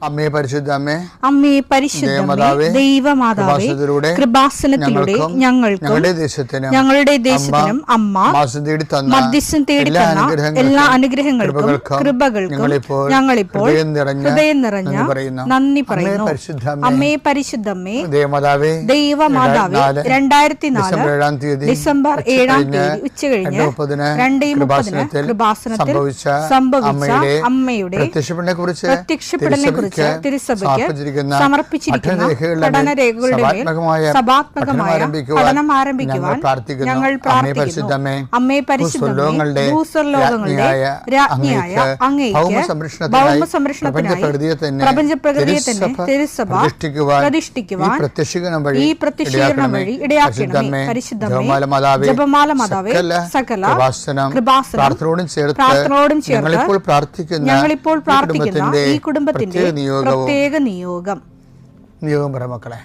അമ്മേ പരിശുദ്ധ അമ്മേ, അമ്മേ പരിശുദ്ധ ദൈവമാതാവേ, കൃപാസനത്തിലൂടെ ഞങ്ങൾക്കും ഞങ്ങളുടെ ദേശത്തിനും അമ്മ മധ്യസ്ഥം തേടിത്തന്ന എല്ലാ അനുഗ്രഹങ്ങൾക്കും കൃപകൾക്കും ഞങ്ങളിപ്പോൾ ഹൃദയം നിറഞ്ഞ നന്ദി പറയുന്നു. അമ്മേ പരിശുദ്ധമ്മേ ദൈവമാതാവേ, 2004 ഡിസംബർ 7 ഉച്ചകഴിഞ്ഞ് 2:30 കൃപാസനത്തിൽ സംഭവിച്ച അമ്മയുടെ പ്രത്യക്ഷപ്പെടലിനെ കുറിച്ച് തിരുസഭയ്ക്ക് സമർപ്പിച്ചിരിക്കുന്ന പഠനരേഖകളുടെ മേൽ സഭാത്മകമായ പഠനം ആരംഭിക്കുവാൻ ഞങ്ങൾ പ്രാർത്ഥിക്കുന്നു. അമ്മേ പരിശുദ്ധമേ, ഭൂസ്വർലോകങ്ങളുടെ രാജ്ഞിയായ അങ്ങേയ്ക്ക് ഭൗമസംരക്ഷണത്തിനായി പ്രപഞ്ചപ്രകൃതിയെ തന്നെ തിരുസഭ പ്രതിഷ്ഠിക്കുവാൻ ഈ പ്രത്യക്ഷീകരണം വഴി ഇടയാക്കണമേ. പരിശുദ്ധമേ, ജപമാല മാതാവേ, സകല കൃപാസനം പ്രാർത്ഥനയോടും ചേർത്ത് ഞങ്ങളിപ്പോൾ പ്രാർത്ഥിക്കുന്ന ഈ കുടുംബത്തിന്റെ പ്രത്യേക നിയോഗം പറ മക്കളെ.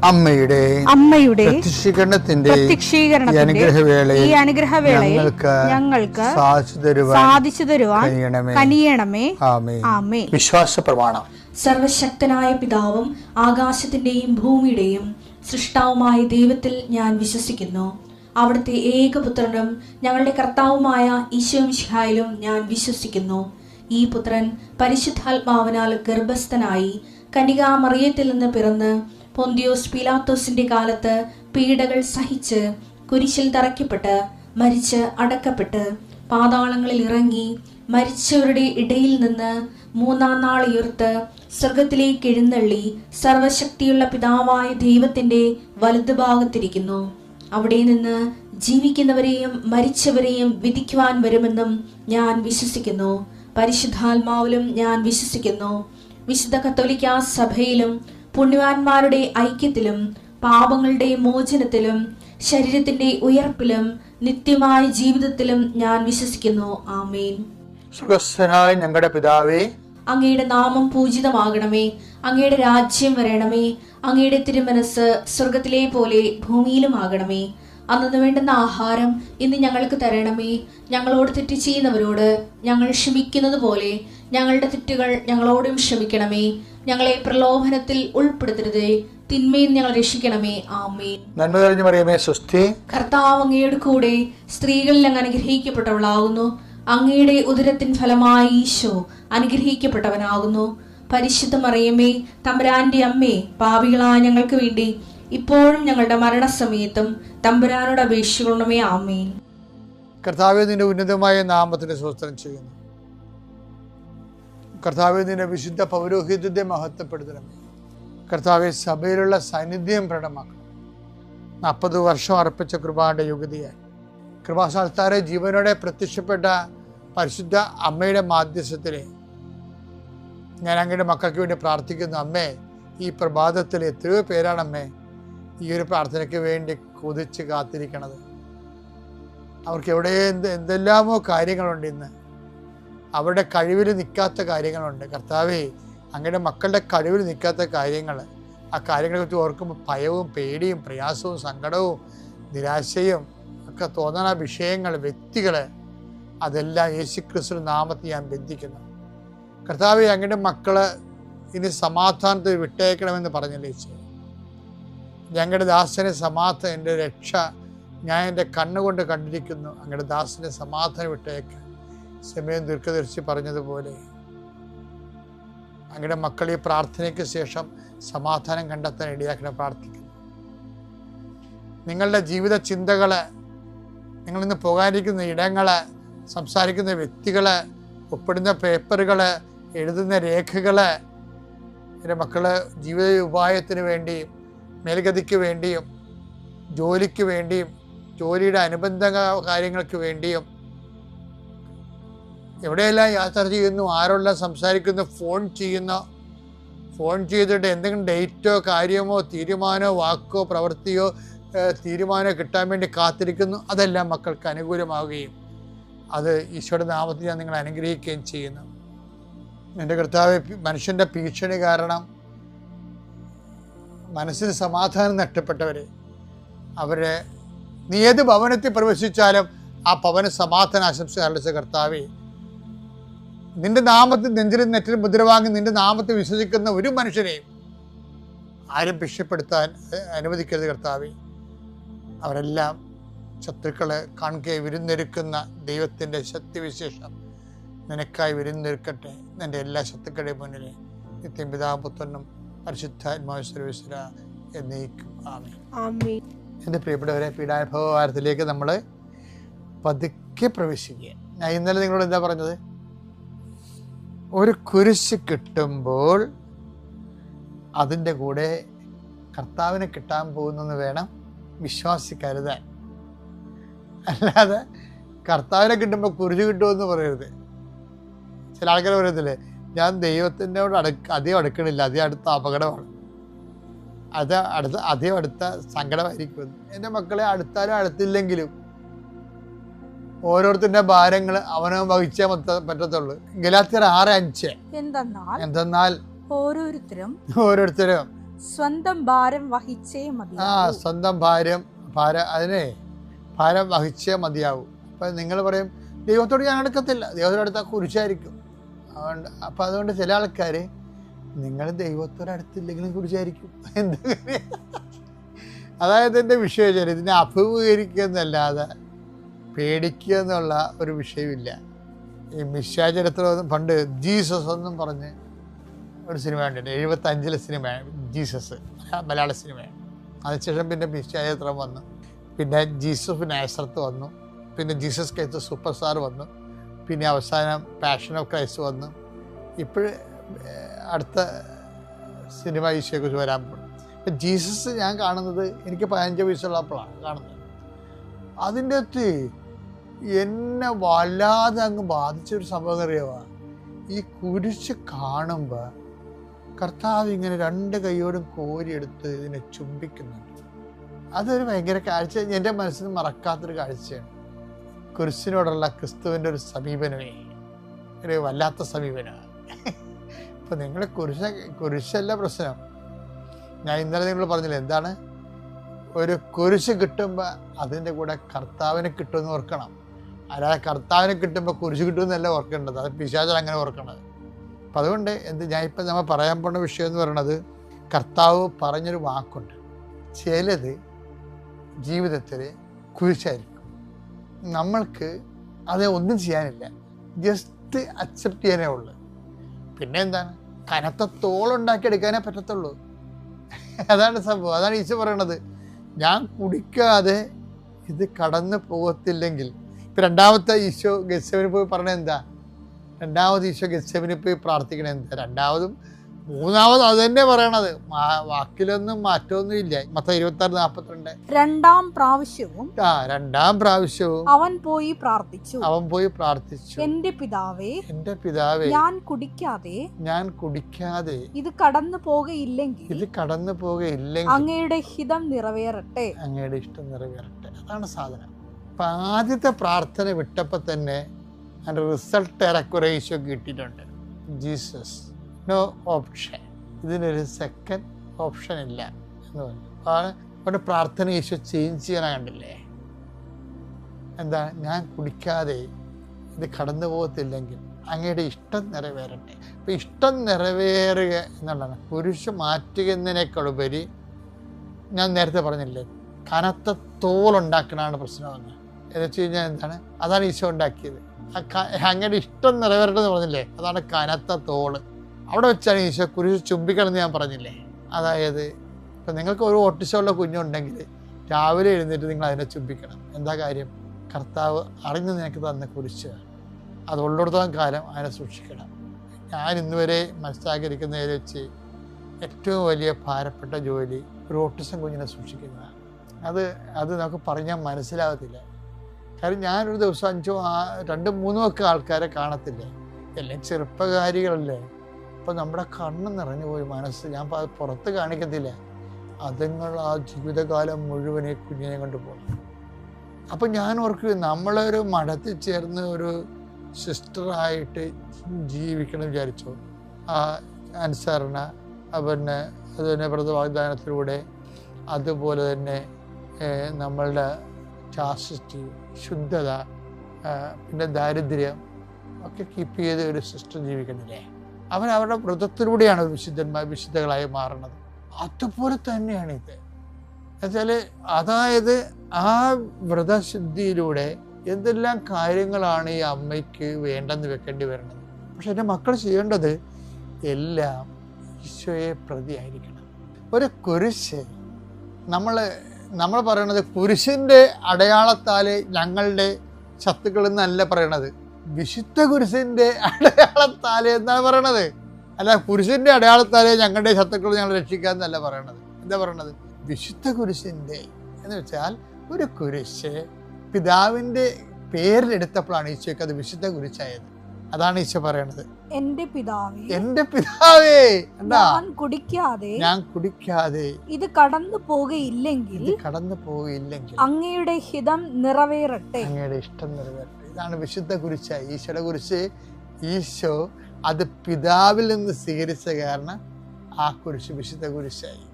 അമ്മയുടെ പ്രത്യക്ഷീകരണത്തിന്റെ ഈ അനുഗ്രഹവേളയിൽ ഞങ്ങൾക്ക് സാധിച്ചു തരുവാൻ കനിയണമേ. ആമേൻ. വിശ്വാസ പ്രമാണം. സർവശക്തനായ പിതാവും ആകാശത്തിന്റെയും ഭൂമിയുടെയും സൃഷ്ടാവുമായ ദൈവത്തിൽ ഞാൻ വിശ്വസിക്കുന്നു. അവിടുത്തെ ഏകപുത്രനും ഞങ്ങളുടെ കർത്താവുമായ ഈശോ മിശിഹായിലും ഞാൻ വിശ്വസിക്കുന്നു. ഈ പുത്രൻ പരിശുദ്ധാത്മാവിനാൽ ഗർഭസ്ഥനായി കന്യകാമറിയത്തിൽ നിന്ന് പിറന്ന് പൊന്തിയോസ് പീലാത്തോസിന്റെ കാലത്ത് പീഡകൾ സഹിച്ച് കുരിശിൽ തറയ്ക്കപ്പെട്ട് മരിച്ച് അടക്കപ്പെട്ട് പാതാളങ്ങളിൽ ഇറങ്ങി മരിച്ചവരുടെ ഇടയിൽ നിന്ന് 3-ാം നാൾ ഉയർത്ത് സ്വർഗത്തിലേക്ക് എഴുന്നള്ളി സർവശക്തിയുള്ള പിതാവായ ദൈവത്തിന്റെ വലതുഭാഗത്തിരിക്കുന്നു. അവിടെ നിന്ന് ജീവിക്കുന്നവരെയും മരിച്ചവരെയും വിധിക്കുവാൻ വരുമെന്നും ഞാൻ വിശ്വസിക്കുന്നു. പരിശുദ്ധാത്മാവിലും ഞാൻ വിശ്വസിക്കുന്നു. വിശുദ്ധ കത്തോലിക്കാ സഭയിലും പുണ്യവാന്മാരുടെ ഐക്യത്തിലും പാപങ്ങളുടെ മോചനത്തിലും ശരീരത്തിന്റെ ഉയർപ്പിലും നിത്യമായ ജീവിതത്തിലും ഞാൻ വിശ്വസിക്കുന്നു. ആമേൻ. സ്വർഗ്ഗസ്ഥനായ ഞങ്ങളുടെ പിതാവേ, അങ്ങയുടെ നാമം പൂജിതമാകണമേ. അങ്ങയുടെ രാജ്യം വരണമേ. അങ്ങയുടെ തിരുമനസ് സ്വർഗത്തിലെ പോലെ ഭൂമിയിലും ആകണമേ. അന്നു വേണ്ടുന്ന ആഹാരം ഇന്ന് ഞങ്ങൾക്ക് തരണമേ. ഞങ്ങളോട് തെറ്റ് ചെയ്യുന്നവരോട് ഞങ്ങൾ ക്ഷമിക്കുന്നത് പോലെ ഞങ്ങളുടെ തെറ്റുകൾ ഞങ്ങളോടും ക്ഷമിക്കണമേ. ഞങ്ങളെ പ്രലോഭനത്തിൽ ഉൾപ്പെടുത്തരുതേ, തിന്മയിൽ ഞങ്ങൾ രക്ഷിക്കണമേ. ആമേൻ. നന്മ നിറഞ്ഞ മറിയമേ, സ്വസ്തി. കർത്താവ് അങ്ങയുടെ കൂടെ സ്ത്രീകളിൽ അങ്ങ് അനുഗ്രഹിക്കപ്പെട്ടവളാകുന്നു. അങ്ങയുടെ ഉദരത്തിൻ ഫലമായി ഈശോ അനുഗ്രഹിക്കപ്പെട്ടവനാകുന്നു. പരിശുദ്ധ മറിയമേ, തമ്പുരാന്റെ അമ്മേ, പാപികളായ ഞങ്ങൾക്ക് വേണ്ടി ഇപ്പോഴും ഞങ്ങളുടെ മരണസമയത്തും തമ്പുരാനോട് അപേക്ഷിക്കണമേ. ആമേൻ. കർത്താവേ, നിന്റെ ഉന്നതമായ നാമത്തിന് സ്തോത്രം ചെയ്യുന്നു. കർത്താവേ, നിന്റെ വിശുദ്ധ പൗരോഹിത്യത്തെ മഹത്വപ്പെടുത്തണമേ. കർത്താവെ, സഭയിലുള്ള സാന്നിധ്യം പ്രകടമാക്കണം. 40 വർഷം അർപ്പിച്ച കൃപാന്റെ യുഗതിയായി കൃപാസ്ഥാനത്താരെ ജീവനോടെ പ്രത്യക്ഷപ്പെട്ട പരിശുദ്ധ അമ്മയുടെ മാധ്യസ്ഥത്തിലെ ഞാൻ അങ്ങയുടെ മക്കൾക്ക് വേണ്ടി പ്രാർത്ഥിക്കുന്നു. അമ്മേ, ഈ പ്രഭാതത്തിൽ എത്രയോ പേരാണ് അമ്മേ ഈ ഒരു പ്രാർത്ഥനയ്ക്ക് വേണ്ടി കൊതിച്ച് കാത്തിരിക്കണത്. അവർക്ക് എവിടെ എന്തെല്ലാമോ കാര്യങ്ങളുണ്ട്. ഇന്ന് അവരുടെ കഴിവിൽ നിൽക്കാത്ത കാര്യങ്ങളുണ്ട്. കർത്താവേ, അങ്ങയുടെ മക്കളുടെ കഴിവിൽ നിൽക്കാത്ത കാര്യങ്ങൾ, ആ കാര്യങ്ങളെ കുറിച്ച് ഓർക്കുമ്പോൾ ഭയവും പേടിയും പ്രയാസവും സങ്കടവും നിരാശയും ഒക്കെ തോന്നുന്ന വിഷയങ്ങൾ, വ്യക്തികൾ, അതെല്ലാം യേശുക്രിസ്തുവിന്റെ നാമത്തിൽ ഞാൻ ബന്ധിക്കുന്നു. കർത്താവേ, അങ്ങയുടെ മക്കള് ഇനി സമാധാനത്തിൽ വിട്ടേക്കണമെന്ന് പറഞ്ഞില്ലേ യേശു. ഞങ്ങളുടെ ദാസനെ സമാധാനം, എൻ്റെ രക്ഷ ഞാൻ എൻ്റെ കണ്ണുകൊണ്ട് കണ്ടിരിക്കുന്നു. അങ്ങയുടെ ദാസനെ സമാധാനം വിട്ടേക്ക്. സമയം ദീർഘദർശി പറഞ്ഞതുപോലെ അങ്ങയുടെ മക്കൾ ഈ പ്രാർത്ഥനയ്ക്ക് ശേഷം സമാധാനം കണ്ടെത്താൻ ഇടയാക്കണം പ്രാർത്ഥിക്കുന്നു. നിങ്ങളുടെ ജീവിത ചിന്തകള്, നിങ്ങളിന്ന് പോകാനിരിക്കുന്ന ഇടങ്ങള്, സംസാരിക്കുന്ന വ്യക്തികള്, ഒപ്പിടുന്ന പേപ്പറുകള്, എഴുതുന്ന രേഖകള്, എൻ്റെ മക്കള് ജീവിത ഉപായത്തിന് വേണ്ടിയും മേൽഗതിക്ക് വേണ്ടിയും ജോലിക്ക് വേണ്ടിയും ജോലിയുടെ അനുബന്ധ കാര്യങ്ങൾക്ക് വേണ്ടിയും എവിടെയെല്ലാം യാത്ര ചെയ്യുന്നു, ആരെല്ലാം സംസാരിക്കുന്നു, ഫോൺ ചെയ്തിട്ട് എന്തെങ്കിലും ഡേറ്റോ കാര്യമോ തീരുമാനമോ വാക്കോ പ്രവൃത്തിയോ തീരുമാനമോ കിട്ടാൻ വേണ്ടി കാത്തിരിക്കുന്നു. അതെല്ലാം മക്കൾക്ക് അനുകൂലമാവുകയും അത് ഈശോയുടെ നാമത്തിൽ ഞാൻ നിങ്ങളെ അനുഗ്രഹിക്കുകയും ചെയ്യുന്നു. എൻ്റെ കർത്താവേ, മനുഷ്യൻ്റെ ഭീഷണി കാരണം മനസ്സിന് സമാധാനം നഷ്ടപ്പെട്ടവരെ, അവരെ നീ ഏത് ഭവനത്തിൽ പ്രവേശിച്ചാലും ആ ഭവന സമാധാന ആശംസ അർപ്പിച്ച കർത്താവേ, നിന്റെ നാമത്തിൽ നെഞ്ചിലും നെറ്റിലും മുദ്ര വാങ്ങി നിന്റെ നാമത്തിൽ വിശ്വസിക്കുന്ന ഒരു മനുഷ്യനെയും ആരും ഭീഷണിപ്പെടുത്താൻ അനുവദിക്കരുത് കർത്താവേ. അവരെല്ലാം ശത്രുക്കളെ കാണുകയെ വിരുന്നൊരുക്കുന്ന ദൈവത്തിൻ്റെ ശക്തിവിശേഷം നിനക്കായി വിരുന്നൊരുക്കട്ടെ. നിൻ്റെ എല്ലാ ശത്രുക്കളുടെയും മുന്നിൽ നിത്യം പിതാവും പുത്രനും പരിശുദ്ധാത്മാവും സർവ്വേശ്വര എന്നേക്കും ആമേൻ. എൻ്റെ പ്രിയപ്പെട്ടവരെ, പീഡാനുഭവവാരത്തിലേക്ക് നമ്മൾ പതുക്കെ പ്രവേശിക്കുക. ഞാൻ ഇന്നലെ നിങ്ങളോട് എന്താ പറഞ്ഞത്? ഒരു കുരിശ് കിട്ടുമ്പോൾ അതിൻ്റെ കൂടെ കർത്താവിനെ കിട്ടാൻ പോകുന്നെന്ന് വേണം വിശ്വാസി കരുതാൻ. അല്ലാതെ കർത്താവിനെ കിട്ടുമ്പോൾ കുരിശ് കിട്ടുമെന്ന് പറയരുത്. ചില ആൾക്കാർ പറയത്തില്ലേ, ഞാൻ ദൈവത്തിനോട് അധികം അടുക്കണില്ല, അധികം അടുത്ത അപകടമാണ്, അധികം അടുത്ത സങ്കടമായിരിക്കും. എൻ്റെ മക്കളെ അടുത്താലും അടുത്തില്ലെങ്കിലും ഓരോരുത്തരുടെ ഭാരങ്ങൾ അവനോ വഹിച്ചേ പറ്റത്തുള്ളൂ. ഗലാത്യർ 6:5 എന്തെന്നാൽ ഓരോരുത്തരും സ്വന്തം ഭാരം വഹിച്ചേ മതി. സ്വന്തം ഭാരം വഹിച്ചേ മതിയാവും. അപ്പം നിങ്ങൾ പറയും ദൈവത്തോട് ഞാൻ അടുക്കത്തില്ല, ദൈവത്തോട് അടുത്താൽ കുരിശായിരിക്കും. അതുകൊണ്ട് ചില ആൾക്കാർ നിങ്ങൾ ദൈവത്തോട് അടുത്തില്ലെങ്കിലും കുരിശായിരിക്കും. എന്താ? അതായത് എൻ്റെ വിഷയം ഇതിനെ അഭിമുഖീകരിക്കുക എന്നല്ലാതെ പേടിക്കുക എന്നുള്ള ഒരു വിഷയമില്ല. ഈ മിശാചരിത്രം പണ്ട് ജീസസ് എന്നും പറഞ്ഞ് ഒരു സിനിമ കണ്ടിട്ട് 75 സിനിമയാണ് ജീസസ്, മലയാള സിനിമയാണ്. അതിനുശേഷം പിന്നെ മിശാചരിത്രം വന്നു, പിന്നെ ജീസസ് നാസറത്ത് വന്നു, പിന്നെ ജീസസ് ക്രൈസ്റ്റ് സൂപ്പർ സ്റ്റാർ വന്നു, പിന്നെ അവസാനം പാഷൻ ഓഫ് ക്രൈസ്റ്റ് വന്നു. ഇപ്പോഴും അടുത്ത സിനിമ ഈശോയെക്കുറിച്ച് വരാൻ പോകും. ഇപ്പം ജീസസ് ഞാൻ കാണുന്നത് എനിക്ക് 15 വയസ്സുള്ളപ്പോഴാണ് കാണുന്നത്. അതിൻ്റെ അകത്ത് എന്നെ വല്ലാതെ അങ്ങ് ബാധിച്ചൊരു സംഭവം അറിയാവാ. ഈ കുരിശ് കാണുമ്പോൾ കർത്താവ് ഇങ്ങനെ 2 കൈയോടും കോരിയെടുത്ത് ഇതിനെ ചുംബിക്കുന്നുണ്ട്. അതൊരു ഭയങ്കര കാഴ്ച, എൻ്റെ മനസ്സിന് മറക്കാത്തൊരു കാഴ്ചയാണ്. കുരിശിനോടുള്ള ക്രിസ്തുവിൻ്റെ ഒരു സമീപനമേ ഒരു വല്ലാത്ത സമീപനമാണ്. ഇപ്പം നിങ്ങൾ കുരിശല്ല പ്രശ്നം. ഞാൻ ഇന്നലെ നിങ്ങൾ പറഞ്ഞില്ല എന്താണ്? ഒരു കുരിശ് കിട്ടുമ്പോൾ അതിൻ്റെ കൂടെ കർത്താവിനെ കിട്ടുമെന്ന് ഓർക്കണം. അല്ലാതെ കർത്താവിനെ കിട്ടുമ്പോൾ കുരിശ് കിട്ടുമെന്നല്ല ഓർക്കേണ്ടത്. അത് പിശാചൻ അങ്ങനെ ഓർക്കണത്. അപ്പം അതുകൊണ്ട് ഞാനിപ്പോൾ നമ്മൾ പറയാൻ പോകുന്ന വിഷയം എന്ന് പറയുന്നത്, കർത്താവ് പറഞ്ഞൊരു വാക്കുണ്ട്, ചിലത് ജീവിതത്തിൽ കുരിശായിരിക്കും. നമ്മൾക്ക് അത് ഒന്നും ചെയ്യാനില്ല, ജസ്റ്റ് അക്സെപ്റ്റ് ചെയ്യാനേ ഉള്ളൂ. പിന്നെ എന്താണ്? കനത്ത തോളുണ്ടാക്കിയെടുക്കാനേ പറ്റത്തുള്ളൂ. അതാണ് സംഭവം. അതാണ് ഈശോ പറയണത്, ഞാൻ കുടിക്കാതെ ഇത് കടന്നു പോകത്തില്ലെങ്കിൽ. ഇപ്പം രണ്ടാമത്തെ ഈശോ ഗെത്സെമനിൽ പോയി പറഞ്ഞത് എന്താ? രണ്ടാമത് ഈശോ ഗെത്സെമനിൽ പോയി പ്രാർത്ഥിക്കണത് എന്താ? രണ്ടാമതും മൂന്നാമതും അത് തന്നെ പറയണത്, വാക്കിലൊന്നും മാറ്റമൊന്നും ഇല്ല. മത്തായി 26:42 രണ്ടാം പ്രാവശ്യവും അവൻ പോയി പ്രാർത്ഥിച്ചു, എന്റെ പിതാവേ ഞാൻ കുടിക്കാതെ ഇത് കടന്നു പോകയില്ലെങ്കിൽ അങ്ങയുടെ ഹിതം നിറവേറട്ടെ. അതാണ് സാധനം. അപ്പൊ ആദ്യത്തെ പ്രാർത്ഥന വിട്ടപ്പോൾ തന്നെ അതിന്റെ റിസൾട്ട് ഏറെക്കുറെ ഈശോ കിട്ടിയിട്ടുണ്ട്. ജീസസ് നോ ഓപ്ഷൻ, ഇതിനൊരു സെക്കൻഡ് ഓപ്ഷൻ ഇല്ല എന്ന് പറഞ്ഞു. അവരുടെ പ്രാർത്ഥന ഈശോ ചേഞ്ച് ചെയ്യാനാ കണ്ടില്ലേ? എന്താ? ഞാൻ കുടിക്കാതെ ഇത് കടന്നു പോകത്തില്ലെങ്കിൽ അങ്ങയുടെ ഇഷ്ടം നിറവേറട്ടെ. അപ്പം ഇഷ്ടം നിറവേറുക എന്നുള്ളതാണ്. കുരിശ് മാറ്റുക എന്നതിനേക്കാളുപരി ഞാൻ നേരത്തെ പറഞ്ഞില്ലേ, കനത്ത തോളുണ്ടാക്കണതാണ് പ്രശ്നമെന്ന്. എന്ന് വെച്ച് കഴിഞ്ഞാൽ എന്താണ്? അതാണ് ഈശോ ഉണ്ടാക്കിയത്. അങ്ങയുടെ ഇഷ്ടം നിറവേറട്ടെ എന്ന് പറഞ്ഞില്ലേ, അതാണ് കനത്ത തോള്. അവിടെ വെച്ചാണ് ഈശോ കുരിശ് ചുംബിക്കണം എന്ന് ഞാൻ പറഞ്ഞില്ലേ. അതായത് ഇപ്പം നിങ്ങൾക്ക് ഒരു ഓട്ടിസമുള്ള കുഞ്ഞുണ്ടെങ്കിൽ രാവിലെ എഴുന്നേറ്റ് നിങ്ങൾ അതിനെ ചുംബിക്കണം. എന്താ കാര്യം? കർത്താവ് അറിഞ്ഞ് നിനക്ക് തന്ന കുരിശ്, അത് ഉള്ളിടത്തോളം കാലം അതിനെ സൂക്ഷിക്കണം. ഞാൻ ഇന്നുവരെ മനസ്സിലാക്കിയിരിക്കുന്നതിൽ വെച്ച് ഏറ്റവും വലിയ ഭാരപ്പെട്ട ജോലി ഒരു ഓട്ടിസം കുഞ്ഞിനെ സൂക്ഷിക്കുന്നതാണ്. അത് നമുക്ക് പറഞ്ഞാൽ മനസ്സിലാകത്തില്ല. കാര്യം ഞാനൊരു ദിവസം 2-3 ഒക്കെ ആൾക്കാരെ കാണത്തില്ലേ, എല്ലാം ചെറുപ്പകാരികളല്ലേ. അപ്പോൾ നമ്മുടെ കണ്ണ് നിറഞ്ഞു പോയി മനസ്സ്. ഞാൻ പുറത്ത് കാണിക്കത്തില്ല. അതുങ്ങൾ ആ ജീവിതകാലം മുഴുവൻ ഈ കുഞ്ഞിനെ കൊണ്ടുപോകും. അപ്പം ഞാൻ ഓർക്കും, നമ്മളൊരു മഠത്തിൽ ചേർന്ന് ഒരു സിസ്റ്ററായിട്ട് ജീവിക്കണം വിചാരിച്ചു. ആ അനുസരണ, പിന്നെ അതുതന്നെ വ്രതവാഗ്ദാനത്തിലൂടെ, അതുപോലെ തന്നെ നമ്മളുടെ ചാസ്റ്റിറ്റി, ശുദ്ധത, പിന്നെ ദാരിദ്ര്യം ഒക്കെ കീപ്പ് ചെയ്ത് ഒരു സിസ്റ്റർ ജീവിക്കണില്ലേ. അവരുടെ വ്രതത്തിലൂടെയാണ് വിശുദ്ധകളായി മാറുന്നത്. അതുപോലെ തന്നെയാണ് ഇത്. എന്നുവെച്ചാൽ അതായത് ആ വ്രതശുദ്ധിയിലൂടെ എന്തെല്ലാം കാര്യങ്ങളാണ് ഈ അമ്മയ്ക്ക് വേണ്ടെന്ന് വെക്കേണ്ടി വരുന്നത്. പക്ഷെ എൻ്റെ മക്കൾ ചെയ്യേണ്ടത് എല്ലാം ഈശോയെ പ്രതിയായിരിക്കണം. ഒരു കുരിശ് നമ്മൾ പറയണത് കുരിശിൻ്റെ അടയാളത്താൽ ഞങ്ങളുടെ ശത്രുക്കൾ എന്നല്ല പറയണത്, വിശുദ്ധ കുരിശിൻ്റെ അടയാളത്താൽ എന്നാണ് പറയണത്. അല്ല, കുരിശിൻ്റെ അടയാളത്താൽ ഞങ്ങളുടെ ശത്രുക്കൾ ഞങ്ങൾ രക്ഷിക്കാമെന്നല്ല പറയണത്. എന്താ പറയണത്? വിശുദ്ധ കുരിശിൻ്റെ എന്ന് വെച്ചാൽ ഒരു കുരിശ് പിതാവിൻ്റെ പേരിലെടുത്തപ്പോഴാണ് ഈശോയ്ക്ക് അത് വിശുദ്ധ കുരിശായത്. അതാണ് ഈശോ പറയണത്, എൻ്റെ പിതാവേ ഞാൻ കുടിക്കാതെ ഇത് കടന്നു പോകയില്ലെങ്കിൽ അങ്ങയുടെ ഹിതം നിറവേറട്ടെ. അങ്ങയുടെ ഇഷ്ടം നിറവേറട്ടെ. ഇതാണ് വിശുദ്ധ കുരിശായി. ഈശോയുടെ കുരിശ് ഈശോ അത് പിതാവിൽ നിന്ന് സ്വീകരിച്ച കാരണം ആ കുരിശ് വിശുദ്ധ കുരിശായി.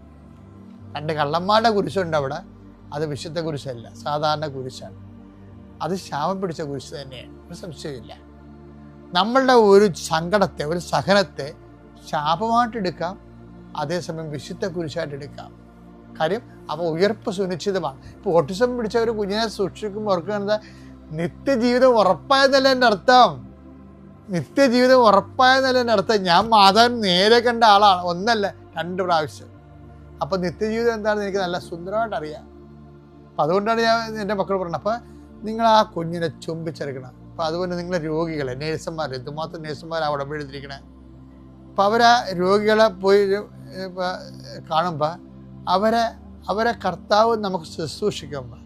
2 കള്ളന്മാരുടെ കുരിശുണ്ട് അവിടെ, അത് വിശുദ്ധ കുരിശല്ല, സാധാരണ കുരിശാണ്. അത് ശാപം പിടിച്ച കുരിശ് തന്നെയാണ്, ഒരു സംശയമില്ല. നമ്മളുടെ ഒരു സങ്കടത്തെ, ഒരു സഹനത്തെ ശാപമായിട്ടെടുക്കാം, അതേസമയം വിശുദ്ധ കുരിശായിട്ട് എടുക്കാം. കാര്യം അപ്പോൾ ഉയർപ്പ് സുനിശ്ചിതമാണ്. ഇപ്പോൾ ഓട്ടിസം പിടിച്ച ഒരു കുഞ്ഞിനെ സൂക്ഷിക്കുമ്പോൾ ഓർക്കുന്നത് നിത്യജീവിതം ഉറപ്പായെന്നല്ല എൻ്റെ അർത്ഥം. നിത്യജീവിതം ഉറപ്പായെന്നല്ല എൻ്റെ അർത്ഥം. ഞാൻ മാതാവിനെ നേരെ കണ്ട ആളാണ്, 1 അല്ല 2 പ്രാവശ്യം. അപ്പോൾ നിത്യജീവിതം എന്താണെന്ന് എനിക്ക് നല്ല സുന്ദരമായിട്ട് അറിയാം. അപ്പം അതുകൊണ്ടാണ് ഞാൻ എൻ്റെ മക്കൾ പറഞ്ഞത്, അപ്പോൾ നിങ്ങൾ ആ കുഞ്ഞിനെ ചുംബിച്ചെടുക്കണം. അപ്പോൾ അതുപോലെ നിങ്ങളെ രോഗികളെ, നേഴ്സുമാർ, എന്തുമാത്രം നേഴ്സുമാരാണ് അവിടെ എഴുതിയിരിക്കണേ. അപ്പോൾ അവരാ രോഗികളെ പോയി കാണുമ്പോൾ അവരെ കർത്താവ് നമുക്ക് ശുശ്രൂഷിക്കുമ്പോൾ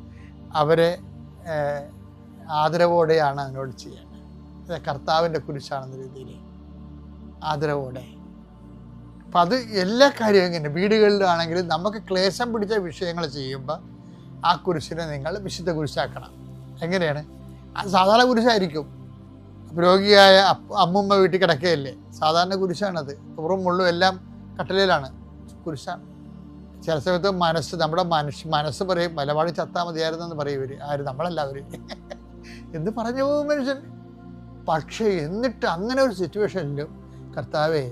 അവരെ ആദരവോടെയാണ് അതിനോട് ചെയ്യേണ്ടത്. അത് കർത്താവിൻ്റെ കുരിശാണെന്ന രീതിയിൽ ആദരവോടെ. അപ്പം അത് എല്ലാ കാര്യവും ഇങ്ങനെ വീടുകളിലാണെങ്കിലും നമുക്ക് ക്ലേശം പിടിച്ച വിഷയങ്ങൾ ചെയ്യുമ്പോൾ ആ കുരിശിനെ നിങ്ങൾ വിശുദ്ധ കുരിശാക്കണം. എങ്ങനെയാണ്? അത് സാധാരണ കുരിശായിരിക്കും. രോഗിയായ അമ്മുമ്മ വീട്ടിൽ കിടക്കുകയല്ലേ, സാധാരണ കുരിശാണത്. പുറം മുള്ളും എല്ലാം കട്ടലയിലാണ്, കുരിശാണ്. ചില സമയത്ത് നമ്മുടെ മനസ്സ് പറയും മലപാടി ചത്താൽ മതിയായിരുന്നെന്ന് പറയും ഇവർ. ആര്? നമ്മളെല്ലാവരും എന്ന് പറഞ്ഞു പോകും മനുഷ്യൻ. പക്ഷേ എന്നിട്ട് അങ്ങനെ ഒരു സിറ്റുവേഷനിലും കർത്താവേ,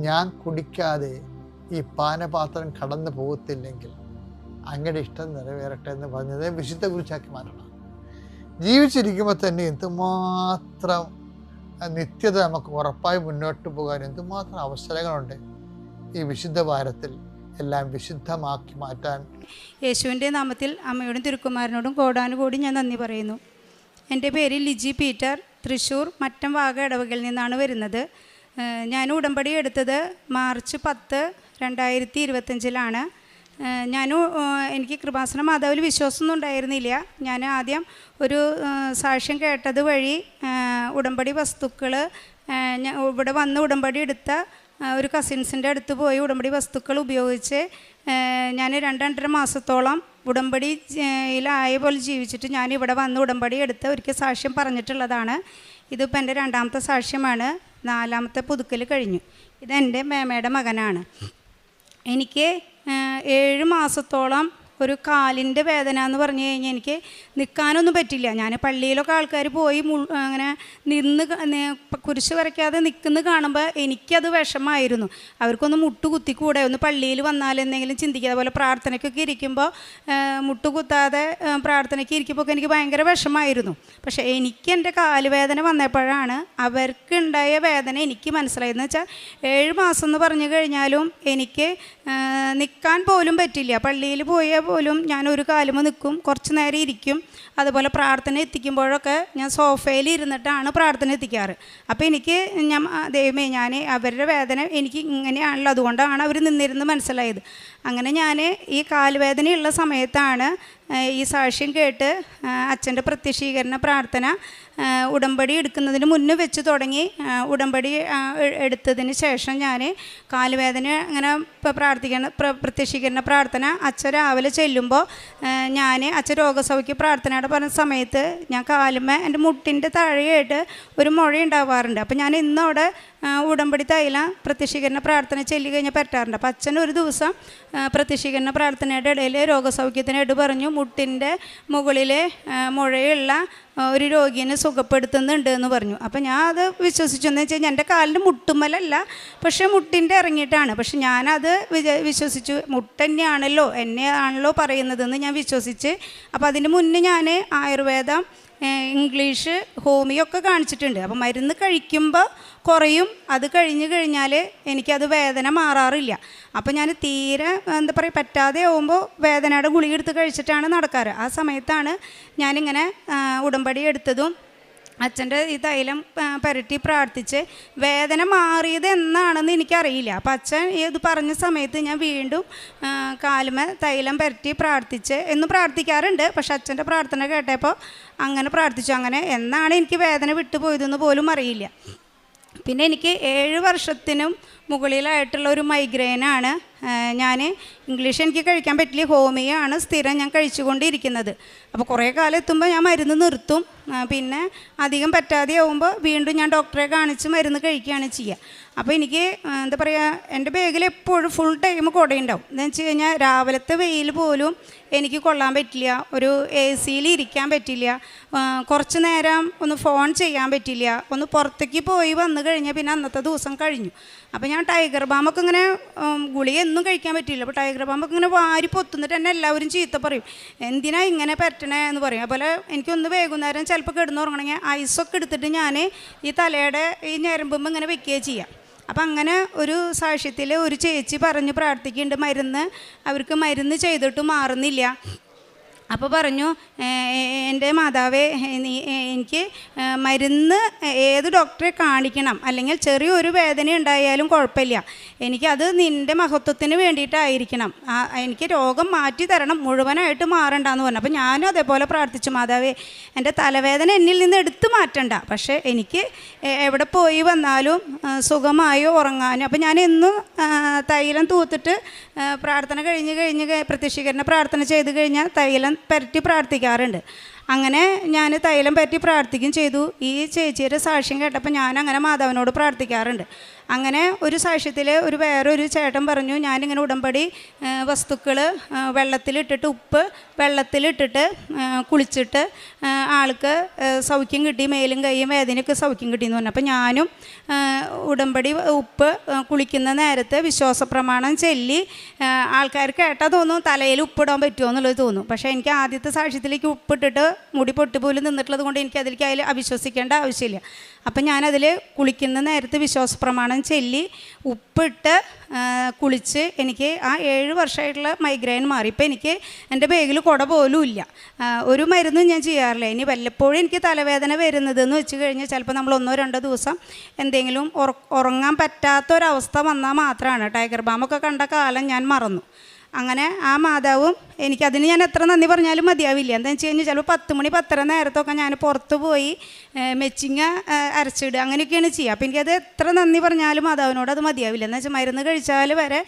ഞാൻ കുടിക്കാതെ ഈ പാനപാത്രം കടന്നു പോകത്തില്ലെങ്കിൽ അങ്ങയുടെ ഇഷ്ടം നിറവേറട്ടെ എന്ന് പറഞ്ഞത് വിശുദ്ധ കുരിശാക്കി മാറ്റണം. ജീവിച്ചിരിക്കുമ്പോൾ തന്നെ എന്തുമാത്രം നിത്യത നമുക്ക് ഉറപ്പായി മുന്നോട്ട് പോകാൻ എന്തുമാത്രം അവസരങ്ങളുണ്ട് ഈ വിശുദ്ധ വാരത്തിൽ എല്ലാം വിശുദ്ധമാക്കി മാറ്റാൻ. യേശുവിൻ്റെ നാമത്തിൽ അമ്മയോടും തിരുക്കുമാരനോടും കോടാനുകൂടി ഞാൻ നന്ദി പറയുന്നു. എൻ്റെ പേര് ലിജി പീറ്റർ, തൃശ്ശൂർ മറ്റം വാഗ ഇടവകയിൽ നിന്നാണ് വരുന്നത്. ഞാൻ ഉടമ്പടി എടുത്തത് മാർച്ച് 10, 2025 എനിക്ക് കൃപാസന മാതാവിൽ വിശ്വാസമൊന്നും ഉണ്ടായിരുന്നില്ല. ഞാൻ ആദ്യം ഒരു സാക്ഷ്യം കേട്ടത് വഴി ഉടമ്പടി വസ്തുക്കൾ ഇവിടെ വന്ന് ഉടമ്പടി എടുത്ത ഒരു കസിൻസിൻ്റെ അടുത്ത് പോയി ഉടമ്പടി വസ്തുക്കൾ ഉപയോഗിച്ച് ഞാൻ 2-2.5 മാസത്തോളം ഉടമ്പടിയിലായ പോലെ ജീവിച്ചിട്ട് ഞാൻ ഇവിടെ വന്ന് ഉടമ്പടി എടുത്ത് ഒരിക്കൽ സാക്ഷ്യം പറഞ്ഞിട്ടുള്ളതാണ്. ഇതിപ്പോൾ എൻ്റെ 2ാമത്തെ സാക്ഷ്യമാണ്. 4ാമത്തെ പുതുക്കൽ കഴിഞ്ഞു. ഇതെൻ്റെ മേമയുടെ മകനാണ്. എനിക്ക് 7 മാസത്തോളം ഒരു കാലിൻ്റെ വേദന എന്ന് പറഞ്ഞു കഴിഞ്ഞാൽ എനിക്ക് നിൽക്കാനൊന്നും പറ്റില്ല. ഞാൻ പള്ളിയിലൊക്കെ ആൾക്കാർ പോയി അങ്ങനെ കുരിശ് വരയ്ക്കാതെ നിൽക്കുന്നത് കാണുമ്പോൾ എനിക്കത് വിഷമമായിരുന്നു. അവർക്കൊന്ന് മുട്ടുകുത്തിക്കൂടെ, ഒന്ന് പള്ളിയിൽ വന്നാലെന്തെങ്കിലും ചിന്തിക്കുക. അതുപോലെ പ്രാർത്ഥനയ്ക്കൊക്കെ ഇരിക്കുമ്പോൾ മുട്ടുകുത്താതെ പ്രാർത്ഥനയ്ക്ക് ഇരിക്കുമ്പോൾ എനിക്ക് ഭയങ്കര വിഷമമായിരുന്നു. പക്ഷേ എനിക്ക് എൻ്റെ കാലുവേദന വന്നപ്പോഴാണ് അവർക്കുണ്ടായ വേദന എനിക്ക് മനസ്സിലായതെന്ന് വെച്ചാൽ 7 മാസം എന്ന് പറഞ്ഞു കഴിഞ്ഞാലും എനിക്ക് നിൽക്കാൻ പോലും പറ്റില്ല. പള്ളിയിൽ പോയാൽ പോലും ഞാൻ ഒരു കാലുമ്പോൾ നിൽക്കും, കുറച്ച് നേരം ഇരിക്കും. അതുപോലെ പ്രാർത്ഥന എത്തിക്കുമ്പോഴൊക്കെ ഞാൻ സോഫയിൽ ഇരുന്നിട്ടാണ് പ്രാർത്ഥന എത്തിക്കാറ്. അപ്പോൾ എനിക്ക് ദൈവമേ, ഞാൻ അവരുടെ വേദന എനിക്ക് ഇങ്ങനെയാണല്ലോ, അതുകൊണ്ടാണ് അവർ നിന്നിരുന്ന് മനസ്സിലായത്. അങ്ങനെ ഞാൻ ഈ കാലുവേദനയുള്ള സമയത്താണ് ഈ സാക്ഷ്യം കേട്ട് അച്ഛൻ്റെ പ്രത്യക്ഷീകരണ പ്രാർത്ഥന ഉടമ്പടി എടുക്കുന്നതിന് മുന്നേ വെച്ച് തുടങ്ങി. ഉടമ്പടി എടുത്തതിന് ശേഷം ഞാൻ കാലുവേദന അങ്ങനെ പ്രത്യക്ഷീകരണ പ്രാർത്ഥന അച്ഛൻ രാവിലെ ചെല്ലുമ്പോൾ ഞാൻ അച്ഛൻ രോഗസൗഖ്യ പ്രാർത്ഥനയുടെ പറഞ്ഞ സമയത്ത് ഞാൻ കാലുമേ എൻ്റെ മുട്ടിൻ്റെ താഴെയായിട്ട് ഒരു മുഴ ഉണ്ടാവാറുണ്ട്. അപ്പോൾ ഞാൻ ഇന്നവിടെ ഉടമ്പടി തൈലം പ്രത്യക്ഷീകരണ പ്രാർത്ഥന ചൊല്ലി കഴിഞ്ഞാൽ പറ്റാറുണ്ട്. അപ്പോൾ അച്ഛൻ ഒരു ദിവസം പ്രത്യക്ഷീകരണ പ്രാർത്ഥനയുടെ ഇടയിൽ രോഗസൗഖ്യത്തിനായിട്ട് പറഞ്ഞു, മുട്ടിൻ്റെ മുകളിലെ മുഴയുള്ള ഒരു രോഗിയെ സുഖപ്പെടുത്തുന്നുണ്ട് എന്ന് പറഞ്ഞു. അപ്പോൾ ഞാൻ അത് വിശ്വസിച്ചു. എന്ന് വെച്ച് കഴിഞ്ഞാൽ എൻ്റെ കാലിൻ്റെ മുട്ടുമ്മലല്ല, പക്ഷേ മുട്ടിൻ്റെ ഇറങ്ങിയിട്ടാണ്. പക്ഷെ ഞാനത് വിശ്വസിച്ചു, മുട്ടന്നെയാണല്ലോ, എന്നെയാണല്ലോ പറയുന്നതെന്ന് ഞാൻ വിശ്വസിച്ച്. അപ്പോൾ അതിന് മുന്നേ ഞാൻ ആയുർവേദം, ഇംഗ്ലീഷ്, ഹോമിയോ ഒക്കെ കാണിച്ചിട്ടുണ്ട്. അപ്പോൾ മരുന്ന് കഴിക്കുമ്പോൾ കുറയും, അത് കഴിഞ്ഞാൽ എനിക്കത് വേദന മാറാറില്ല. അപ്പോൾ ഞാൻ തീരെ എന്താ പറയുക പറ്റാതെ ആവുമ്പോൾ വേദനയുടെ ഗുളിക എടുത്ത് കഴിച്ചിട്ടാണ് നടക്കാറ്. ആ സമയത്താണ് ഞാനിങ്ങനെ ഉടമ്പടി എടുത്തതും അച്ഛൻ്റെ ഈ തൈലം പുരട്ടി പ്രാർത്ഥിച്ച് വേദന മാറിയത് എന്നാണെന്ന് എനിക്കറിയില്ല. അപ്പോൾ അച്ഛൻ ഇത് പറഞ്ഞ സമയത്ത് ഞാൻ വീണ്ടും കാലുമേ തൈലം പുരട്ടി പ്രാർത്ഥിച്ച് എന്നും പ്രാർത്ഥിക്കാറുണ്ട്. പക്ഷെ അച്ഛൻ്റെ പ്രാർത്ഥന കേട്ടപ്പോൾ അങ്ങനെ പ്രാർത്ഥിച്ചു. അങ്ങനെ എന്നാണ് എനിക്ക് വേദന വിട്ടുപോയതെന്ന് പോലും അറിയില്ല. പിന്നെ എനിക്ക് 7 വർഷത്തിനും മുകളിലായിട്ടുള്ള ഒരു മൈഗ്രെയിനാണ്. ഞാൻ ഇംഗ്ലീഷ് എനിക്ക് കഴിക്കാൻ പറ്റില്ല, ഹോമിയോ ആണ് സ്ഥിരം ഞാൻ കഴിച്ചുകൊണ്ടിരിക്കുന്നത്. അപ്പോൾ കുറേ കാലം എത്തുമ്പോൾ ഞാൻ മരുന്ന് നിർത്തും. പിന്നെ അധികം പറ്റാതെ ആവുമ്പോൾ വീണ്ടും ഞാൻ ഡോക്ടറെ കാണിച്ച് മരുന്ന് കഴിക്കുകയാണ് ചെയ്യുക. അപ്പോൾ എനിക്ക് എന്താ പറയുക, എൻ്റെ ബാഗിൽ എപ്പോഴും ഫുൾ ടൈം കുടയുണ്ടാവും. എന്താണെന്ന് വെച്ച് കഴിഞ്ഞാൽ രാവിലത്തെ വെയിൽ പോലും എനിക്ക് കൊള്ളാൻ പറ്റില്ല, ഒരു AC-യിൽ ഇരിക്കാൻ പറ്റില്ല, കുറച്ച് നേരം ഒന്ന് ഫോൺ ചെയ്യാൻ പറ്റില്ല, ഒന്ന് പുറത്തേക്ക് പോയി വന്നു കഴിഞ്ഞാൽ പിന്നെ അന്നത്തെ ദിവസം കഴിഞ്ഞു. അപ്പോൾ ഞാൻ ടൈഗർ ബാമൊക്കെ ഇങ്ങനെ ഗുളിക ഒന്നും കഴിക്കാൻ പറ്റില്ല. അപ്പോൾ ടൈഗർ ബാമൊക്കെ ഇങ്ങനെ വാരി പൊത്തുന്നിട്ട് എന്നെ എല്ലാവരും ചീത്ത പറയും, എന്തിനാ ഇങ്ങനെ പറ്റണേ എന്ന് പറയും. അതുപോലെ എനിക്കൊന്ന് വൈകുന്നേരം ചിലപ്പോൾ കിടന്നുറങ്ങണമെങ്കിൽ ഐസൊക്കെ എടുത്തിട്ട് ഞാൻ ഈ തലയുടെ ഈ ഞരമ്പുമ്പോൾ ഇങ്ങനെ വെക്കുകയും ചെയ്യാം. അപ്പം അങ്ങനെ ഒരു സാക്ഷ്യത്തിൽ ഒരു ചേച്ചി പറഞ്ഞ് പ്രാർത്ഥിക്കുന്നുണ്ട്, അവർക്ക് മരുന്ന് ചെയ്തിട്ട് മാറുന്നില്ല. അപ്പോൾ പറഞ്ഞു, എൻ്റെ മാതാവേ, എനിക്ക് മരുന്ന് ഏത് ഡോക്ടറെ കാണിക്കണം, അല്ലെങ്കിൽ ചെറിയൊരു വേദന ഉണ്ടായാലും കുഴപ്പമില്ല, എനിക്കത് നിൻ്റെ മഹത്വത്തിന് വേണ്ടിയിട്ടായിരിക്കണം, എനിക്ക് രോഗം മാറ്റി തരണം, മുഴുവനായിട്ട് മാറണ്ടെന്ന് പറഞ്ഞു. അപ്പോൾ ഞാനും അതേപോലെ പ്രാർത്ഥിച്ചു, മാതാവേ, എൻ്റെ തലവേദന എന്നിൽ നിന്ന് എടുത്തു മാറ്റണ്ട, പക്ഷേ എനിക്ക് എവിടെ പോയി വന്നാലും സുഖമായി ഉറങ്ങാനും. അപ്പോൾ ഞാൻ എന്നും തൈലം തൂത്തിട്ട് പ്രാർത്ഥന കഴിഞ്ഞ് പ്രത്യക്ഷീകരണ പ്രാർത്ഥന ചെയ്ത് കഴിഞ്ഞാൽ തൈലം പരട്ടി പ്രാർത്ഥിക്കാറുണ്ട്. അങ്ങനെ ഞാൻ തൈലം പറ്റി പ്രാർത്ഥിക്കുകയും ചെയ്തു. ഈ ചേച്ചിയുടെ സാക്ഷ്യം കേട്ടപ്പോൾ ഞാൻ അങ്ങനെ മാതാവിനോട് പ്രാർത്ഥിക്കാറുണ്ട്. അങ്ങനെ ഒരു സാക്ഷ്യത്തിൽ വേറൊരു ചേട്ടൻ പറഞ്ഞു, ഞാനിങ്ങനെ ഉടമ്പടി വസ്തുക്കൾ വെള്ളത്തിലിട്ടിട്ട്, ഉപ്പ് വെള്ളത്തിലിട്ടിട്ട് കുളിച്ചിട്ട് ആൾക്ക് സൗഖ്യം കിട്ടി, മേലും കൈയും വേദനയൊക്കെ സൗഖ്യം കിട്ടിയെന്ന് പറഞ്ഞു. അപ്പോൾ ഞാനും ഉടമ്പടി ഉപ്പ് കുളിക്കുന്ന നേരത്ത് വിശ്വാസപ്രമാണം ചൊല്ലി, ആൾക്കാർ കേട്ടാൽ തോന്നും തലയിൽ ഉപ്പിടാൻ പറ്റുമോ എന്നുള്ളത് തോന്നും. പക്ഷേ എനിക്ക് ആദ്യത്തെ സാക്ഷ്യത്തിലേക്ക് ഉപ്പിട്ടിട്ട് മുടി പൊട്ടുപോലും നിന്നിട്ടുള്ളത് കൊണ്ട് എനിക്ക് അതിൽ അവിശ്വസിക്കേണ്ട ആവശ്യമില്ല. അപ്പം ഞാനതിൽ കുളിക്കുന്ന നേരത്ത് വിശ്വാസപ്രമാണം ചൊല്ലി ഉപ്പിട്ട് കുളിച്ച് എനിക്ക് ആ 7 വർഷമായിട്ടുള്ള മൈഗ്രെയിൻ മാറി. ഇപ്പം എനിക്ക് എൻ്റെ ബാഗിൽ കുട പോലും ഇല്ല, ഒരു മരുന്നും ഞാൻ ചെയ്യാറില്ല. ഇനി വല്ലപ്പോഴും എനിക്ക് തലവേദന വരുന്നതെന്ന് വെച്ച് കഴിഞ്ഞാൽ ചിലപ്പോൾ നമ്മൾ 1-2 ദിവസം എന്തെങ്കിലും ഉറങ്ങാൻ പറ്റാത്തൊരവസ്ഥ വന്നാൽ മാത്രമാണ്. ടൈഗർ ബാമൊക്കെ കണ്ട കാലം ഞാൻ മറന്നു. അങ്ങനെ ആ മാതാവും എനിക്കതിന് ഞാൻ എത്ര നന്ദി പറഞ്ഞാലും മതിയാവില്ല. എന്താണെന്ന് വെച്ച് കഴിഞ്ഞാൽ ചിലപ്പോൾ 10 മണി 10:30 നേരത്തൊക്കെ ഞാൻ പുറത്ത് പോയി മെച്ചിങ്ങ അരച്ചിടുക, അങ്ങനെയൊക്കെയാണ് ചെയ്യുക. അപ്പോൾ എനിക്കത് എത്ര നന്ദി പറഞ്ഞാലും മാതാവിനോട് അത് മതിയാവില്ല. എന്ന് വെച്ചാൽ മരുന്ന് കഴിച്ചാൽ വരെ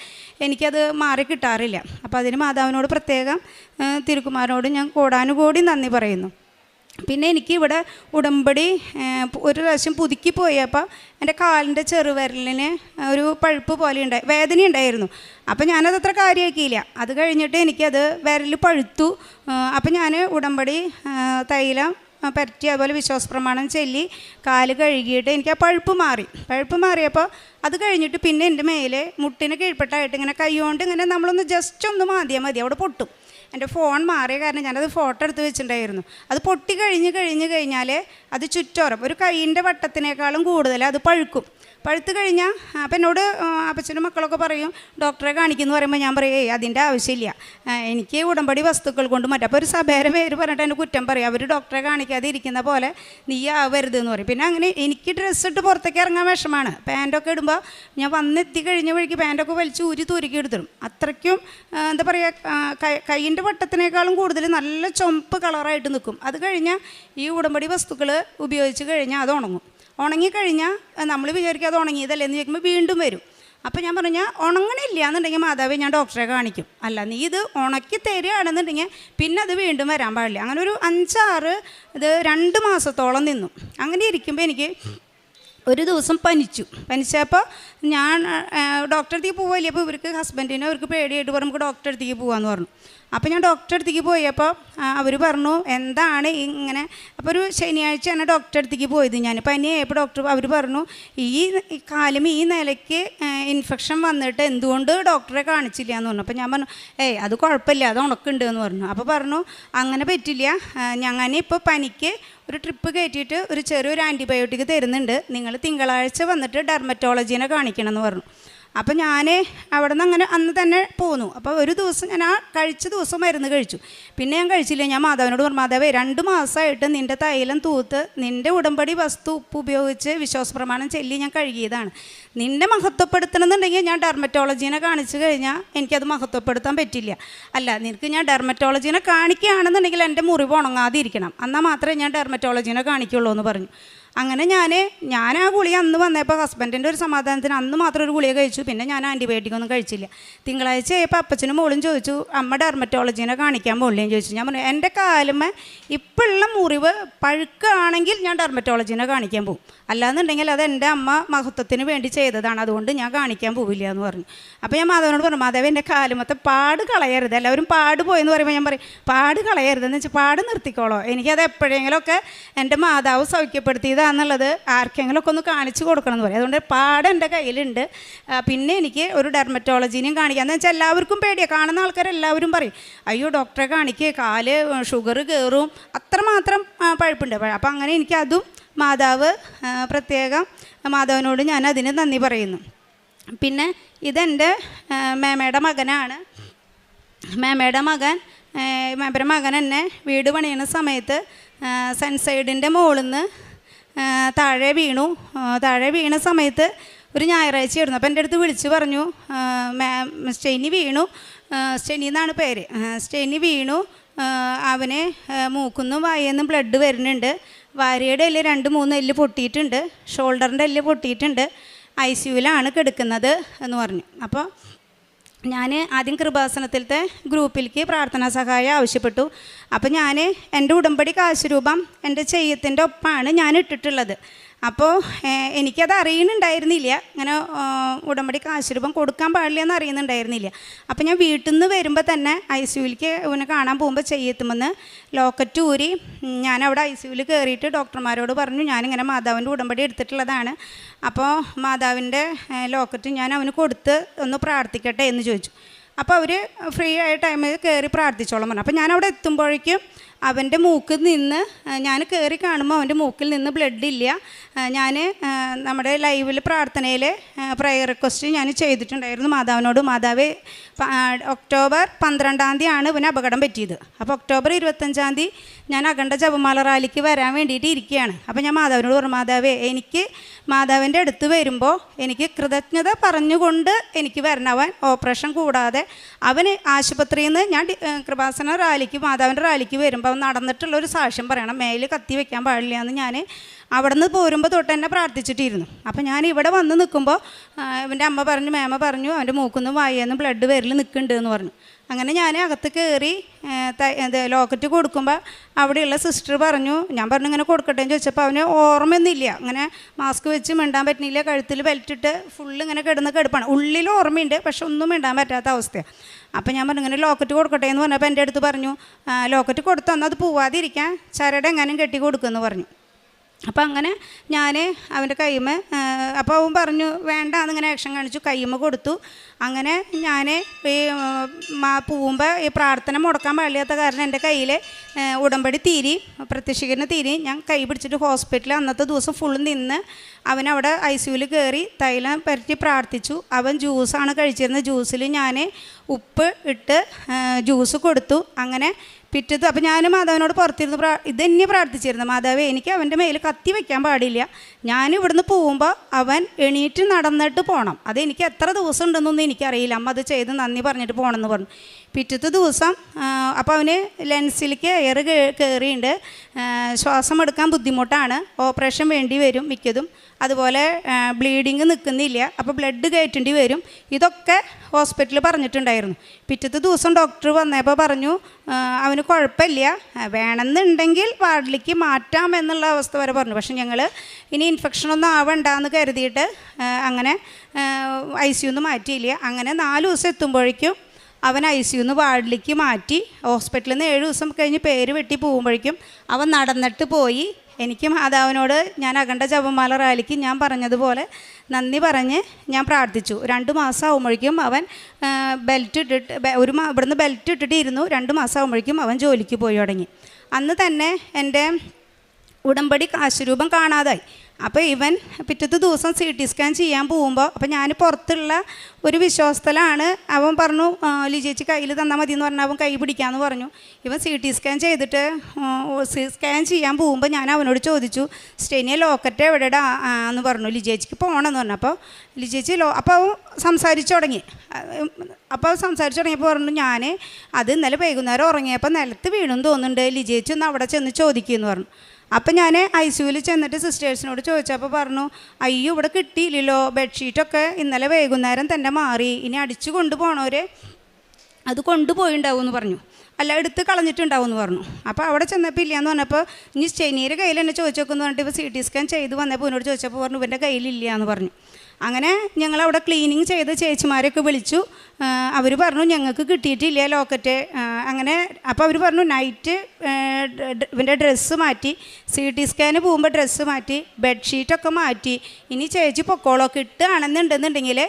എനിക്കത് മാറി കിട്ടാറില്ല. അപ്പോൾ അതിന് മാതാവിനോട് പ്രത്യേകം തിരുക്കുമാരനോട് ഞാൻ കോടാനുകോടി നന്ദി പറയുന്നു. പിന്നെ എനിക്ക് ഇവിടെ ഉടമ്പടി ഒരു പ്രാവശ്യം പുതുക്കി പോയപ്പോൾ എൻ്റെ കാലിൻ്റെ ചെറുവിരലിന് ഒരു പഴുപ്പ് പോലെ വേദന ഉണ്ടായിരുന്നു. അപ്പോൾ ഞാനത് അത്ര കാര്യമാക്കിയില്ല. അത് കഴിഞ്ഞിട്ട് എനിക്കത് വിരൽ പഴുത്തു. അപ്പോൾ ഞാൻ ഉടമ്പടി തൈലം പരറ്റി അതുപോലെ വിശ്വാസപ്രമാണം ചൊല്ലി കാല് കഴുകിയിട്ട് എനിക്ക് ആ പഴുപ്പ് മാറിയപ്പോൾ അത് കഴിഞ്ഞിട്ട് പിന്നെ എൻ്റെ മേലെ മുട്ടിന് കീഴ്പ്പെട്ടായിട്ട് ഇങ്ങനെ കൈകൊണ്ട് ഇങ്ങനെ നമ്മളൊന്ന് ജസ്റ്റ് ഒന്ന് മാതിയാൽ മതി, അവിടെ പൊട്ടും. എൻ്റെ ഫോൺ മാറിയ കാരണം ഞാനത് ഫോട്ടോ എടുത്ത് വെച്ചിട്ടുണ്ടായിരുന്നു. അത് പൊട്ടി കഴിഞ്ഞാൽ അത് ചുറ്റോരം ഒരു കൈയിൻ്റെ വട്ടത്തിനേക്കാളും കൂടുതൽ അത് പഴുത്ത് കഴിഞ്ഞാൽ അപ്പം എന്നോട് അപ്പച്ചനും മക്കളൊക്കെ പറയും ഡോക്ടറെ കാണിക്കുമെന്ന് പറയുമ്പോൾ ഞാൻ പറയും അതിൻ്റെ ആവശ്യമില്ല, എനിക്ക് ഉടമ്പടി വസ്തുക്കൾ കൊണ്ട് മറ്റും. അപ്പോൾ ഒരു സഭയുടെ പേര് പറഞ്ഞിട്ട് എൻ്റെ കുറ്റം പറയും, അവർ ഡോക്ടറെ കാണിക്കാതെ ഇരിക്കുന്ന പോലെ നീ ആവരുത് എന്ന് പറയും. പിന്നെ അങ്ങനെ എനിക്ക് ഡ്രസ്സ് ഇട്ട് പുറത്തേക്ക് ഇറങ്ങാൻ വിഷമാണ്. പാൻറ്റൊക്കെ ഇടുമ്പോൾ ഞാൻ വന്നെത്തി കഴിഞ്ഞ വഴിക്ക് പാൻറ്റൊക്കെ വലിച്ച് തൂരിക്കി എടുത്തിടും. അത്രയ്ക്കും എന്താ പറയുക, കൈയിൻ്റെ വട്ടത്തിനേക്കാളും കൂടുതൽ നല്ല ചുമപ്പ് കളറായിട്ട് നിൽക്കും. അത് കഴിഞ്ഞാൽ ഈ ഉടമ്പടി വസ്തുക്കൾ ഉപയോഗിച്ച് കഴിഞ്ഞാൽ അത് ഉണങ്ങിക്കഴിഞ്ഞാൽ നമ്മൾ വിചാരിക്കുക അത് ഉണങ്ങിയതല്ലേ എന്ന് ചോദിക്കുമ്പോൾ വീണ്ടും വരും. അപ്പോൾ ഞാൻ പറഞ്ഞാൽ ഉണങ്ങണില്ല എന്നുണ്ടെങ്കിൽ മാതാവേ ഞാൻ ഡോക്ടറെ കാണിക്കും, അല്ല നീ ഇത് ഉണക്കി തരികയാണെന്നുണ്ടെങ്കിൽ പിന്നെ അത് വീണ്ടും വരാൻ പാടില്ല. അങ്ങനെ ഒരു 5-6 ഇത് 2 മാസത്തോളം നിന്നു. അങ്ങനെ ഇരിക്കുമ്പോൾ എനിക്ക് ഒരു ദിവസം പനിച്ചപ്പോൾ ഞാൻ ഡോക്ടറെ അടുത്തേക്ക് പോവില്ല. അപ്പോൾ ഇവർക്ക് ഹസ്ബൻഡിനെ അവർക്ക് പേടിയായിട്ട് പറഞ്ഞു നമുക്ക് ഡോക്ടറെ അടുത്തേക്ക് പോകാമെന്ന് പറഞ്ഞു. അപ്പോൾ ഞാൻ ഡോക്ടറെ അടുത്തേക്ക് പോയപ്പോൾ അവർ പറഞ്ഞു എന്താണ് ഇങ്ങനെ. അപ്പോൾ ഒരു ശനിയാഴ്ചയാണ് ഡോക്ടറെ അടുത്തേക്ക് പോയത് ഞാൻ. പനിയായപ്പോൾ അവർ പറഞ്ഞു ഈ കാലും ഈ നിലയ്ക്ക് ഇൻഫെക്ഷൻ വന്നിട്ട് എന്തുകൊണ്ട് ഡോക്ടറെ കാണിച്ചില്ല എന്ന് പറഞ്ഞു. അപ്പോൾ ഞാൻ പറഞ്ഞു അത് കുഴപ്പമില്ല, അത് ഉണക്കുണ്ട് എന്ന് പറഞ്ഞു. അപ്പോൾ പറഞ്ഞു അങ്ങനെ പറ്റില്ല, ഞങ്ങളിപ്പോൾ പനിക്ക് ഒരു ട്രിപ്പ് കയറ്റിയിട്ട് ഒരു ചെറിയൊരു ആൻറ്റിബയോട്ടിക് തരുന്നുണ്ട്, നിങ്ങൾ തിങ്കളാഴ്ച വന്നിട്ട് ഡെർമറ്റോളജീനെ കാണിക്കണം എന്ന് പറഞ്ഞു. അപ്പോൾ ഞാൻ അവിടെ നിന്ന് അങ്ങനെ അന്ന് തന്നെ പോന്നു. അപ്പോൾ ഒരു ദിവസം ഞാൻ ആ കഴിച്ച ദിവസം മരുന്ന് കഴിച്ചു. പിന്നെ ഞാൻ കഴിച്ചില്ല. ഞാൻ മാധവനോട് പറഞ്ഞു, മാധവേ 2 മാസമായിട്ട് നിൻ്റെ തൈലം തൂത്ത് നിൻ്റെ ഉടമ്പടി വസ്തു ഉപ്പ് ഉപയോഗിച്ച് വിശ്വാസപ്രമാണം ചൊല്ലി ഞാൻ കഴുകിയതാണ്. നിന്നെ മഹത്വപ്പെടുത്തണമെന്നുണ്ടെങ്കിൽ ഞാൻ ഡെർമറ്റോളജീനെ കാണിച്ചു കഴിഞ്ഞാൽ എനിക്കത് മഹത്വപ്പെടുത്താൻ പറ്റില്ല. അല്ല, നിനക്ക് ഞാൻ ഡെർമറ്റോളജീനെ കാണിക്കുകയാണെന്നുണ്ടെങ്കിൽ എൻ്റെ മുറിവ് ഉണങ്ങാതിരിക്കണം, എന്നാൽ മാത്രമേ ഞാൻ ഡെർമറ്റോളജീനെ കാണിക്കുള്ളൂ എന്ന് പറഞ്ഞു. അങ്ങനെ ഞാൻ ആ ഗുളിക അന്ന് വന്നപ്പോൾ ഹസ്ബൻഡിൻ്റെ ഒരു സമാധാനത്തിന് അന്ന് മാത്രം ഒരു ഗുളിക കഴിച്ചു. പിന്നെ ഞാൻ ആൻറ്റിബയോട്ടിക് ഒന്നും കഴിച്ചില്ല. തിങ്കളാഴ്ച ആയപ്പോൾ അപ്പച്ചനും മോളും ചോദിച്ചു അമ്മ ഡെർമറ്റോളജീനെ കാണിക്കാൻ പോകില്ലേന്ന് ചോദിച്ചു. ഞാൻ പറഞ്ഞു എൻ്റെ കാലുമ്മ ഇപ്പോഴുള്ള മുറിവ് പഴുക്കുകയാണെങ്കിൽ ഞാൻ ഡെർമറ്റോളജീനെ കാണിക്കാൻ പോകും, അല്ലാന്നുണ്ടെങ്കിൽ അത് എൻ്റെ അമ്മ മഹത്വത്തിന് വേണ്ടി ചെയ്തതാണ്, അതുകൊണ്ട് ഞാൻ കാണിക്കാൻ പോവില്ല എന്ന് പറഞ്ഞു. അപ്പോൾ ഞാൻ മാധവനോട് പറഞ്ഞു, മാധവ എൻ്റെ കാലുമത്തെ പാട് കളയരുത്, എല്ലാവരും പാട് പോയെന്ന് പറയുമ്പോൾ ഞാൻ പറയും പാട് കളയരുതെന്ന് വെച്ചാൽ പാട് നിർത്തിക്കോളോ, എനിക്കത് എപ്പോഴെങ്കിലുമൊക്കെ എൻ്റെ മാതാവ് സൗഖ്യപ്പെടുത്തിയതാണെന്നുള്ളത് ആർക്കെങ്കിലുമൊക്കെ ഒന്ന് കാണിച്ചു കൊടുക്കണം എന്ന് പറയും. അതുകൊണ്ട് പാട് എൻ്റെ കയ്യിലുണ്ട്. പിന്നെ എനിക്ക് ഒരു ഡെർമറ്റോളജീനെയും കാണിക്കാമെന്ന് വെച്ചാൽ എല്ലാവർക്കും പേടിയാണ്. കാണുന്ന ആൾക്കാരെല്ലാവരും പറയും അയ്യോ ഡോക്ടറെ കാണിക്കുക, കാല് ഷുഗർ കയറും, അത്രമാത്രം പഴുപ്പുണ്ട്. അപ്പോൾ അങ്ങനെ എനിക്കതും മാതാവ് പ്രത്യേകം മാധവനോട് ഞാൻ അതിന് നന്ദി പറയുന്നു. പിന്നെ ഇതെൻ്റെ മേമയുടെ മകനാണ്. മേമയുടെ മകൻ എന്നെ വീട് പണിയുന്ന സമയത്ത് സൺസൈഡിൻ്റെ മുകളിൽ നിന്ന് താഴെ വീണ സമയത്ത് ഒരു ഞായറാഴ്ചയായിരുന്നു. അപ്പോൾ എൻ്റെ അടുത്ത് വിളിച്ച് പറഞ്ഞു സ്റ്റെനി വീണു, സ്റ്റെനി എന്നാണ് പേര്, സ്റ്റെനി വീണു, അവന് മൂക്കുന്നും വായെന്നും ബ്ലഡ് വരുന്നുണ്ട്, വാരിയുടെ എല്ല് 2-3 എല്ല് പൊട്ടിയിട്ടുണ്ട്, ഷോൾഡറിൻ്റെ എല്ല് പൊട്ടിയിട്ടുണ്ട്, ICUവിലാണ് കിടക്കുന്നത് എന്ന് പറഞ്ഞു. അപ്പോൾ ഞാൻ ആദ്യം കൃപാസനത്തിലത്തെ ഗ്രൂപ്പിലേക്ക് പ്രാർത്ഥനാ സഹായം ആവശ്യപ്പെട്ടു. അപ്പോൾ ഞാൻ എൻ്റെ ഉടമ്പടി കാശുരൂപം എൻ്റെ ചെയ്യത്തിൻ്റെ ഒപ്പമാണ് ഞാൻ ഇട്ടിട്ടുള്ളത്. അപ്പോൾ എനിക്കത് അറിയുന്നുണ്ടായിരുന്നില്ല, ഇങ്ങനെ ഉടമ്പടി കാശുരൂപം കൊടുക്കാൻ പാടില്ല എന്ന് അറിയുന്നുണ്ടായിരുന്നില്ല. അപ്പോൾ ഞാൻ വീട്ടിൽ നിന്ന് വരുമ്പോൾ തന്നെ ICUവിലേക്ക് ഇവനെ കാണാൻ പോകുമ്പോൾ ചെയ്യത്തുമെന്ന് ലോക്കറ്റ് ഊരി ഞാൻ അവിടെ ICUവിൽ കയറിയിട്ട് ഡോക്ടർമാരോട് പറഞ്ഞു ഞാനിങ്ങനെ മാതാവിൻ്റെ ഉടമ്പടി എടുത്തിട്ടുള്ളതാണ്, അപ്പോൾ മാതാവിൻ്റെ ലോക്കറ്റ് ഞാൻ അവന് കൊടുത്ത് ഒന്ന് പ്രാർത്ഥിക്കട്ടെ എന്ന് ചോദിച്ചു. അപ്പോൾ അവർ ഫ്രീ ആയ ടൈമിൽ കയറി പ്രാർത്ഥിച്ചോളാം പറഞ്ഞു. അപ്പോൾ ഞാൻ അവിടെ എത്തുമ്പോഴേക്കും അവൻ്റെ മൂക്കിൽ നിന്ന് ഞാൻ കയറി കാണുമ്പോൾ അവൻ്റെ മൂക്കിൽ നിന്ന് ബ്ലഡ് ഇല്ല. ഞാൻ നമ്മുടെ ലൈവിൽ പ്രാർത്ഥനയിൽ പ്രയർ റിക്വസ്റ്റ് ഞാൻ ചെയ്തിട്ടുണ്ടായിരുന്നു മാതാവിനോട്, മാതാവേ ഒക്ടോബർ 12-ാം തീയതിയാണ് ഇവന് അപകടം പറ്റിയത്. അപ്പോൾ ഒക്ടോബർ 25-ാം തീയതി ഞാൻ അഖണ്ഡ ജപമാല റാലിക്ക് വരാൻ വേണ്ടിയിട്ട് ഇരിക്കുകയാണ്. അപ്പോൾ ഞാൻ മാതാവിനോട് പറഞ്ഞു, മാതാവേ എനിക്ക് മാതാവിൻ്റെ അടുത്ത് വരുമ്പോൾ എനിക്ക് കൃതജ്ഞത പറഞ്ഞുകൊണ്ട് എനിക്ക് വരണം, അവൻ ഓപ്പറേഷൻ കൂടാതെ അവന് ആശുപത്രിയിൽ നിന്ന് ഞാൻ കൃപാസന റാലിക്ക് മാതാവിൻ്റെ റാലിക്ക് വരുമ്പോൾ അവൻ നടന്നിട്ടുള്ളൊരു സാക്ഷ്യം പറയണം, മേല് കത്തി വയ്ക്കാൻ പാടില്ല എന്ന് ഞാൻ അവിടെ നിന്ന് പോരുമ്പോൾ തൊട്ട് എന്നെ പ്രാർത്ഥിച്ചിട്ടിരുന്നു. അപ്പോൾ ഞാൻ ഇവിടെ വന്ന് നിൽക്കുമ്പോൾ എൻ്റെ അമ്മ പറഞ്ഞു, മേമ പറഞ്ഞു, അവൻ്റെ മൂക്കൊന്നും വായെന്നും ബ്ലഡ് വരൽ നിൽക്കുന്നുണ്ട് എന്ന് പറഞ്ഞു. അങ്ങനെ ഞാൻ അകത്ത് കയറി ലോക്കറ്റ് കൊടുക്കുമ്പോൾ അവിടെയുള്ള സിസ്റ്റർ പറഞ്ഞു, ഞാൻ പറഞ്ഞു ഇങ്ങനെ കൊടുക്കട്ടെ എന്ന് ചോദിച്ചപ്പോൾ അവന് ഓർമ്മയൊന്നുമില്ല, അങ്ങനെ മാസ്ക് വെച്ച് മിണ്ടാൻ പറ്റുന്നില്ല, കഴുത്തിൽ ബെൽറ്റിട്ട് ഫുള്ള് ഇങ്ങനെ കിടപ്പാണ്. ഉള്ളിൽ ഓർമ്മയുണ്ട്, പക്ഷെ ഒന്നും മിണ്ടാൻ പറ്റാത്ത അവസ്ഥയാണ്. അപ്പോൾ ഞാൻ പറഞ്ഞു ഇങ്ങനെ ലോക്കറ്റ് കൊടുക്കട്ടെ എന്ന് പറഞ്ഞപ്പോൾ എൻ്റെ അടുത്ത് പറഞ്ഞു, ലോക്കറ്റ് കൊടുത്തന്നാൽ അത് പോവാതിരിക്കാൻ ചരട് എങ്ങാനും കെട്ടി കൊടുക്കുമെന്ന് പറഞ്ഞു. അപ്പോൾ അങ്ങനെ ഞാൻ അവൻ്റെ കൈമ, അപ്പോൾ അവൻ പറഞ്ഞു വേണ്ട എന്നിങ്ങനെ ആക്ഷൻ കാണിച്ചു, കൈമ കൊടുത്തു. അങ്ങനെ ഞാൻ ഈ പോവുമ്പോൾ ഈ പ്രാർത്ഥന മുടക്കാൻ പാടില്ലാത്ത കാരണം എൻ്റെ കയ്യിൽ ഉടമ്പടി തീരി, പ്രത്യക്ഷീകരണ തീരി, ഞാൻ കൈ പിടിച്ചിട്ട് ഹോസ്പിറ്റലിൽ അന്നത്തെ ദിവസം ഫുള്ള് നിന്ന് അവനവിടെ ICUവിൽ കയറി തൈലം പരറ്റി പ്രാർത്ഥിച്ചു. അവൻ ജ്യൂസാണ് കഴിച്ചിരുന്നത്, ജ്യൂസിൽ ഞാൻ ഉപ്പ് ഇട്ട് ജ്യൂസ് കൊടുത്തു. അങ്ങനെ പിറ്റത്ത് അപ്പോൾ ഞാൻ മാതാവിനോട് പുറത്തിരുന്ന് ഇതന്നെ പ്രാർത്ഥിച്ചിരുന്നു, മാതാവേ എനിക്ക് അവൻ്റെ മേൽ കത്തി വയ്ക്കാൻ പാടില്ല, ഞാൻ ഇവിടുന്ന് പോകുമ്പോൾ അവൻ എണീറ്റ് നടന്നിട്ട് പോകണം, അതെനിക്ക് എത്ര ദിവസം ഉണ്ടെന്നൊന്നും എനിക്കറിയില്ല, അമ്മ അത് ചെയ്ത് നന്ദി പറഞ്ഞിട്ട് പോകണമെന്ന് പറഞ്ഞു. പിറ്റത്തെ ദിവസം അപ്പോൾ അവന് ലെൻസിലേക്ക് എയർ കയറിയുണ്ട്, ശ്വാസം എടുക്കാൻ ബുദ്ധിമുട്ടാണ്, ഓപ്പറേഷൻ വേണ്ടി വരും മിക്കതും, അതുപോലെ ബ്ലീഡിങ് നിൽക്കുന്നില്ല, അപ്പോൾ ബ്ലഡ് കയറ്റേണ്ടി വരും, ഇതൊക്കെ ഹോസ്പിറ്റലിൽ പറഞ്ഞിട്ടുണ്ടായിരുന്നു. പിറ്റത്തെ ദിവസം ഡോക്ടർ വന്നപ്പോൾ പറഞ്ഞു അവന് കുഴപ്പമില്ല, വേണമെന്നുണ്ടെങ്കിൽ വാർഡിലേക്ക് മാറ്റാം എന്നുള്ള അവസ്ഥ വരെ പറഞ്ഞു. പക്ഷെ ഞങ്ങൾ ഇനി ഇൻഫെക്ഷനൊന്നും ആവണ്ടെന്ന് കരുതിയിട്ട് അങ്ങനെ ICUന്ന് മാറ്റിയില്ല. അങ്ങനെ 4 ദിവസം എത്തുമ്പോഴേക്കും അവൻ ICUന്ന് വാർഡിലേക്ക് മാറ്റി. ഹോസ്പിറ്റലിൽ നിന്ന് 7 ദിവസം കഴിഞ്ഞ് പേര് വെട്ടി പോകുമ്പോഴേക്കും അവൻ നടന്നിട്ട് പോയി. എനിക്ക് മാതാവിനോട് ഞാൻ അഖണ്ഡ ജപമാല റാലിക്ക് ഞാൻ പറഞ്ഞതുപോലെ നന്ദി പറഞ്ഞ് ഞാൻ പ്രാർത്ഥിച്ചു. 2 മാസം ആകുമ്പോഴേക്കും അവൻ ബെൽറ്റ് ഇട്ടിട്ട് ഇവിടുന്ന് ബെൽറ്റ് ഇട്ടിട്ടിരുന്നു. 2 മാസം ആകുമ്പോഴേക്കും അവൻ ജോലിക്ക് പോയി തുടങ്ങി. അന്ന് തന്നെ എൻ്റെ ഉടമ്പടി കാശുരൂപം കാണാതായി. അപ്പോൾ ഇവൻ പിറ്റത്തെ ദിവസം CT സ്കാൻ ചെയ്യാൻ പോകുമ്പോൾ, അപ്പോൾ ഞാൻ പുറത്തുള്ള ഒരു വിശ്വാസത്തിലാണ്, അവൻ പറഞ്ഞു ലിജേച്ചി കയ്യിൽ തന്നാൽ മതി എന്ന് പറഞ്ഞാൽ അവൻ കൈ പിടിക്കാമെന്ന് പറഞ്ഞു. ഇവൻ CT സ്കാൻ ചെയ്തിട്ട് സ്കാൻ ചെയ്യാൻ പോകുമ്പോൾ ഞാൻ അവനോട് ചോദിച്ചു സ്റ്റെനിയ ലോക്കറ്റ് എവിടെടാ എന്ന് പറഞ്ഞു. ലിജേച്ചിക്ക് പോകണമെന്ന് പറഞ്ഞു. അപ്പോൾ ലിജേച്ചി അപ്പോൾ അവൻ സംസാരിച്ചു തുടങ്ങി. അപ്പോൾ സംസാരിച്ചു തുടങ്ങിയപ്പോൾ പറഞ്ഞു ഞാൻ അത് ഇന്നലെ വൈകുന്നേരം ഉറങ്ങിയപ്പോൾ നിലത്ത് വീണെന്ന് തോന്നുന്നുണ്ട്, ലിജേച്ചി ഒന്ന് അവിടെ ചെന്ന് ചോദിക്കുമെന്ന് പറഞ്ഞു. അപ്പം ഞാൻ ICUവിൽ ചെന്നിട്ട് സിസ്റ്റേഴ്സിനോട് ചോദിച്ചപ്പോൾ പറഞ്ഞു അയ്യോ ഇവിടെ കിട്ടിയില്ലല്ലോ, ബെഡ്ഷീറ്റൊക്കെ ഇന്നലെ വൈകുന്നേരം തന്നെ മാറി, ഇനി അടിച്ചു കൊണ്ടുപോകണവർ അത് കൊണ്ടുപോയിണ്ടാവും എന്ന് പറഞ്ഞു, അല്ല എടുത്ത് കളഞ്ഞിട്ടുണ്ടാവും എന്ന് പറഞ്ഞു. അപ്പോൾ അവിടെ ചെന്നപ്പോൾ ഇല്ലയെന്ന് പറഞ്ഞപ്പോൾ ഇനി സ്റ്റെനിയുടെ കയ്യിൽ എന്നെ ചോദിച്ചോക്കെന്ന് പറഞ്ഞിട്ട് ഇപ്പോൾ CT സ്കാൻ ചെയ്ത് വന്നപ്പോൾ എന്നോട് ചോദിച്ചപ്പോൾ പറഞ്ഞു ഇവൻ്റെ കയ്യിലില്ല എന്ന് പറഞ്ഞു. അങ്ങനെ ഞങ്ങളവിടെ ക്ലീനിങ് ചെയ്ത് ചേച്ചിമാരെയൊക്കെ വിളിച്ചു. അവർ പറഞ്ഞു ഞങ്ങൾക്ക് കിട്ടിയിട്ടില്ല ലോക്കറ്റ്. അങ്ങനെ അപ്പോൾ അവർ പറഞ്ഞു നൈറ്റ് ഇവൻ്റെ ഡ്രസ്സ് മാറ്റി, CT സ്കാന് പോകുമ്പോൾ ഡ്രസ്സ് മാറ്റി, ബെഡ്ഷീറ്റൊക്കെ മാറ്റി, ഇനി ചേച്ചി പൊക്കോളോ, കിട്ടുകയാണെന്നുണ്ടെന്നുണ്ടെങ്കിൽ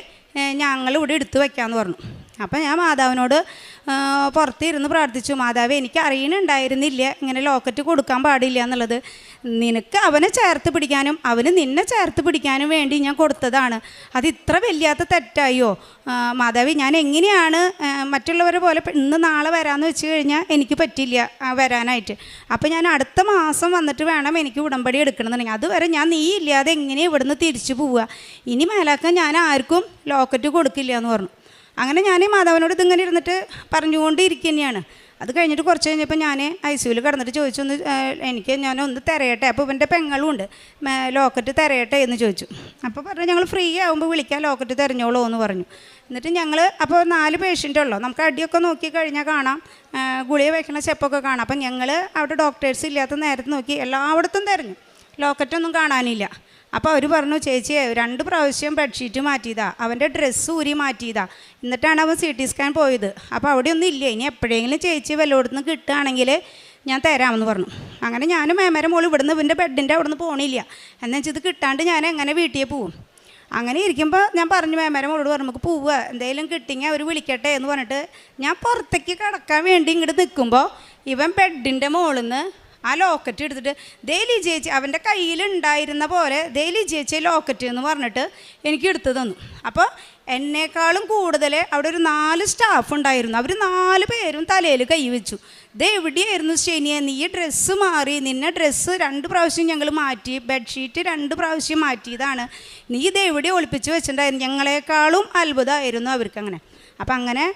ഞങ്ങളിവിടെ എടുത്തു വയ്ക്കാമെന്ന് പറഞ്ഞു. അപ്പം ഞാൻ മാതാവിനോട് പുറത്തിരുന്ന് പ്രാർത്ഥിച്ചു, മാതാവ് എനിക്ക് അറിയണുണ്ടായിരുന്നില്ല ഇങ്ങനെ ലോക്കറ്റ് കൊടുക്കാൻ പാടില്ല എന്നുള്ളത്, നിനക്ക് അവനെ ചേർത്ത് പിടിക്കാനും അവന് നിന്നെ ചേർത്ത് പിടിക്കാനും വേണ്ടി ഞാൻ കൊടുത്തതാണ്, അത് ഇത്ര വലിയാത്ത തെറ്റായോ മാതാവി, ഞാൻ എങ്ങനെയാണ് മറ്റുള്ളവരെ പോലെ ഇന്ന് നാളെ വരാമെന്ന് വെച്ച് കഴിഞ്ഞാൽ എനിക്ക് പറ്റില്ല വരാനായിട്ട്, അപ്പോൾ ഞാൻ അടുത്ത മാസം വന്നിട്ട് വേണം എനിക്ക് ഉടമ്പടി എടുക്കണമെന്നുണ്ടെങ്കിൽ, അതുവരെ ഞാൻ നീ ഇല്ലാതെ എങ്ങനെയാണ് ഇവിടുന്ന് തിരിച്ചു പോവുക, ഇനി മേലാക്കാൻ ഞാൻ ആർക്കും ലോക്കറ്റ് കൊടുക്കില്ല എന്ന് പറഞ്ഞു. അങ്ങനെ ഞാൻ മാതാവിനോട് ഇതിങ്ങനെ ഇരുന്നിട്ട് പറഞ്ഞുകൊണ്ടിരിക്കുക തന്നെയാണ്. അത് കഴിഞ്ഞിട്ട് കുറച്ച് കഴിഞ്ഞപ്പോൾ ഞാൻ ICUവിൽ കിടന്നിട്ട് ചോദിച്ചു ഞാനൊന്ന് തിരയട്ടെ, അപ്പോൾ ഇവൻ്റെ പെങ്ങളും ഉണ്ട്, ലോക്കറ്റ് തിരയട്ടെ എന്ന് ചോദിച്ചു. അപ്പോൾ പറഞ്ഞു ഞങ്ങൾ ഫ്രീ ആകുമ്പോൾ വിളിക്കാം, ലോക്കറ്റ് തിരഞ്ഞോളൂ എന്ന് പറഞ്ഞു. എന്നിട്ട് ഞങ്ങൾ അപ്പോൾ 4 പേഷ്യൻ്റ് ഉള്ളൂ, നമുക്ക് അടിയൊക്കെ നോക്കി കഴിഞ്ഞാൽ കാണാം, ഗുളിക വയ്ക്കണ സ്റ്റെപ്പൊക്കെ കാണാം. അപ്പം ഞങ്ങൾ അവിടെ ഡോക്ടേഴ്സ് ഇല്ലാത്ത നേരത്ത് നോക്കി എല്ലായിടത്തും തിരഞ്ഞു, ലോക്കറ്റൊന്നും കാണാനില്ല. അപ്പോൾ അവർ പറഞ്ഞു ചേച്ചി 2 പ്രാവശ്യം ബെഡ്ഷീറ്റ് മാറ്റിയതാ, അവൻ്റെ ഡ്രസ്സ് ഊരി മാറ്റിയതാ, എന്നിട്ടാണ് അവൻ CT സ്കാൻ പോയത്, അപ്പോൾ അവിടെയൊന്നും ഇല്ല, ഇനി എപ്പോഴെങ്കിലും ചേച്ചി വല്ലയിടത്തുനിന്ന് കിട്ടുകയാണെങ്കിൽ ഞാൻ തരാമെന്ന് പറഞ്ഞു. അങ്ങനെ ഞാനും മേമേരെ മോൾ ഇവിടുന്ന് ഇവൻ്റെ ബെഡിൻ്റെ അവിടെ നിന്ന് പോകണില്ല, എന്നു വെച്ചാൽ ഇത് കിട്ടാണ്ട് ഞാൻ എങ്ങനെ വീട്ടിൽ പോവും. അങ്ങനെ ഇരിക്കുമ്പോൾ ഞാൻ പറഞ്ഞു മേമേരെ മോളോട് പറഞ്ഞു നമുക്ക് പോവുക, എന്തെങ്കിലും കിട്ടിയെങ്കിൽ അവർ വിളിക്കട്ടെ എന്ന് പറഞ്ഞിട്ട് ഞാൻ പുറത്തേക്ക് കിടക്കാൻ വേണ്ടി ഇങ്ങോട്ട് നിൽക്കുമ്പോൾ ഇവൻ ബെഡിൻ്റെ മുകളിൽ നിന്ന് ആ ലോക്കറ്റ് എടുത്തിട്ട് ദേലി ചേച്ചി അവൻ്റെ കയ്യിലുണ്ടായിരുന്ന പോലെ ദേലി ചേച്ചി ലോക്കറ്റ് എന്ന് പറഞ്ഞിട്ട് എനിക്ക് എടുത്തു തന്നു. അപ്പോൾ എന്നേക്കാളും കൂടുതൽ അവിടെ ഒരു 4 സ്റ്റാഫ് ഉണ്ടായിരുന്നു, അവർ 4 പേരും തലയിൽ കൈ വെച്ചു. ഇത് എവിടെയായിരുന്നു ശനിയെ, നീ ഡ്രസ്സ് മാറി, നിന്നെ ഡ്രസ്സ് 2 പ്രാവശ്യം ഞങ്ങൾ മാറ്റി, ബെഡ്ഷീറ്റ് 2 പ്രാവശ്യം മാറ്റിയതാണ്, നീ ഇത് എവിടെ ഒളിപ്പിച്ച് വെച്ചിട്ടുണ്ടായിരുന്നു, ഞങ്ങളെക്കാളും അത്ഭുതമായിരുന്നു അവർക്കങ്ങനെ. അപ്പം അങ്ങനെ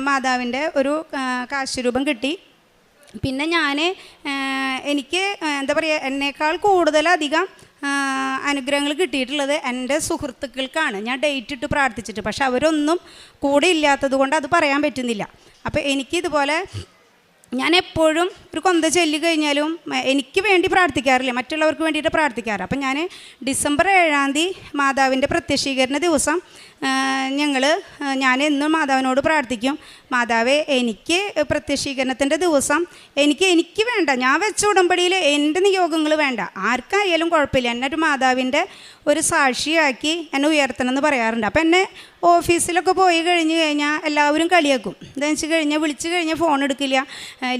മാതാവിൻ്റെ ഒരു കാശുരൂപം കിട്ടി. പിന്നെ ഞാൻ എനിക്ക് എന്താ പറയുക എന്നേക്കാൾ കൂടുതലധികം അനുഗ്രഹങ്ങൾ കിട്ടിയിട്ടുള്ളത് എൻ്റെ സുഹൃത്തുക്കൾക്കാണ്. ഞാൻ ഡേറ്റ് ഇട്ട് പ്രാർത്ഥിച്ചിട്ട്, പക്ഷെ അവരൊന്നും കൂടെ ഇല്ലാത്തത് കൊണ്ട് അത് പറയാൻ പറ്റുന്നില്ല. അപ്പോൾ എനിക്കിതുപോലെ ഞാൻ എപ്പോഴും ഒരു കൊന്ത ചൊല്ലി കഴിഞ്ഞാലും എനിക്ക് വേണ്ടി പ്രാർത്ഥിക്കാറില്ല, മറ്റുള്ളവർക്ക് വേണ്ടിയിട്ട് പ്രാർത്ഥിക്കാറ്. അപ്പം ഞാൻ ഡിസംബർ 7 മാതാവിൻ്റെ പ്രത്യക്ഷീകരണ ദിവസം ഞാൻ എന്നും മാതാവിനോട് പ്രാർത്ഥിക്കും, മാതാവേ എനിക്ക് പ്രത്യക്ഷീകരണത്തിൻ്റെ ദിവസം എനിക്ക് വേണ്ട, ഞാൻ വെച്ച ഉടമ്പടിയിൽ എൻ്റെ നിയോഗങ്ങൾ വേണ്ട, ആർക്കായാലും കുഴപ്പമില്ല, എന്നെ ഒരു മാതാവിൻ്റെ ഒരു സാക്ഷിയാക്കി എന്നെ ഉയർത്തണം എന്ന് പറയാറുണ്ട്. അപ്പം എന്നെ ഓഫീസിലൊക്കെ പോയി കഴിഞ്ഞാൽ എല്ലാവരും കളിയാക്കും. എന്താണെന്ന് വെച്ച് കഴിഞ്ഞാൽ വിളിച്ച് കഴിഞ്ഞാൽ ഫോൺ എടുക്കില്ല,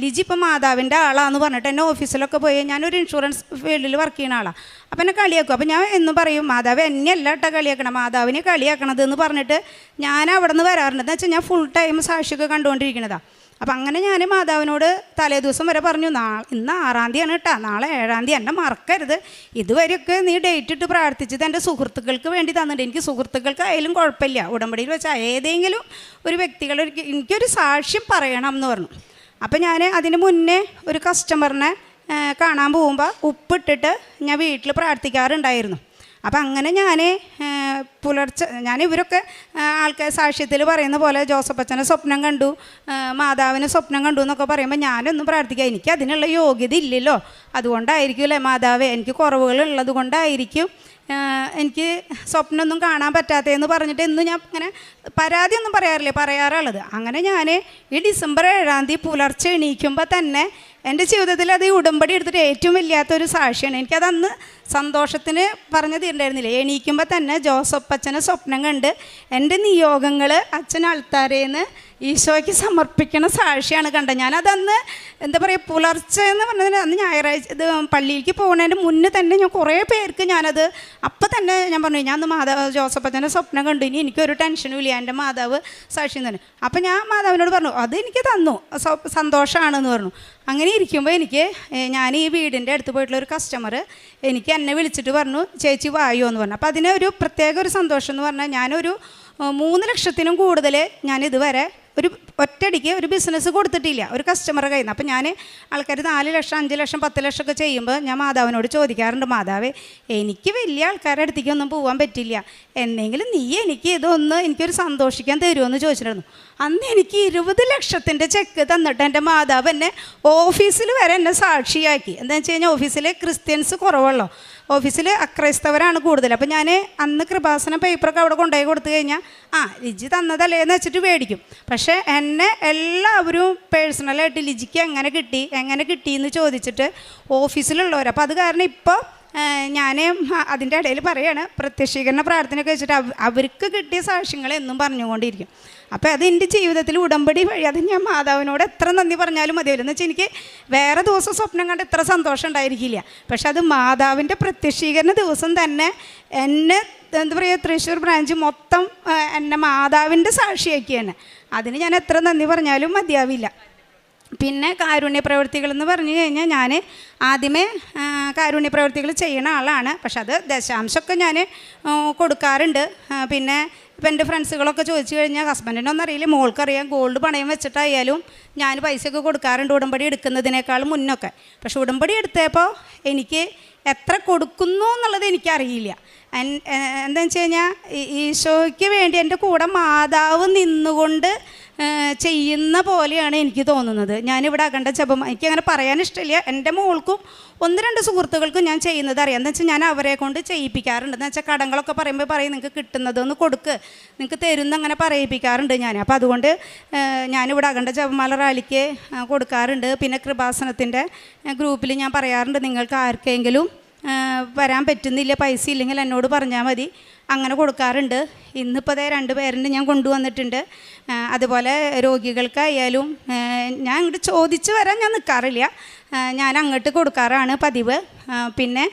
ലിജി ഇപ്പം മാതാവിൻ്റെ ആളാന്ന് പറഞ്ഞിട്ട് എന്നെ ഓഫീസിലൊക്കെ പോയി, ഞാനൊരു ഇൻഷുറൻസ് ഫീൽഡിൽ വർക്ക് ചെയ്യുന്ന ആളാണ്. അപ്പം എന്നെ കളിയാക്കും. അപ്പം ഞാൻ എന്നും പറയും, മാതാവ് എന്നെ അല്ല കേട്ടോ കളിയാക്കണം, മാതാവിനെ കളിയാക്കണത് എന്ന് പറഞ്ഞിട്ട് ഞാൻ അവിടെ നിന്ന് വരാറുണ്ട്. എന്ന് വെച്ചാൽ ഞാൻ ഫുൾ ടൈം സാക്ഷിയൊക്കെ കണ്ടുകൊണ്ടിരിക്കണതാണ്. അപ്പം അങ്ങനെ ഞാൻ മാതാവിനോട് തലേ ദിവസം വരെ പറഞ്ഞു, ഇന്ന് 6 കേട്ടോ, നാളെ 7 എന്നെ മറക്കരുത്, ഇതുവരെയൊക്കെ നീ ഡേറ്റ് ഇട്ട് പ്രാർത്ഥിച്ചത് എൻ്റെ സുഹൃത്തുക്കൾക്ക് വേണ്ടി തന്നിട്ട്, എനിക്ക് സുഹൃത്തുക്കൾക്കായാലും കുഴപ്പമില്ല, ഉടമ്പടിയിൽ വെച്ചാൽ ഏതെങ്കിലും ഒരു വ്യക്തികൾ എനിക്കൊരു സാക്ഷ്യം പറയണം എന്ന് പറഞ്ഞു. അപ്പം ഞാൻ അതിന് മുന്നേ ഒരു കസ്റ്റമറിനെ കാണാൻ പോകുമ്പോൾ ഉപ്പിട്ടിട്ട് ഞാൻ വീട്ടിൽ പ്രാർത്ഥിക്കാറുണ്ടായിരുന്നു. അപ്പം അങ്ങനെ ഞാൻ പുലർച്ചെ ഇവരൊക്കെ ആൾക്കാർ സാക്ഷ്യത്തിൽ പറയുന്ന പോലെ ജോസഫ് അച്ഛനെ സ്വപ്നം കണ്ടു, മാതാവിനെ സ്വപ്നം കണ്ടു എന്നൊക്കെ പറയുമ്പോൾ ഞാനൊന്നും പ്രാർത്ഥിക്കുക, എനിക്ക് അതിനുള്ള യോഗ്യത ഇല്ലല്ലോ, അതുകൊണ്ടായിരിക്കും അല്ലേ മാതാവേ, എനിക്ക് കുറവുകളുള്ളത് കൊണ്ടായിരിക്കും എനിക്ക് സ്വപ്നമൊന്നും കാണാൻ പറ്റാത്തതെന്ന് പറഞ്ഞിട്ട് എന്നും ഞാൻ അങ്ങനെ പരാതിയൊന്നും പറയാറുള്ളത്. അങ്ങനെ ഞാൻ ഈ ഡിസംബർ 7 പുലർച്ചെ എണീക്കുമ്പോൾ തന്നെ എൻ്റെ ജീവിതത്തിൽ അത് ഈ ഉടമ്പടി എടുത്തിട്ട് ഏറ്റവും വലിയാത്തൊരു സാക്ഷിയാണ്. എനിക്കതന്ന് സന്തോഷത്തിന് പറഞ്ഞു തീരണ്ടായിരുന്നില്ല. എണീക്കുമ്പോൾ തന്നെ ജോസഫ് അച്ഛനെ സ്വപ്നം കണ്ട് എൻ്റെ നിയോഗങ്ങൾ അച്ഛൻ അൾത്താരേന്ന് ഈശോയ്ക്ക് സമർപ്പിക്കണ സാക്ഷിയാണ് കണ്ടത്. ഞാനതന്ന് എന്താ പറയുക, പുലർച്ചെ എന്ന് പറഞ്ഞതിന് അന്ന് ഞായറാഴ്ച ഇത് പള്ളിയിലേക്ക് പോകുന്നതിൻ്റെ മുന്നേ തന്നെ ഞാൻ കുറേ പേർക്ക് ഞാനത് അപ്പം തന്നെ ഞാൻ പറഞ്ഞു, ഞാൻ അന്ന് മാതാവ് ജോസഫ് അച്ഛനെ സ്വപ്നം കണ്ടു, ഇനി എനിക്കൊരു ടെൻഷനും ഇല്ല, എൻ്റെ മാതാവ് സാക്ഷി തന്നെ. അപ്പം ഞാൻ മാതാവിനോട് പറഞ്ഞു, അത് എനിക്ക് തന്നു, സന്തോഷമാണെന്ന് പറഞ്ഞു. അങ്ങനെ ഇരിക്കുമ്പോൾ ഞാൻ ഈ വീടിൻ്റെ അടുത്ത് പോയിട്ടുള്ള ഒരു കസ്റ്റമർ എന്നെ വിളിച്ചിട്ട് പറഞ്ഞു, ചേച്ചി വായോ എന്ന് പറഞ്ഞു. അപ്പോൾ അതിനൊരു പ്രത്യേക ഒരു സന്തോഷം എന്ന് പറഞ്ഞാൽ, ഞാനൊരു 3 ലക്ഷത്തിനും കൂടുതൽ ഞാൻ ഇതുവരെ ഒറ്റയടിക്ക് ഒരു ബിസിനസ് കൊടുത്തിട്ടില്ല ഒരു കസ്റ്റമറുടെ കയ്യിൽ നിന്ന്. അപ്പം ഞാൻ ആൾക്കാർ 4 ലക്ഷം 5 ലക്ഷം 10 ലക്ഷം ഒക്കെ ചെയ്യുമ്പോൾ ഞാൻ മാതാവിനോട് ചോദിക്കാറുണ്ട്, മാതാവേ എനിക്ക് വലിയ ആൾക്കാരുടെ അടുത്തേക്കൊന്നും പോകാൻ പറ്റില്ല, എന്നെങ്കിലും നീ എനിക്കൊരു സന്തോഷിക്കാൻ തരുമെന്ന് ചോദിച്ചിട്ടുണ്ടായിരുന്നു. അന്ന് എനിക്ക് 20 ലക്ഷത്തിൻ്റെ ചെക്ക് തന്നിട്ട് എൻ്റെ മാതാവ് എന്നെ ഓഫീസിൽ വരെ എന്നെ സാക്ഷിയാക്കി. എന്താണെന്ന് വെച്ച് കഴിഞ്ഞാൽ ഓഫീസിൽ ക്രിസ്ത്യൻസ് കുറവുള്ളൂ, ഓഫീസിൽ അക്രൈസ്തവരാണ് കൂടുതൽ. അപ്പം ഞാൻ അന്ന് കൃപാസനം പേപ്പറൊക്കെ അവിടെ കൊണ്ടുപോയി കൊടുത്തു കഴിഞ്ഞാൽ ലിജി തന്നതല്ലേന്ന് വെച്ചിട്ട് മേടിക്കും. പക്ഷേ എന്നെ എല്ലാവരും പേഴ്സണലായിട്ട് ലിജിക്ക് എങ്ങനെ കിട്ടിയെന്ന് ചോദിച്ചിട്ട് ഓഫീസിലുള്ളവർ. അപ്പോൾ അത് കാരണം ഇപ്പോൾ ഞാൻ അതിൻ്റെ ഇടയിൽ പറയുകയാണ്, പ്രത്യക്ഷീകരണ പ്രാർത്ഥനയൊക്കെ വെച്ചിട്ട് അവർക്ക് കിട്ടിയ സാക്ഷ്യങ്ങൾ എന്നും പറഞ്ഞുകൊണ്ടിരിക്കും. അപ്പോൾ അത് എൻ്റെ ജീവിതത്തിൽ ഉടമ്പടി വഴി അത് ഞാൻ മാതാവിനോട് എത്ര നന്ദി പറഞ്ഞാലും മതിയാവില്ല. എന്ന് വെച്ചാൽ എനിക്ക് വേറെ ദിവസം സ്വപ്നം കണ്ട് ഇത്ര സന്തോഷം ഉണ്ടായിരിക്കില്ല, പക്ഷെ അത് മാതാവിൻ്റെ പ്രത്യക്ഷീകരണ ദിവസം തന്നെ എന്നെ എന്താ പറയുക, തൃശ്ശൂർ ബ്രാഞ്ച് മൊത്തം എന്നെ മാതാവിൻ്റെ സാക്ഷിയാക്കി തന്നെ. അതിന് ഞാൻ എത്ര നന്ദി പറഞ്ഞാലും മതിയാവില്ല. പിന്നെ കാരുണ്യ പ്രവൃത്തികളെന്ന് പറഞ്ഞു കഴിഞ്ഞാൽ ഞാൻ ആദ്യമേ കാരുണ്യ പ്രവൃത്തികൾ ചെയ്യുന്ന ആളാണ്, പക്ഷെ അത് ദശാംശമൊക്കെ ഞാൻ കൊടുക്കാറുണ്ട്. പിന്നെ ഇപ്പം എൻ്റെ ഫ്രണ്ട്സുകളൊക്കെ ചോദിച്ചു കഴിഞ്ഞാൽ ഹസ്ബൻഡിനൊന്നും അറിയില്ല, മോൾക്കറിയാം, ഗോൾഡ് പണയം വെച്ചിട്ടായാലും ഞാൻ പൈസയൊക്കെ കൊടുക്കാറുണ്ട് ഉടമ്പടി എടുക്കുന്നതിനേക്കാളും മുന്നൊക്കെ. പക്ഷെ ഉടമ്പടി എടുത്തപ്പോൾ എനിക്ക് എത്ര കൊടുക്കുന്നു എന്നുള്ളത് എനിക്കറിയില്ല. എന്താണെന്ന് വെച്ച് കഴിഞ്ഞാൽ ഈശോയ്ക്ക് വേണ്ടി എൻ്റെ കൂടെ മാതാവ് നിന്നുകൊണ്ട് ചെയ്യുന്ന പോലെയാണ് എനിക്ക് തോന്നുന്നത്. ഞാനിവിടെ അഖണ്ഡ ജപം എനിക്കങ്ങനെ പറയാൻ ഇഷ്ടമില്ല. എൻ്റെ മോൾക്കും 1-2 സുഹൃത്തുക്കൾക്കും ഞാൻ ചെയ്യുന്നത് അറിയാം. എന്താ വെച്ചാൽ ഞാൻ അവരെ കൊണ്ട് ചെയ്യിപ്പിക്കാറുണ്ട്. എന്ന് വെച്ചാൽ കടങ്ങളൊക്കെ പറയും നിങ്ങൾക്ക് കിട്ടുന്നതൊന്ന് കൊടുക്ക്, നിങ്ങൾക്ക് തരുന്ന അങ്ങനെ പറയിപ്പിക്കാറുണ്ട് ഞാൻ. അപ്പോൾ അതുകൊണ്ട് ഞാനിവിടെ അഖണ്ഡ ജപമാല റാലിക്ക് കൊടുക്കാറുണ്ട്. പിന്നെ കൃപാസനത്തിൻ്റെ ഗ്രൂപ്പിൽ ഞാൻ പറയാറുണ്ട്, നിങ്ങൾക്ക് ആർക്കെങ്കിലും വരാൻ പറ്റുന്നില്ല, പൈസ ഇല്ലെങ്കിൽ എന്നോട് പറഞ്ഞാൽ മതി, അങ്ങനെ കൊടുക്കാറുണ്ട്. ഇന്നിപ്പോൾ 2 പേരുണ്ട് ഞാൻ കൊണ്ടുവന്നിട്ടുണ്ട്. അതുപോലെ രോഗികൾക്കായാലും ഞാൻ അങ്ങോട്ട് ചോദിച്ച് വരാൻ ഞാൻ നിൽക്കാറില്ല, ഞാൻ അങ്ങോട്ട് കൊടുക്കാറാണ് പതിവ്. പിന്നെ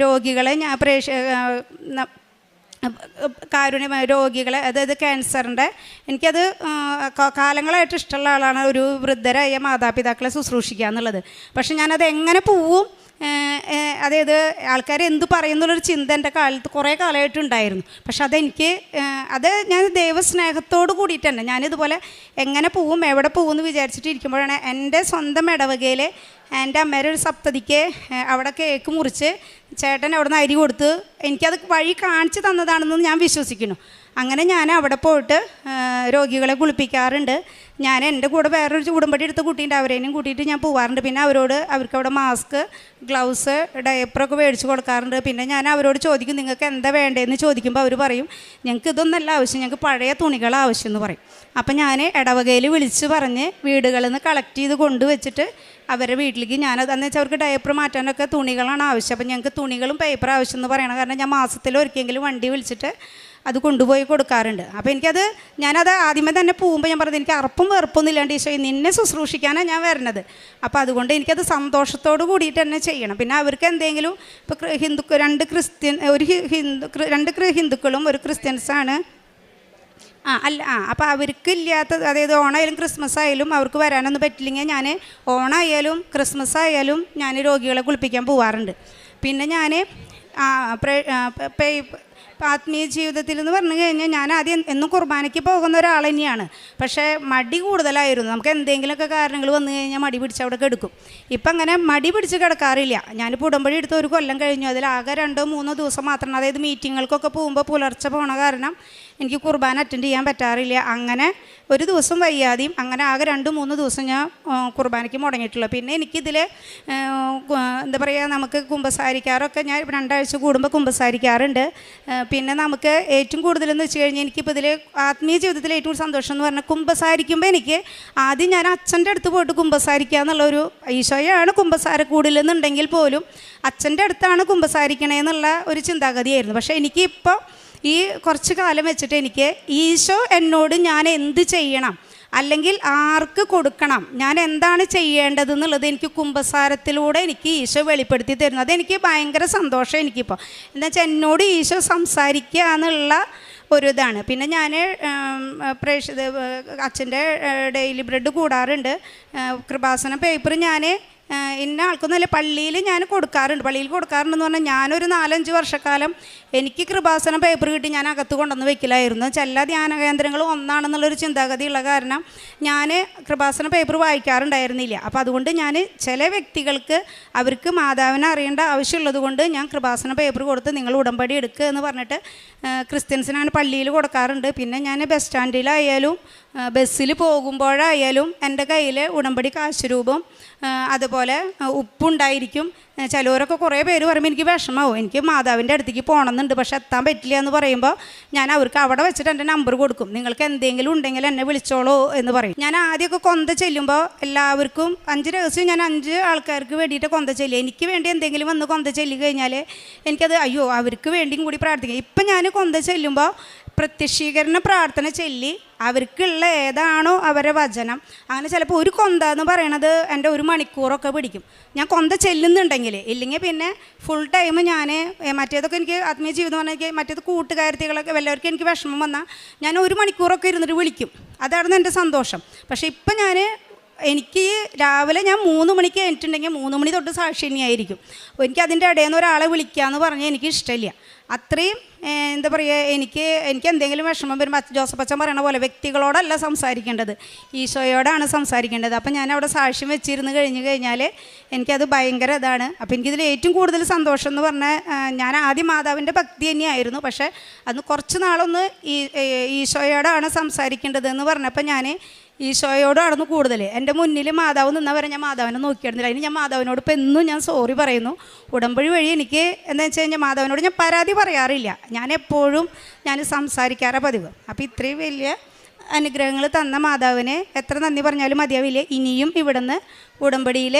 രോഗികളെ ഞാൻ കാരുണ്യ രോഗികളെ, അതായത് ക്യാൻസറിൻ്റെ, എനിക്കത് കാലങ്ങളായിട്ട് ഇഷ്ടമുള്ള ആളാണ് ഒരു വൃദ്ധരായ മാതാപിതാക്കളെ ശുശ്രൂഷിക്കുക എന്നുള്ളത്. പക്ഷെ ഞാനത് എങ്ങനെ പോവും, അതായത് ആൾക്കാർ എന്തു പറയുന്നുള്ളൊരു ചിന്ത എൻ്റെ കാലത്ത് കുറേ കാലമായിട്ടുണ്ടായിരുന്നു. പക്ഷെ അത് ഞാൻ ദൈവസ്നേഹത്തോട് കൂടിയിട്ട് തന്നെ ഞാനിതുപോലെ എങ്ങനെ പോവും എവിടെ പോകും എന്ന് വിചാരിച്ചിട്ട് ഇരിക്കുമ്പോഴാണ് എൻ്റെ സ്വന്തം ഇടവകയിൽ എൻ്റെ അമ്മേരെ ഒരു സപ്തതിക്ക് അവിടെ കേക്ക് മുറിച്ച് ചേട്ടൻ അവിടെ നിന്ന് അരി കൊടുത്ത് എനിക്കത് വഴി കാണിച്ച് തന്നതാണെന്ന് ഞാൻ വിശ്വസിക്കുന്നു. അങ്ങനെ ഞാൻ അവിടെ പോയിട്ട് രോഗികളെ കുളിപ്പിക്കാറുണ്ട്. ഞാൻ എൻ്റെ കൂടെ വേറൊരു ഉടമ്പടി എടുത്ത കുട്ടീൻ്റെ അവരേനും കൂട്ടിയിട്ട് ഞാൻ പോകാറുണ്ട്. പിന്നെ അവർക്ക് അവിടെ മാസ്ക്, ഗ്ലൗസ്, ഡയപ്പറൊക്കെ മേടിച്ച് കൊടുക്കാറുണ്ട്. പിന്നെ ഞാൻ അവരോട് ചോദിക്കും നിങ്ങൾക്ക് എന്താ വേണ്ടതെന്ന് ചോദിക്കുമ്പോൾ അവർ പറയും ഞങ്ങൾക്ക് ഇതൊന്നല്ല ആവശ്യം, ഞങ്ങൾക്ക് പഴയ തുണികൾ ആവശ്യം എന്ന് പറയും. അപ്പം ഞാൻ ഇടവകയിൽ വിളിച്ച് പറഞ്ഞ് വീടുകളിൽ നിന്ന് കളക്ട് ചെയ്ത് കൊണ്ടുവച്ചിട്ട് അവരുടെ വീട്ടിലേക്ക് ഞാനത് എന്ന് വെച്ചാൽ അവർക്ക് ഡയപ്പർ മാറ്റാനൊക്കെ തുണികളാണ് ആവശ്യം. അപ്പം ഞങ്ങൾക്ക് തുണികളും പേപ്പർ ആവശ്യം എന്ന് പറയണം. കാരണം ഞാൻ മാസത്തിൽ ഒരിക്കലെങ്കിലും വണ്ടി വിളിച്ചിട്ട് അത് കൊണ്ടുപോയി കൊടുക്കാറുണ്ട്. അപ്പോൾ ഞാനത് ആദ്യമേ തന്നെ പോകുമ്പോൾ ഞാൻ പറഞ്ഞത് എനിക്ക് അറപ്പും വെറുപ്പൊന്നും ഇല്ലാണ്ട് ഈശോ നിന്നെ ശുശ്രൂഷിക്കാനാണ് ഞാൻ വരുന്നത്. അപ്പോൾ അതുകൊണ്ട് എനിക്കത് സന്തോഷത്തോട് കൂടിയിട്ട് തന്നെ ചെയ്യണം. പിന്നെ അവർക്ക് എന്തെങ്കിലും ഇപ്പോൾ രണ്ട് ഹിന്ദുക്കളും ഒരു ക്രിസ്ത്യൻസാണ്. അപ്പോൾ അവർക്ക് ഇല്ലാത്ത, അതായത് ഓണായാലും ക്രിസ്മസ് ആയാലും അവർക്ക് വരാനൊന്നും പറ്റില്ലെങ്കിൽ ഞാൻ ഓണായാലും ക്രിസ്മസ് ആയാലും ഞാൻ രോഗികളെ കുളിപ്പിക്കാൻ പോവാറുണ്ട്. പിന്നെ ഞാൻ ആത്മീയ ജീവിതത്തിൽ എന്ന് പറഞ്ഞു കഴിഞ്ഞാൽ ഞാൻ ആദ്യം എന്നും കുർബാനയ്ക്ക് പോകുന്ന ഒരാൾ തന്നെയാണ്. പക്ഷേ മടി കൂടുതലായിരുന്നു. നമുക്ക് എന്തെങ്കിലുമൊക്കെ കാരണങ്ങൾ വന്നു കഴിഞ്ഞാൽ മടി പിടിച്ച് അവിടെ കിടക്കും. ഇപ്പം അങ്ങനെ മടി പിടിച്ച് കിടക്കാറില്ല. ഞാനിപ്പോൾ ഉടമ്പടി എടുത്ത് 1 കൊല്ലം കഴിഞ്ഞു. അതിലാകെ 2-3 ദിവസം മാത്രം, അതായത് മീറ്റിങ്ങുകൾക്കൊക്കെ പോകുമ്പോൾ പുലർച്ചെ പോണ കാരണം എനിക്ക് കുർബാന അറ്റൻഡ് ചെയ്യാൻ പറ്റാറില്ല. അങ്ങനെ ഒരു ദിവസം വയ്യാതെയും അങ്ങനെ ആകെ 2-3 ദിവസം ഞാൻ കുർബാനയ്ക്ക് മുടങ്ങിയിട്ടുള്ളൂ. പിന്നെ എനിക്കിതിൽ എന്താ പറയുക, നമുക്ക് കുമ്പസാരിക്കാറൊക്കെ ഞാൻ 2 ആഴ്ച കൂടുമ്പോൾ കുമ്പസാരിക്കാറുണ്ട്. പിന്നെ നമുക്ക് ഏറ്റവും കൂടുതലെന്ന് വെച്ച് കഴിഞ്ഞാൽ എനിക്കിപ്പോൾ ഇതിൽ ആത്മീയ ജീവിതത്തിൽ ഏറ്റവും സന്തോഷം എന്ന് പറഞ്ഞാൽ കുമ്പസാരിക്കുമ്പോൾ എനിക്ക് ആദ്യം ഞാൻ അച്ഛൻ്റെ അടുത്ത് പോയിട്ട് കുമ്പസാരിക്കുക എന്നുള്ളൊരു, ഈശോയാണ് കുമ്പസാരക്കൂടില്ലെന്നുണ്ടെങ്കിൽ പോലും അച്ഛൻ്റെ അടുത്താണ് കുമ്പസാരിക്കണേന്നുള്ള ഒരു ചിന്താഗതിയായിരുന്നു. പക്ഷേ എനിക്കിപ്പോൾ ഈ കുറച്ച് കാലം വെച്ചിട്ട് എനിക്ക് ഈശോ എന്നോട് ഞാൻ എന്ത് ചെയ്യണം, അല്ലെങ്കിൽ ആർക്ക് കൊടുക്കണം, ഞാൻ എന്താണ് ചെയ്യേണ്ടതെന്നുള്ളത് എനിക്ക് കുമ്പസാരത്തിലൂടെ എനിക്ക് ഈശോ വെളിപ്പെടുത്തി തരുന്നു. അതെനിക്ക് ഭയങ്കര സന്തോഷം എനിക്കിപ്പോൾ. എന്നുവെച്ചാൽ എന്നോട് ഈശോ സംസാരിക്കുക എന്നുള്ള ഒരു ഇതാണ്. പിന്നെ ഞാൻ അച്ഛൻ്റെ ഡെയിലി ബ്രെഡ് കൂടാറുണ്ട്. കൃപാസന പേപ്പർ ഞാൻ ഇന്ന ആൾക്കൊന്നുമല്ല, പള്ളിയിൽ ഞാൻ കൊടുക്കാറുണ്ട്. പള്ളിയിൽ കൊടുക്കാറുണ്ടെന്ന് പറഞ്ഞാൽ ഞാനൊരു 4-5 വർഷക്കാലം എനിക്ക് കൃപാസന പേപ്പർ കിട്ടി ഞാൻ അകത്ത് കൊണ്ടുവന്ന് വെക്കില്ലായിരുന്നു. എല്ലാ ധ്യാന കേന്ദ്രങ്ങളും ഒന്നാണെന്നുള്ളൊരു ചിന്താഗതി ഉള്ള കാരണം ഞാൻ കൃപാസന പേപ്പർ വായിക്കാറുണ്ടായിരുന്നില്ല. അപ്പോൾ അതുകൊണ്ട് ഞാൻ ചില വ്യക്തികൾക്ക് അവർക്ക് മാതാവിനെ അറിയേണ്ട ആവശ്യമുള്ളത് കൊണ്ട് ഞാൻ കൃപാസന പേപ്പർ കൊടുത്ത് നിങ്ങൾ ഉടമ്പടി എടുക്കുക എന്ന് പറഞ്ഞിട്ട് ക്രിസ്ത്യൻസിനാണ് പള്ളിയിൽ കൊടുക്കാറുണ്ട്. പിന്നെ ഞാൻ ബസ് സ്റ്റാൻഡിലായാലും ബസ്സിൽ പോകുമ്പോഴായാലും എൻ്റെ കയ്യിൽ ഉടമ്പടി കാശുരൂപം അതുപോലെ ഉപ്പുണ്ടായിരിക്കും. ചിലവരൊക്കെ കുറേ പേര് പറയുമ്പോൾ എനിക്ക് വിഷമാവും, എനിക്ക് മാതാവിൻ്റെ അടുത്തേക്ക് പോകണമെന്നുണ്ട് പക്ഷെ എത്താൻ പറ്റില്ല എന്ന് പറയുമ്പോൾ ഞാൻ അവർക്ക് അവിടെ വെച്ചിട്ട് എൻ്റെ നമ്പർ കൊടുക്കും. നിങ്ങൾക്ക് എന്തെങ്കിലും ഉണ്ടെങ്കിൽ എന്നെ വിളിച്ചോളൂ എന്ന് പറയും. ഞാൻ ആദ്യമൊക്കെ കൊന്ത ചെല്ലുമ്പോൾ എല്ലാവർക്കും 5 രഹസ്യം ഞാൻ 5 ആൾക്കാർക്ക് വേണ്ടിയിട്ട് കൊന്ത ചെല്ലുക. എനിക്ക് വേണ്ടി എന്തെങ്കിലും വന്ന് കൊന്ത ചെല്ലി കഴിഞ്ഞാൽ എനിക്കത് അയ്യോ അവർക്ക് വേണ്ടിയും കൂടി പ്രാർത്ഥിക്കാം. ഇപ്പം ഞാൻ കൊന്ത ചെല്ലുമ്പോൾ പ്രത്യക്ഷീകരണ പ്രാർത്ഥന ചൊല്ലി അവർക്കുള്ള ഏതാണോ അവരുടെ വചനം, അങ്ങനെ ചിലപ്പോൾ ഒരു കൊന്ത എന്ന് പറയണത് എൻ്റെ 1 മണിക്കൂറൊക്കെ പിടിക്കും ഞാൻ കൊന്ത ചെല്ലുന്നുണ്ടെങ്കിൽ. ഇല്ലെങ്കിൽ പിന്നെ ഫുൾ ടൈം ഞാൻ മറ്റേതൊക്കെ എനിക്ക് ആത്മീയ ജീവിതം പറഞ്ഞാൽ എനിക്ക് മറ്റേത് കൂട്ടുകാരത്തികളൊക്കെ വല്ലവർക്കും എനിക്ക് വിഷമം വന്നാൽ ഞാൻ 1 മണിക്കൂറൊക്കെ ഇരുന്നിട്ട് വിളിക്കും. അതായിരുന്നു എൻ്റെ സന്തോഷം. പക്ഷേ ഇപ്പം എനിക്ക് രാവിലെ ഞാൻ 3 മണിക്ക് കഴിഞ്ഞിട്ടുണ്ടെങ്കിൽ 3 മണി തൊട്ട് സാക്ഷിണിയായിരിക്കും. എനിക്ക് അതിൻ്റെ ഇടയിൽ നിന്ന് ഒരാളെ വിളിക്കാമെന്ന് പറഞ്ഞാൽ എനിക്ക് ഇഷ്ടമില്ല. അത്രയും എന്താ പറയുക, എനിക്ക് എന്തെങ്കിലും വിഷമം വരുമ്പോൾ ജോസഫ് അച്ഛൻ പറയണ പോലെ വ്യക്തികളോടല്ല സംസാരിക്കേണ്ടത്, ഈശോയോടാണ് സംസാരിക്കേണ്ടത്. അപ്പം ഞാൻ അവിടെ സാക്ഷ്യം വെച്ചിരുന്ന് കഴിഞ്ഞാൽ എനിക്കത് ഭയങ്കര ഇതാണ്. അപ്പോൾ എനിക്കിതിൽ ഏറ്റവും കൂടുതൽ സന്തോഷം എന്ന് പറഞ്ഞാൽ ഞാൻ ആദ്യം മാതാവിൻ്റെ ഭക്തി തന്നെയായിരുന്നു. പക്ഷേ അന്ന് കുറച്ച് നാളൊന്ന് ഈശോയോടാണ് സംസാരിക്കേണ്ടതെന്ന് പറഞ്ഞപ്പോൾ ഞാൻ ഈശോയോടായിരുന്നു കൂടുതൽ. എൻ്റെ മുന്നിൽ മാതാവ് നിന്നവരെ ഞാൻ മാതാവിനെ നോക്കിയിരുന്നില്ല. അതിന് ഞാൻ മാതാവിനോട് ഇപ്പം എന്നും ഞാൻ സോറി പറയുന്നു. ഉടമ്പടി വഴി എനിക്ക് എന്താ വെച്ച് കഴിഞ്ഞാൽ മാതാവിനോട് ഞാൻ പരാതി പറയാറില്ല, ഞാൻ എപ്പോഴും സംസാരിക്കാറാണ് പതിവ്. അപ്പോൾ ഇത്രയും വലിയ അനുഗ്രഹങ്ങൾ തന്ന മാതാവിനെ എത്ര നന്ദി പറഞ്ഞാലും മതിയാവില്ല. ഇനിയും ഇവിടുന്ന് ഉടമ്പടിയിൽ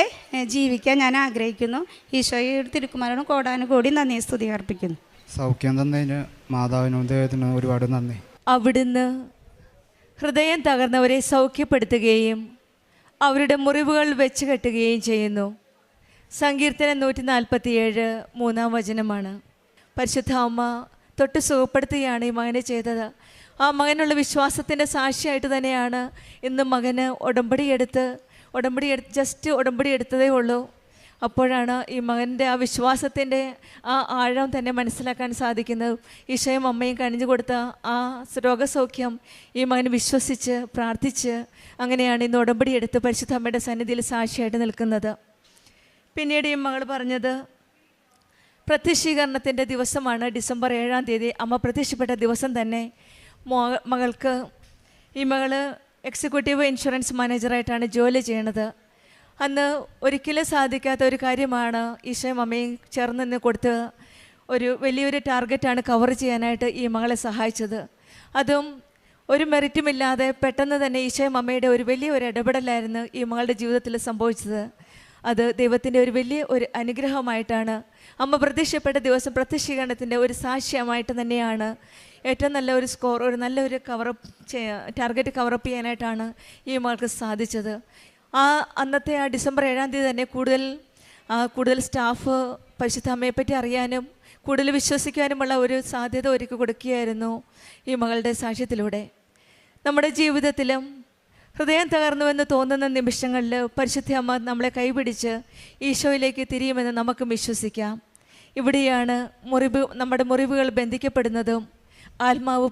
ജീവിക്കാൻ ഞാൻ ആഗ്രഹിക്കുന്നു. ഈശോയുടെ തിരുക്കുമാരനും കോടാനുകോടി നന്ദി സ്തുതി അർപ്പിക്കുന്നു. സൗഖ്യം തന്നതിന് മാതാവിനും ദൈവത്തിനും ഒരുപാട് നന്ദി. അവിടുന്ന് ഹൃദയം തകർന്നവരെ സൗഖ്യപ്പെടുത്തുകയും അവരുടെ മുറിവുകൾ വെച്ച് കെട്ടുകയും ചെയ്യുന്നു. സങ്കീർത്തനം 147 3-ാം വചനമാണ്. പരിശുദ്ധ അമ്മ തൊട്ട് സുഖപ്പെടുത്തുകയാണ് ഈ മകനെ ചെയ്തത്. ആ മകനുള്ള വിശ്വാസത്തിൻ്റെ സാക്ഷിയായിട്ട് തന്നെയാണ് ഇന്ന് മകന് ഉടമ്പടി എടുത്തതേ ഉള്ളൂ. അപ്പോഴാണ് ഈ മകൻ്റെ ആ വിശ്വാസത്തിൻ്റെ ആ ആഴം തന്നെ മനസ്സിലാക്കാൻ സാധിക്കുന്നത്. ഈശോയും അമ്മയും കനിഞ്ഞു കൊടുത്ത ആ രോഗസൗഖ്യം ഈ മകൻ വിശ്വസിച്ച് പ്രാർത്ഥിച്ച് അങ്ങനെയാണ് ഇന്ന് ഉടമ്പടി എടുത്ത് പരിശുദ്ധ അമ്മയുടെ സന്നിധിയിൽ സാക്ഷിയായിട്ട് നിൽക്കുന്നത്. പിന്നീട് ഈ മകൾ പറഞ്ഞത് പ്രത്യക്ഷീകരണത്തിൻ്റെ ദിവസമാണ് ഡിസംബർ 7-ാം തീയതി. അമ്മ പ്രത്യക്ഷപ്പെട്ട ദിവസം തന്നെ മകൾക്ക് ഈ മകൾ എക്സിക്യൂട്ടീവ് ഇൻഷുറൻസ് മാനേജറായിട്ടാണ് ജോലി ചെയ്യണത്. അന്ന് ഒരിക്കലും സാധിക്കാത്ത ഒരു കാര്യമാണ് ഈശോയും അമ്മയും ചേർന്ന് നിന്ന് കൊടുത്ത് ഒരു വലിയൊരു ടാർഗറ്റാണ് കവർ ചെയ്യാനായിട്ട് ഈ മകളെ സഹായിച്ചത്. അതും ഒരു മെറിറ്റുമില്ലാതെ പെട്ടെന്ന് തന്നെ ഈശോയും അമ്മയുടെ ഒരു വലിയൊരു ഇടപെടലായിരുന്നു ഈ മകളുടെ ജീവിതത്തിൽ സംഭവിച്ചത്. അത് ദൈവത്തിൻ്റെ ഒരു വലിയ ഒരു അനുഗ്രഹമായിട്ടാണ്. അമ്മ പ്രത്യക്ഷപ്പെട്ട ദിവസം പ്രത്യക്ഷീകരണത്തിൻ്റെ ഒരു സാക്ഷ്യമായിട്ട് തന്നെയാണ് ഏറ്റവും നല്ല ഒരു സ്കോർ, ഒരു നല്ലൊരു ടാർഗറ്റ് കവറപ്പ് ചെയ്യാനായിട്ടാണ് ഈ മകൾക്ക് സാധിച്ചത്. അന്നത്തെ ഡിസംബർ 7-ാം തീയതി തന്നെ കൂടുതൽ സ്റ്റാഫ് പരിശുദ്ധ അമ്മയെപ്പറ്റി അറിയാനും കൂടുതൽ വിശ്വസിക്കാനുമുള്ള ഒരു സാധ്യത ഒരുക്കി കൊടുക്കുകയായിരുന്നു ഈ മകളുടെ സാക്ഷ്യത്തിലൂടെ. നമ്മുടെ ജീവിതത്തിലും ഹൃദയം തകർന്നുവെന്ന് തോന്നുന്ന നിമിഷങ്ങളിൽ പരിശുദ്ധ അമ്മ നമ്മളെ കൈപിടിച്ച് ഈശോയിലേക്ക് തിരിയുമെന്ന് നമുക്ക് വിശ്വസിക്കാം. ഇവിടെയാണ് നമ്മുടെ മുറിവുകൾ ബന്ധിക്കപ്പെടുന്നതും ആത്മാവ്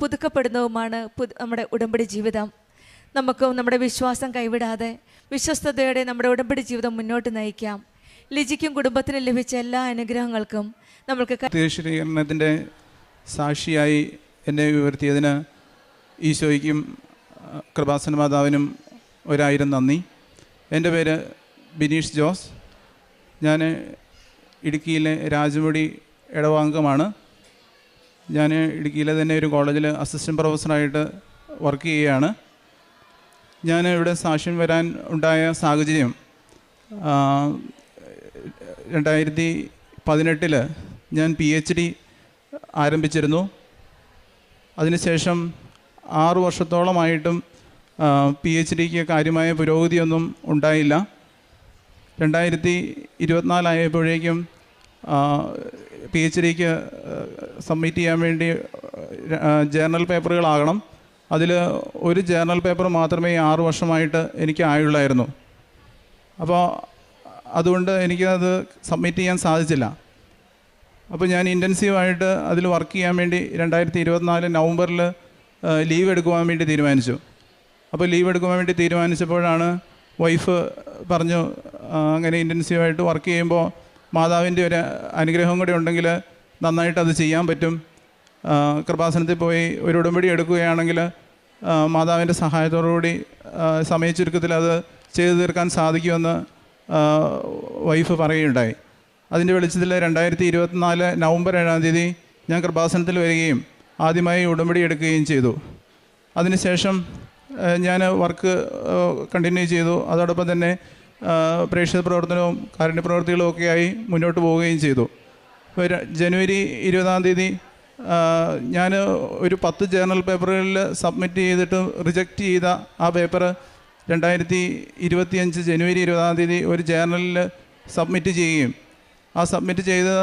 പുതുക്കപ്പെടുന്നതുമാണ് നമ്മുടെ ഉടമ്പടി ജീവിതം. നമുക്ക് നമ്മുടെ വിശ്വാസം കൈവിടാതെ വിശ്വസ്തയോടെ നമ്മുടെ ഉടമ്പടി ജീവിതം മുന്നോട്ട് നയിക്കാം. ലിജിക്കും കുടുംബത്തിനും ലഭിച്ച എല്ലാ അനുഗ്രഹങ്ങൾക്കും നമ്മൾക്ക് പ്രത്യക്ഷീകരണത്തിൻ്റെ സാക്ഷിയായി എന്നെ ഉയർത്തിയതിന് ഈശോയ്ക്കും കൃപാസന മാതാവിനും 1000 നന്ദി. എൻ്റെ പേര് ബിനീഷ് ജോസ്. ഞാൻ ഇടുക്കിയിലെ രാജമുടി ഇടവാംഗമാണ്. ഞാൻ ഇടുക്കിയിലെ തന്നെ ഒരു കോളേജിൽ അസിസ്റ്റൻറ്റ് പ്രൊഫസറായിട്ട് വർക്ക് ചെയ്യുകയാണ്. ഞാൻ ഇവിടെ സാക്ഷ്യം വരാൻ ഉണ്ടായ സാഹചര്യം 2018 ഞാൻ PhD ആരംഭിച്ചിരുന്നു. അതിനുശേഷം 6 വർഷത്തോളമായിട്ടും PhDക്ക് കാര്യമായ പുരോഗതിയൊന്നും ഉണ്ടായില്ല. 2024 ആയപ്പോഴേക്കും PhDക്ക് സബ്മിറ്റ് ചെയ്യാൻ വേണ്ടി ജേർണൽ പേപ്പറുകളാകണം. അതിൽ ഒരു ജേർണൽ പേപ്പർ മാത്രമേ 6 വർഷമായിട്ട് എനിക്ക് ആയുള്ളായിരുന്നു. അപ്പോൾ അതുകൊണ്ട് എനിക്കത് സബ്മിറ്റ് ചെയ്യാൻ സാധിച്ചില്ല. അപ്പോൾ ഞാൻ ഇൻറ്റൻസീവായിട്ട് അതിൽ വർക്ക് ചെയ്യാൻ വേണ്ടി 2024 നവംബറിൽ ലീവ് എടുക്കുവാൻ വേണ്ടി തീരുമാനിച്ചു. അപ്പോൾ ലീവ് എടുക്കുവാൻ വേണ്ടി തീരുമാനിച്ചപ്പോഴാണ് വൈഫ് പറഞ്ഞു, അങ്ങനെ ഇൻറ്റൻസീവായിട്ട് വർക്ക് ചെയ്യുമ്പോൾ മാതാവിൻ്റെ ഒരു അനുഗ്രഹം കൂടി ഉണ്ടെങ്കിൽ നന്നായിട്ട് അത് ചെയ്യാൻ പറ്റും. കൃപാസനത്തിൽ പോയി ഒരു ഉടമ്പടി എടുക്കുകയാണെങ്കിൽ മാതാവിൻ്റെ സഹായത്തോടുകൂടി സമയച്ചുരുക്കത്തിൽ അത് ചെയ്തു തീർക്കാൻ സാധിക്കുമെന്ന് വൈഫ് പറയുകയുണ്ടായി. അതിൻ്റെ വെളിച്ചത്തിൽ 2024 നവംബർ 7-ാം തീയതി ഞാൻ കൃപാസനത്തിൽ വരികയും ആദ്യമായി ഉടമ്പടി എടുക്കുകയും ചെയ്തു. അതിനുശേഷം ഞാൻ വർക്ക് കണ്ടിന്യൂ ചെയ്തു. അതോടൊപ്പം തന്നെ പ്രേക്ഷിത പ്രവർത്തനവും കാരുണ്യ പ്രവർത്തികളും ഒക്കെയായി മുന്നോട്ട് പോവുകയും ചെയ്തു. ജനുവരി 20-ാം തീയതി ഞാൻ ഒരു 10 ജേർണൽ പേപ്പറുകളിൽ സബ്മിറ്റ് ചെയ്തിട്ട് റിജക്റ്റ് ചെയ്ത ആ പേപ്പർ 2025 ജനുവരി 20-ാം തീയതി ഒരു ജേർണലിൽ സബ്മിറ്റ് ചെയ്യുകയും ആ സബ്മിറ്റ് ചെയ്ത്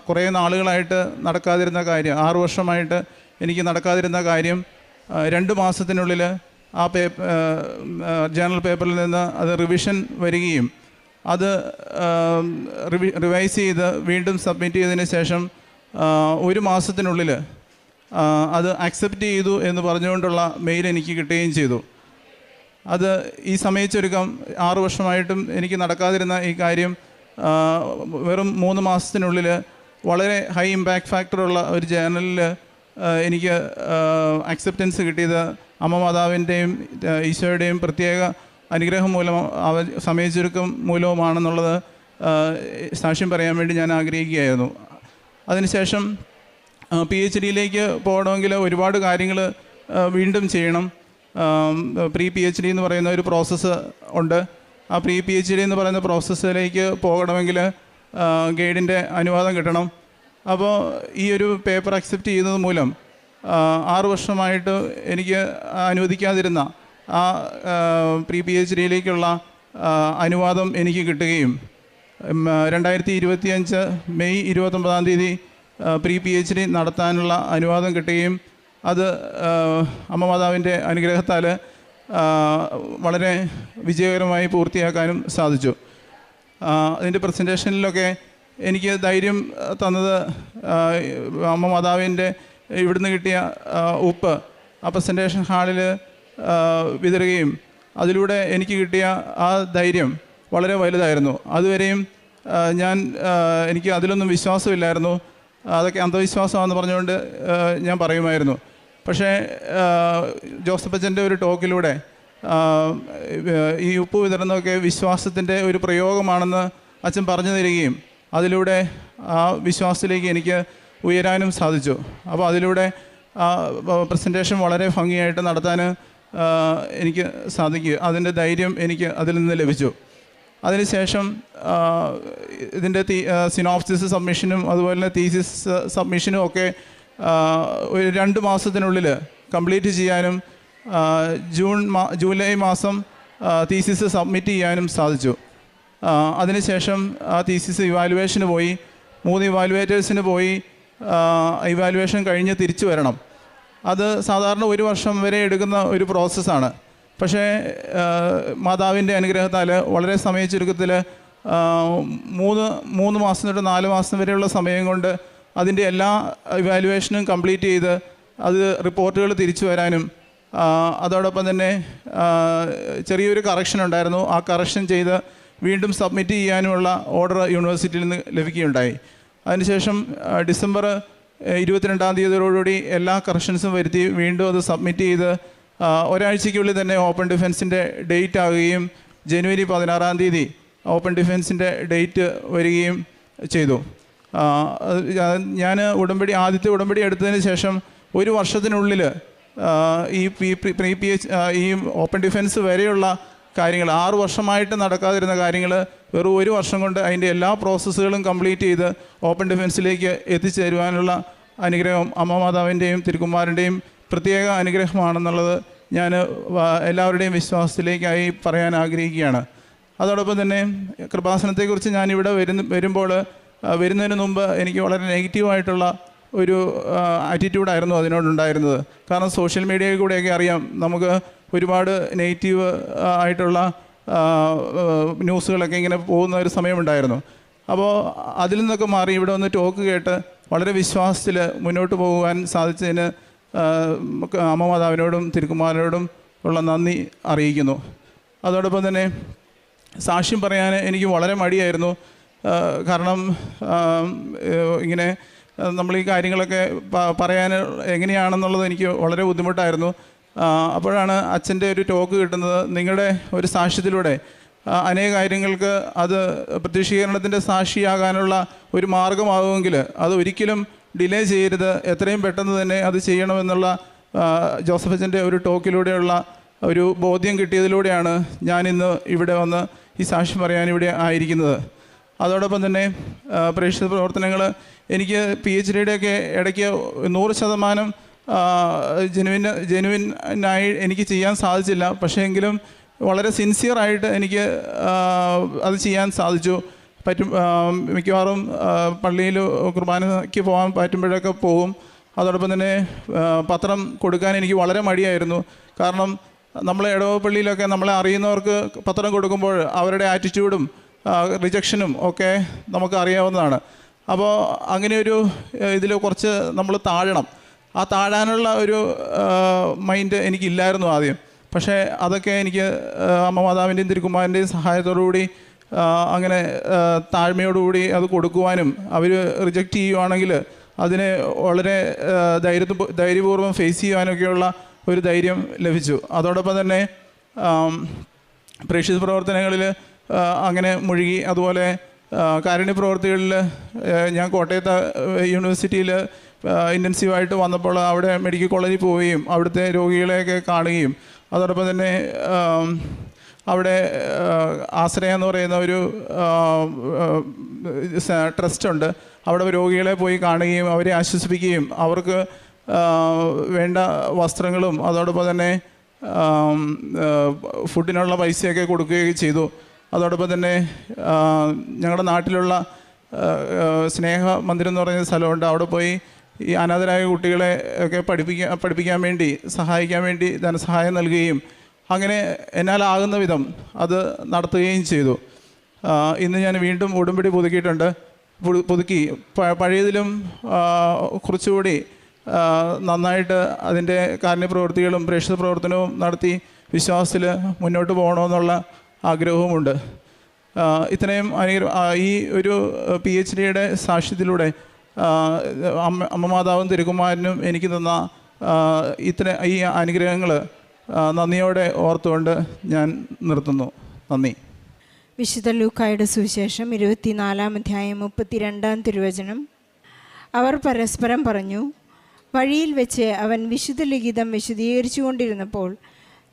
കുറേ നാളുകളായിട്ട് നടക്കാതിരുന്ന കാര്യം, 6 വർഷമായിട്ട് എനിക്ക് നടക്കാതിരുന്ന കാര്യം 2 മാസത്തിനുള്ളിൽ ആ ജേർണൽ പേപ്പറിൽ നിന്ന് അത് റിവിഷൻ വരികയും അത് റിവൈസ് ചെയ്ത് വീണ്ടും സബ്മിറ്റ് ചെയ്തതിന് ശേഷം 1 മാസത്തിനുള്ളിൽ അത് അക്സെപ്റ്റ് ചെയ്തു എന്ന് പറഞ്ഞുകൊണ്ടുള്ള മെയിൽ എനിക്ക് കിട്ടുകയും ചെയ്തു. അത് ഈ സമയച്ചൊരുക്കം 6 വർഷമായിട്ടും എനിക്ക് നടക്കാതിരുന്ന ഈ കാര്യം വെറും 3 മാസത്തിനുള്ളിൽ വളരെ ഹൈ ഇമ്പാക്റ്റ് ഫാക്ടറുള്ള ഒരു ജേർണലിൽ എനിക്ക് അക്സെപ്റ്റൻസ് കിട്ടിയത് അമ്മ മാതാവിൻ്റെയും ഈശോയുടെയും പ്രത്യേക അനുഗ്രഹം മൂലം സമയച്ചുരുക്കം മൂലവുമാണെന്നുള്ളത് സാക്ഷ്യം പറയാൻ വേണ്ടി ഞാൻ ആഗ്രഹിക്കുകയായിരുന്നു. അതിനുശേഷം PhDയിലേക്ക് പോകണമെങ്കിൽ ഒരുപാട് കാര്യങ്ങൾ വീണ്ടും ചെയ്യണം. പ്രീ PhD എന്ന് പറയുന്ന ഒരു പ്രോസസ്സ് ഉണ്ട്. ആ പ്രീ PhD എന്ന് പറയുന്ന പ്രോസസ്സിലേക്ക് പോകണമെങ്കിൽ ഗൈഡിൻ്റെ അനുവാദം കിട്ടണം. അപ്പോൾ ഈ ഒരു പേപ്പർ അക്സെപ്റ്റ് ചെയ്യുന്നത് മൂലം 6 വർഷമായിട്ട് എനിക്ക് അനുവദിക്കാതിരുന്ന ആ പ്രീ PhDയിലേക്കുള്ള അനുവാദം എനിക്ക് കിട്ടുകയും 2025 മെയ് 29-ാം തീയതി പ്രീ PhD നടത്താനുള്ള അനുവാദം കിട്ടുകയും അത് അമ്മ മാതാവിൻ്റെ അനുഗ്രഹത്താൽ വളരെ വിജയകരമായി പൂർത്തിയാക്കാനും സാധിച്ചു. അതിൻ്റെ പ്രസൻറ്റേഷനിലൊക്കെ എനിക്ക് ധൈര്യം തന്നത് അമ്മ മാതാവിൻ്റെ ഇവിടുന്ന് കിട്ടിയ ഉപ്പ് ആ പ്രസൻറ്റേഷൻ ഹാളിൽ വിതറുകയും അതിലൂടെ എനിക്ക് കിട്ടിയ ആ ധൈര്യം വളരെ വലുതായിരുന്നു. അതുവരെയും എനിക്ക് അതിലൊന്നും വിശ്വാസമില്ലായിരുന്നു. അതൊക്കെ അന്ധവിശ്വാസമാണെന്ന് പറഞ്ഞുകൊണ്ട് ഞാൻ പറയുമായിരുന്നു. പക്ഷേ ജോസഫ് അച്ഛൻ്റെ ഒരു ടോക്കിലൂടെ ഈ ഉപ്പ് വിതറുന്നതൊക്കെ വിശ്വാസത്തിൻ്റെ ഒരു പ്രയോഗമാണെന്ന് അച്ഛൻ പറഞ്ഞു തരികയും അതിലൂടെ ആ വിശ്വാസത്തിലേക്ക് എനിക്ക് ഉയരാനും സാധിച്ചു. അപ്പോൾ അതിലൂടെ പ്രസൻറ്റേഷൻ വളരെ ഭംഗിയായിട്ട് നടത്താൻ എനിക്ക് സാധിക്കുക, അതിൻ്റെ ധൈര്യം എനിക്ക് അതിൽ നിന്ന് ലഭിച്ചു. അതിനുശേഷം ഇതിൻ്റെ സിനോപ്സിസ് സബ്മിഷനും അതുപോലെ തന്നെ തീസിസ് സബ്മിഷനും ഒക്കെ ഒരു 2 മാസത്തിനുള്ളിൽ കംപ്ലീറ്റ് ചെയ്യാനും ജൂലൈ മാസം തീസിസ് സബ്മിറ്റ് ചെയ്യാനും സാധിച്ചു. അതിനുശേഷം ആ തീസിസ് ഇവാലുവേഷന് പോയി, 3 ഇവാലുവേറ്റേഴ്സിന് പോയി ഇവാലുവേഷൻ കഴിഞ്ഞ് തിരിച്ചു വരണം. അത് സാധാരണ 1 വർഷം വരെ എടുക്കുന്ന ഒരു പ്രോസസ്സാണ്. പക്ഷേ മാതാവിൻ്റെ അനുഗ്രഹത്താൽ വളരെ സമയ ചുരുക്കത്തിൽ 3 മാസം തൊട്ട് 4 മാസം വരെയുള്ള സമയം കൊണ്ട് അതിൻ്റെ എല്ലാ ഇവാലുവേഷനും കംപ്ലീറ്റ് ചെയ്ത് അത് റിപ്പോർട്ടുകൾ തിരിച്ചു വരാനും അതോടൊപ്പം തന്നെ ചെറിയൊരു കറക്ഷൻ ഉണ്ടായിരുന്നു. ആ കറക്ഷൻ ചെയ്ത് വീണ്ടും സബ്മിറ്റ് ചെയ്യാനുമുള്ള ഓർഡർ യൂണിവേഴ്സിറ്റിയിൽ നിന്ന് ലഭിക്കുകയുണ്ടായി. അതിനുശേഷം ഡിസംബർ 22-ാം തീയതിയോടുകൂടി എല്ലാ കറക്ഷൻസും വരുത്തി വീണ്ടും അത് സബ്മിറ്റ് ചെയ്ത് ഒരാഴ്ചയ്ക്കുള്ളിൽ തന്നെ ഓപ്പൺ ഡിഫൻസിൻ്റെ ഡേറ്റ് ആകുകയും ജനുവരി 16-ാം തീയതി ഓപ്പൺ ഡിഫൻസിൻ്റെ ഡേറ്റ് വരികയും ചെയ്തു. ഞാൻ ആദ്യത്തെ ഉടമ്പടി എടുത്തതിന് ശേഷം 1 വർഷത്തിനുള്ളിൽ ഈ PH ഈ ഓപ്പൺ ഡിഫൻസ് വരെയുള്ള കാര്യങ്ങൾ 6 വർഷമായിട്ട് നടക്കാതിരുന്ന കാര്യങ്ങൾ വെറും 1 വർഷം കൊണ്ട് അതിൻ്റെ എല്ലാ പ്രോസസ്സുകളും കംപ്ലീറ്റ് ചെയ്ത് ഓപ്പൺ ഡിഫൻസിലേക്ക് എത്തിച്ചേരുവാനുള്ള അനുഗ്രഹം അമ്മ മാതാവിൻ്റെയും തിരുക്കുമാരൻ്റെയും പ്രത്യേക അനുഗ്രഹമാണെന്നുള്ളത് ഞാൻ എല്ലാവരുടെയും വിശ്വാസത്തിലേക്കായി പറയാൻ ആഗ്രഹിക്കുകയാണ്. അതോടൊപ്പം തന്നെ കൃപാസനത്തെക്കുറിച്ച് ഞാനിവിടെ വരുമ്പോൾ വരുന്നതിന് മുമ്പ് എനിക്ക് വളരെ നെഗറ്റീവായിട്ടുള്ള ഒരു ആറ്റിറ്റ്യൂഡായിരുന്നു അതിനോടുണ്ടായിരുന്നത്. കാരണം സോഷ്യൽ മീഡിയയിൽ കൂടെയൊക്കെ അറിയാം, നമുക്ക് ഒരുപാട് നെഗറ്റീവ് ആയിട്ടുള്ള ന്യൂസുകളൊക്കെ ഇങ്ങനെ പോകുന്ന ഒരു സമയമുണ്ടായിരുന്നു. അപ്പോൾ അതിൽ നിന്നൊക്കെ മാറി ഇവിടെ വന്ന് ടോക്ക് കേട്ട് വളരെ വിശ്വാസത്തിൽ മുന്നോട്ട് പോകുവാൻ സാധിച്ചതിന് അമ്മ മാതാവിനോടും തിരുക്കുമാരനോടും ഉള്ള നന്ദി അറിയിക്കുന്നു. അതോടൊപ്പം തന്നെ സാക്ഷ്യം പറയാൻ എനിക്ക് വളരെ മടിയായിരുന്നു. കാരണം ഇങ്ങനെ നമ്മൾ ഈ കാര്യങ്ങളൊക്കെ പറയാൻ എങ്ങനെയാണെന്നുള്ളത് എനിക്ക് വളരെ ബുദ്ധിമുട്ടായിരുന്നു. അപ്പോഴാണ് അച്ഛൻ്റെ ഒരു ടോക്ക് കിട്ടുന്നത്. നിങ്ങളുടെ ഒരു സാക്ഷ്യത്തിലൂടെ അനേക കാര്യങ്ങൾക്ക് അത് പ്രത്യക്ഷീകരണത്തിൻ്റെ സാക്ഷിയാകാനുള്ള ഒരു മാർഗമാകുമെങ്കിൽ അത് ഒരിക്കലും ഡിലേ ചെയ്യരുത്, എത്രയും പെട്ടെന്ന് തന്നെ അത് ചെയ്യണമെന്നുള്ള ജോസഫ് അച്ഛൻ്റെ ഒരു ടോക്കിലൂടെയുള്ള ഒരു ബോധ്യം കിട്ടിയതിലൂടെയാണ് ഞാനിന്ന് ഇവിടെ വന്ന് ഈ സാക്ഷ്യം പറയാൻ ഇവിടെ ആയിരിക്കുന്നത്. അതോടൊപ്പം തന്നെ പ്രേക്ഷിത പ്രവർത്തനങ്ങൾ എനിക്ക് PhDയുടെയൊക്കെ ഇടയ്ക്ക് 100% ജെനുവിനായി എനിക്ക് ചെയ്യാൻ സാധിച്ചില്ല. പക്ഷേ എങ്കിലും വളരെ സിൻസിയറായിട്ട് എനിക്ക് അത് ചെയ്യാൻ സാധിച്ചു. മിക്കവാറും പള്ളിയിൽ കുർബാനയ്ക്ക് പോകാൻ പറ്റുമ്പോഴൊക്കെ പോകും. അതോടൊപ്പം തന്നെ പത്രം കൊടുക്കാൻ എനിക്ക് വളരെ മടിയായിരുന്നു. കാരണം നമ്മളെ ഇടവപ്പള്ളിയിലൊക്കെ നമ്മളെ അറിയുന്നവർക്ക് പത്രം കൊടുക്കുമ്പോൾ അവരുടെ ആറ്റിറ്റ്യൂഡും റിജക്ഷനും ഒക്കെ നമുക്ക് അറിയാവുന്നതാണ്. അപ്പോൾ അങ്ങനെയൊരു ഇതിൽ കുറച്ച് നമ്മൾ താഴണം. ആ താഴാനുള്ള ഒരു മൈൻഡ് എനിക്കില്ലായിരുന്നു ആദ്യം. പക്ഷേ അതൊക്കെ എനിക്ക് അമ്മ മാതാവിൻ്റെയും തിരുക്കുമാരൻ്റെയും സഹായത്തോടുകൂടി അങ്ങനെ താഴ്മയോടുകൂടി അത് കൊടുക്കുവാനും അവർ റിജക്റ്റ് ചെയ്യുവാണെങ്കിൽ അതിനെ വളരെ ധൈര്യപൂർവ്വം ഫേസ് ചെയ്യുവാനൊക്കെയുള്ള ഒരു ധൈര്യം ലഭിച്ചു. അതോടൊപ്പം തന്നെ പ്രേക്ഷിത പ്രവർത്തനങ്ങളിൽ അങ്ങനെ മുഴുകി. അതുപോലെ കാരുണ്യ പ്രവർത്തികളിൽ ഞാൻ കോട്ടയത്ത് യൂണിവേഴ്സിറ്റിയിൽ ഇൻറ്റൻസീവായിട്ട് വന്നപ്പോൾ അവിടെ മെഡിക്കൽ കോളേജിൽ പോവുകയും അവിടുത്തെ രോഗികളെയൊക്കെ കാണുകയും അതോടൊപ്പം തന്നെ അവിടെ ആശ്രയ എന്ന് പറയുന്ന ഒരു ട്രസ്റ്റുണ്ട്. അവിടെ രോഗികളെ പോയി കാണുകയും അവരെ ആശ്വസിപ്പിക്കുകയും അവർക്ക് വേണ്ട വസ്ത്രങ്ങളും അതോടൊപ്പം തന്നെ ഫുഡിനുള്ള പൈസയൊക്കെ കൊടുക്കുകയൊക്കെ ചെയ്തു. അതോടൊപ്പം തന്നെ ഞങ്ങളുടെ നാട്ടിലുള്ള സ്നേഹ മന്ദിരം എന്ന് പറയുന്ന സ്ഥലമുണ്ട്. അവിടെ പോയി ഈ അനാഥരായ കുട്ടികളെ ഒക്കെ പഠിപ്പിക്കാൻ വേണ്ടി സഹായിക്കാൻ വേണ്ടി ധനസഹായം നൽകുകയും അങ്ങനെ എന്നാലാകുന്ന വിധം അത് നടത്തുകയും ചെയ്തു. ഇന്ന് ഞാൻ വീണ്ടും ഉടമ്പടി പുതുക്കി പഴയതിലും കുറച്ചുകൂടി നന്നായിട്ട് അതിൻ്റെ കാരുണ്യ പ്രവൃത്തികളും പ്രേക്ഷിത പ്രവർത്തനവും നടത്തി വിശ്വാസത്തിൽ മുന്നോട്ട് പോകണമെന്നുള്ള ആഗ്രഹവുമുണ്ട്. ഇത്രയും ഈ ഒരു PhDയുടെ സാക്ഷ്യത്തിലൂടെ അമ്മ മാതാവും തിരുക്കുമാരനും എനിക്ക് തന്ന ഈ അനുഗ്രഹങ്ങൾ നന്ദിയോടെ ഓർത്തുകൊണ്ട് ഞാൻ നിർത്തുന്നു. നന്ദി. വിശുദ്ധ ലൂക്കായുടെ സുവിശേഷം 24-ാം അധ്യായം 32-ാം തിരുവചനം. അവർ പരസ്പരം പറഞ്ഞു, വഴിയിൽ വെച്ച് അവൻ വിശുദ്ധ ലിഖിതം വിശദീകരിച്ചു കൊണ്ടിരുന്നപ്പോൾ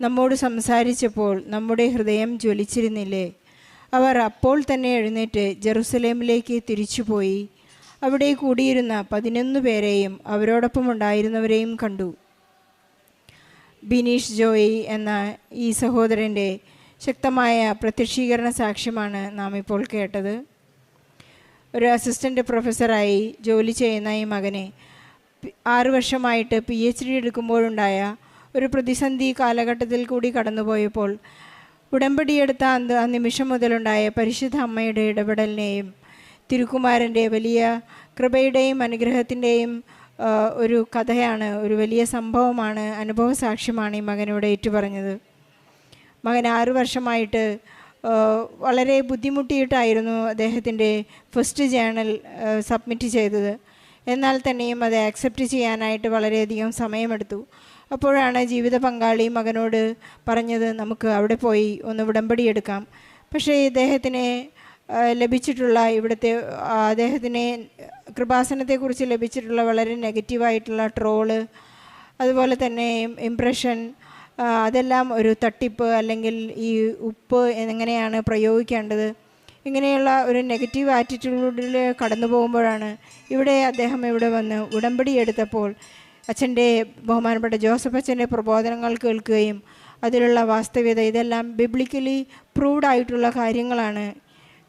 നമ്മോട് സംസാരിച്ചപ്പോൾ നമ്മുടെ ഹൃദയം ജ്വലിച്ചിരുന്നില്ലേ? അവർ അപ്പോൾ തന്നെ എഴുന്നേറ്റ് ജെറുസലേമിലേക്ക് തിരിച്ചുപോയി. അവിടെ കൂടിയിരുന്ന 11 പേരെയും അവരോടൊപ്പം ഉണ്ടായിരുന്നവരെയും കണ്ടു. ബിനീഷ് ജോയി എന്ന ഈ സഹോദരൻ്റെ ശക്തമായ പ്രത്യക്ഷീകരണ സാക്ഷ്യമാണ് നാം ഇപ്പോൾ കേട്ടത്. ഒരു അസിസ്റ്റൻ്റ് പ്രൊഫസറായി ജോലി ചെയ്യുന്ന ഈ മകനെ 6 വർഷമായിട്ട് PhD എടുക്കുമ്പോഴുണ്ടായ ഒരു പ്രതിസന്ധി കാലഘട്ടത്തിൽ കൂടി കടന്നുപോയപ്പോൾ ഉടമ്പടിയെടുത്ത ആ നിമിഷം മുതലുണ്ടായ പരിശുദ്ധ അമ്മയുടെ ഇടപെടലിനെയും തിരുക്കുമാരൻ്റെ വലിയ കൃപയുടെയും അനുഗ്രഹത്തിൻ്റെയും ഒരു കഥയാണ്, ഒരു വലിയ സംഭവമാണ്, അനുഭവ സാക്ഷ്യമാണ് ഈ മകനോട് ഏറ്റുപറഞ്ഞത്. മകൻ 6 വർഷമായിട്ട് വളരെ ബുദ്ധിമുട്ടിയിട്ടായിരുന്നു അദ്ദേഹത്തിൻ്റെ ഫസ്റ്റ് ജേണൽ സബ്മിറ്റ് ചെയ്തത്. എന്നാൽ തന്നെയും അത് ആക്സെപ്റ്റ് ചെയ്യാനായിട്ട് വളരെയധികം സമയമെടുത്തു. അപ്പോഴാണ് ജീവിത പങ്കാളി മകനോട് പറഞ്ഞത്, നമുക്ക് അവിടെ പോയി ഒന്ന് ഉടമ്പടി എടുക്കാം. പക്ഷേ ഇദ്ദേഹത്തിന് ലഭിച്ചിട്ടുള്ള അദ്ദേഹത്തിന് കൃപാസനത്തെക്കുറിച്ച് ലഭിച്ചിട്ടുള്ള വളരെ നെഗറ്റീവായിട്ടുള്ള ട്രോള്, അതുപോലെ തന്നെ ഇംപ്രഷൻ, അതെല്ലാം ഒരു തട്ടിപ്പ്, അല്ലെങ്കിൽ ഈ ഉപ്പ് എങ്ങനെയാണ് പ്രയോഗിക്കേണ്ടത്, ഇങ്ങനെയുള്ള ഒരു നെഗറ്റീവ് ആറ്റിറ്റ്യൂഡിൽ കടന്നു പോകുമ്പോഴാണ് അദ്ദേഹം ഇവിടെ വന്ന് ഉടമ്പടി എടുത്തപ്പോൾ അച്ഛൻ്റെ ബഹുമാനപ്പെട്ട ജോസഫ് അച്ഛൻ്റെ പ്രബോധനങ്ങൾ കേൾക്കുകയും അതിലുള്ള വാസ്തവ്യത ഇതെല്ലാം ബിബ്ലിക്കലി പ്രൂവ്ഡ് ആയിട്ടുള്ള കാര്യങ്ങളാണ്.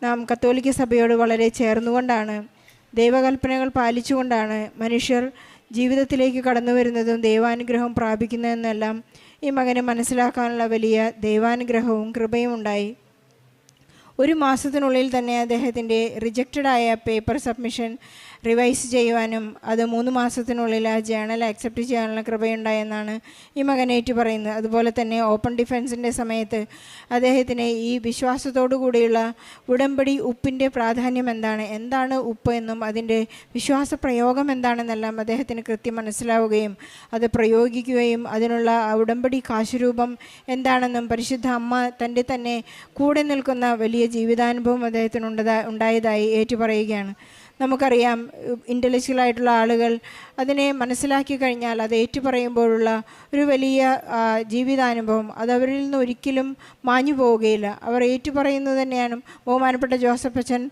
നാം കത്തോലിക്ക സഭയോട് വളരെ ചേർന്നുകൊണ്ടാണ്, ദൈവകൽപ്പനകൾ പാലിച്ചുകൊണ്ടാണ് മനുഷ്യർ ജീവിതത്തിലേക്ക് കടന്നു വരുന്നതും ദൈവാനുഗ്രഹം പ്രാപിക്കുന്നതെന്നെല്ലാം ഈ മകന് മനസ്സിലാക്കാനുള്ള വലിയ ദൈവാനുഗ്രഹവും കൃപയും ഉണ്ടായി. 1 മാസത്തിനുള്ളിൽ തന്നെ അദ്ദേഹത്തിൻ്റെ റിജക്റ്റഡായ പേപ്പർ സബ്മിഷൻ റിവൈസ് ചെയ്യുവാനും അത് 3 മാസത്തിനുള്ളിൽ ആ ജേണൽ ആക്സെപ്റ്റ് ചെയ്യാനുള്ള കൃപയുണ്ടായെന്നാണ് ഈ മകനേറ്റ് പറയുന്നത്. അതുപോലെ തന്നെ ഓപ്പൺ ഡിഫൻസിൻ്റെ സമയത്ത് അദ്ദേഹത്തിന് ഈ വിശ്വാസത്തോടു കൂടിയുള്ള ഉടമ്പടി ഉപ്പിൻ്റെ പ്രാധാന്യം എന്താണ് ഉപ്പ് എന്നും അതിൻ്റെ വിശ്വാസ പ്രയോഗം എന്താണെന്നെല്ലാം അദ്ദേഹത്തിന് കൃത്യം മനസ്സിലാവുകയും അത് പ്രയോഗിക്കുകയും അതിനുള്ള ഉടമ്പടി കാശുരൂപം എന്താണെന്നും പരിശുദ്ധ അമ്മ തൻ്റെ തന്നെ കൂടെ നിൽക്കുന്ന വലിയ ജീവിതാനുഭവം അദ്ദേഹത്തിന് ഉണ്ടായതായി ഏറ്റുപറയുകയാണ്. നമുക്കറിയാം, ഇൻ്റലക്ച്വലായിട്ടുള്ള ആളുകൾ അതിനെ മനസ്സിലാക്കി കഴിഞ്ഞാൽ അത് ഏറ്റുപറയുമ്പോഴുള്ള ഒരു വലിയ ജീവിതാനുഭവം അതവരിൽ നിന്ന് ഒരിക്കലും മാഞ്ഞു പോവുകയില്ല. അവർ ഏറ്റുപറയുന്നത് തന്നെയാണ്. ബഹുമാനപ്പെട്ട ജോസഫ് അച്ഛൻ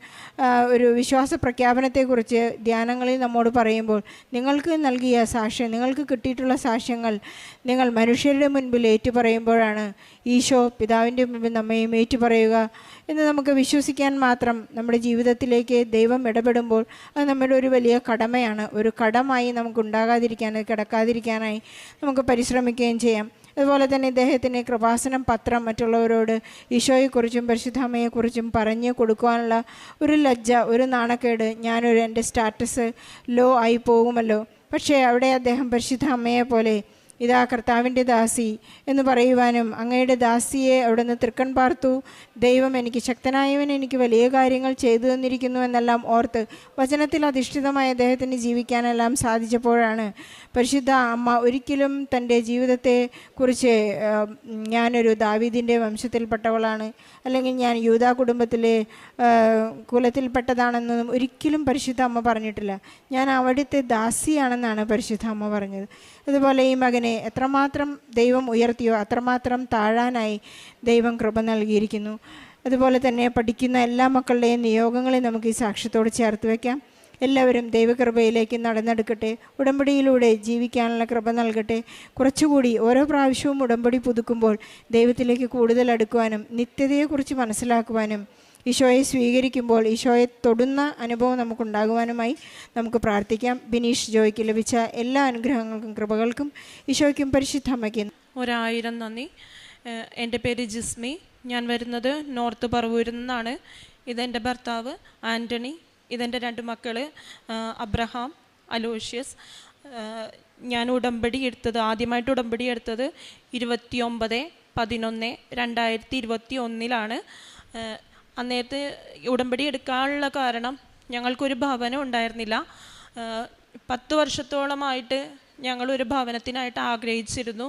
ഒരു വിശ്വാസ പ്രഖ്യാപനത്തെക്കുറിച്ച് ധ്യാനങ്ങളിൽ നമ്മോട് പറയുമ്പോൾ, നിങ്ങൾക്ക് നൽകിയ സാക്ഷ്യം, നിങ്ങൾക്ക് കിട്ടിയിട്ടുള്ള സാക്ഷ്യങ്ങൾ നിങ്ങൾ മനുഷ്യരുടെ മുൻപിൽ ഏറ്റുപറയുമ്പോഴാണ് ഈശോ പിതാവിൻ്റെ മുൻപിൽ നമ്മയും ഏറ്റുപറയുക എന്ന് നമുക്ക് വിശ്വസിക്കാൻ മാത്രം നമ്മുടെ ജീവിതത്തിലേക്ക് ദൈവം ഇടപെടുമ്പോൾ അത് നമ്മുടെ ഒരു വലിയ കടമയാണ്. ഒരു കടമായി നമുക്ക് കിടക്കാതിരിക്കാനായി നമുക്ക് പരിശ്രമിക്കുകയും ചെയ്യാം. അതുപോലെ തന്നെ ഇദ്ദേഹത്തിന് കൃപാസനം പത്രം മറ്റുള്ളവരോട് ഈശോയെക്കുറിച്ചും പരിശുദ്ധാമ്മയെക്കുറിച്ചും പറഞ്ഞു കൊടുക്കുവാനുള്ള ഒരു ലജ്ജ, ഒരു നാണക്കേട്, എൻ്റെ സ്റ്റാറ്റസ് ലോ ആയി പോകുമല്ലോ. പക്ഷേ അവിടെ അദ്ദേഹം പരിശുദ്ധ അമ്മയെ പോലെ ഇതാ കർത്താവിൻ്റെ ദാസി എന്ന് പറയുവാനും അങ്ങയുടെ ദാസിയെ അവിടെ നിന്ന് തൃക്കൺ പാർത്തു, ദൈവം എനിക്ക് ശക്തനായവൻ എനിക്ക് വലിയ കാര്യങ്ങൾ ചെയ്തു തന്നിരിക്കുന്നു എന്നെല്ലാം ഓർത്ത് വചനത്തിൽ അധിഷ്ഠിതമായി അദ്ദേഹത്തിന് ജീവിക്കാനെല്ലാം സാധിച്ചപ്പോഴാണ് പരിശുദ്ധ അമ്മ ഒരിക്കലും തൻ്റെ ജീവിതത്തെക്കുറിച്ച് ഞാനൊരു ദാവീദിൻ്റെ വംശത്തിൽപ്പെട്ടവളാണ്, അല്ലെങ്കിൽ ഞാൻ യൂദാ കുടുംബത്തിലെ കുലത്തിൽപ്പെട്ടതാണെന്നൊന്നും ഒരിക്കലും പരിശുദ്ധ അമ്മ പറഞ്ഞിട്ടില്ല. ഞാൻ അവിടുത്തെ ദാസിയാണെന്നാണ് പരിശുദ്ധ അമ്മ പറഞ്ഞത്. അതുപോലെ ഈ മകനെ എത്രമാത്രം ദൈവം ഉയർത്തിയോ അത്രമാത്രം താഴാനായി ദൈവം കൃപ നൽകിയിരിക്കുന്നു. അതുപോലെ തന്നെ പഠിക്കുന്ന എല്ലാ മക്കളുടെയും നിയോഗങ്ങളെ നമുക്ക് ഈ സാക്ഷ്യത്തോട് ചേർത്ത് വയ്ക്കാം. എല്ലാവരും ദൈവകൃപയിലേക്ക് നടന്നെടുക്കട്ടെ, ഉടമ്പടിയിലൂടെ ജീവിക്കാനുള്ള കൃപ നൽകട്ടെ. കുറച്ചുകൂടി ഓരോ പ്രാവശ്യവും ഉടമ്പടി പുതുക്കുമ്പോൾ ദൈവത്തിലേക്ക് കൂടുതൽ അടുക്കുവാനും നിത്യതയെക്കുറിച്ച് മനസ്സിലാക്കുവാനും ഈശോയെ സ്വീകരിക്കുമ്പോൾ ഈശോയെ തൊടുന്ന അനുഭവം നമുക്കുണ്ടാകുവാനുമായി നമുക്ക് പ്രാർത്ഥിക്കാം. ബിനീഷ് ജോയ്ക്ക് ലഭിച്ച എല്ലാ അനുഗ്രഹങ്ങൾക്കും കൃപകൾക്കും ഈശോയ്ക്കും പരിശുദ്ധ അമ്മയ്ക്കും 1000 നന്ദി. എൻ്റെ പേര് ജിസ്മി. ഞാൻ വരുന്നത് നോർത്ത് പറവൂരിൽ നിന്നാണ്. ഇതെൻ്റെ ഭർത്താവ് ആൻ്റണി. ഇതെൻ്റെ 2 മക്കൾ അബ്രഹാം, അലോഷ്യസ്. ഞാൻ ആദ്യമായിട്ട് ഉടമ്പടി എടുത്തത് 29 11/2021 അന്നേരത്ത് ഉടമ്പടി എടുക്കാനുള്ള കാരണം ഞങ്ങൾക്കൊരു ഭവനം ഉണ്ടായിരുന്നില്ല. 10 വർഷത്തോളമായിട്ട് ഞങ്ങളൊരു ഭവനത്തിനായിട്ട് ആഗ്രഹിച്ചിരുന്നു.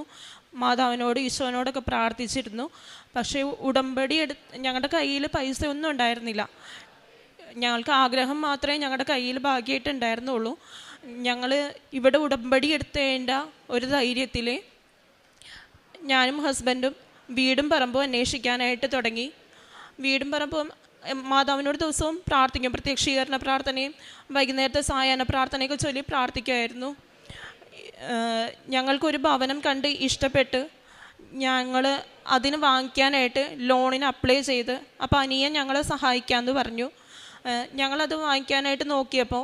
മാതാവിനോട് ഈശോനോടൊക്കെ പ്രാർത്ഥിച്ചിരുന്നു. പക്ഷേ ഉടമ്പടി ഞങ്ങളുടെ കയ്യിൽ പൈസ ഒന്നും ഉണ്ടായിരുന്നില്ല. ഞങ്ങൾക്ക് ആഗ്രഹം മാത്രമേ ഞങ്ങളുടെ കയ്യിൽ ഭാഗ്യമായിട്ട് ഉണ്ടായിരുന്നുള്ളൂ. ഞങ്ങൾ ഇവിടെ ഉടമ്പടി എടുത്തേണ്ട ഒരു ധൈര്യത്തിൽ ഞാനും ഹസ്ബൻഡും വീടും പറമ്പും അന്വേഷിക്കാനായിട്ട് തുടങ്ങി. വീടും പറമ്പും മാതാവിനോട് ദിവസവും പ്രാർത്ഥിക്കും. പ്രത്യക്ഷീകരണ പ്രാർത്ഥനയും വൈകുന്നേരത്തെ സായാഹ്ന പ്രാർത്ഥനയൊക്കെ ചൊല്ലി പ്രാർത്ഥിക്കുമായിരുന്നു. ഞങ്ങൾക്കൊരു ഭവനം കണ്ട് ഇഷ്ടപ്പെട്ട് ഞങ്ങൾ അതിന് വാങ്ങിക്കാനായിട്ട് ലോണിന് അപ്ലൈ ചെയ്ത്, അപ്പോൾ അനിയൻ ഞങ്ങളെ സഹായിക്കാമെന്ന് പറഞ്ഞു. ഞങ്ങളത് വാങ്ങിക്കാനായിട്ട് നോക്കിയപ്പോൾ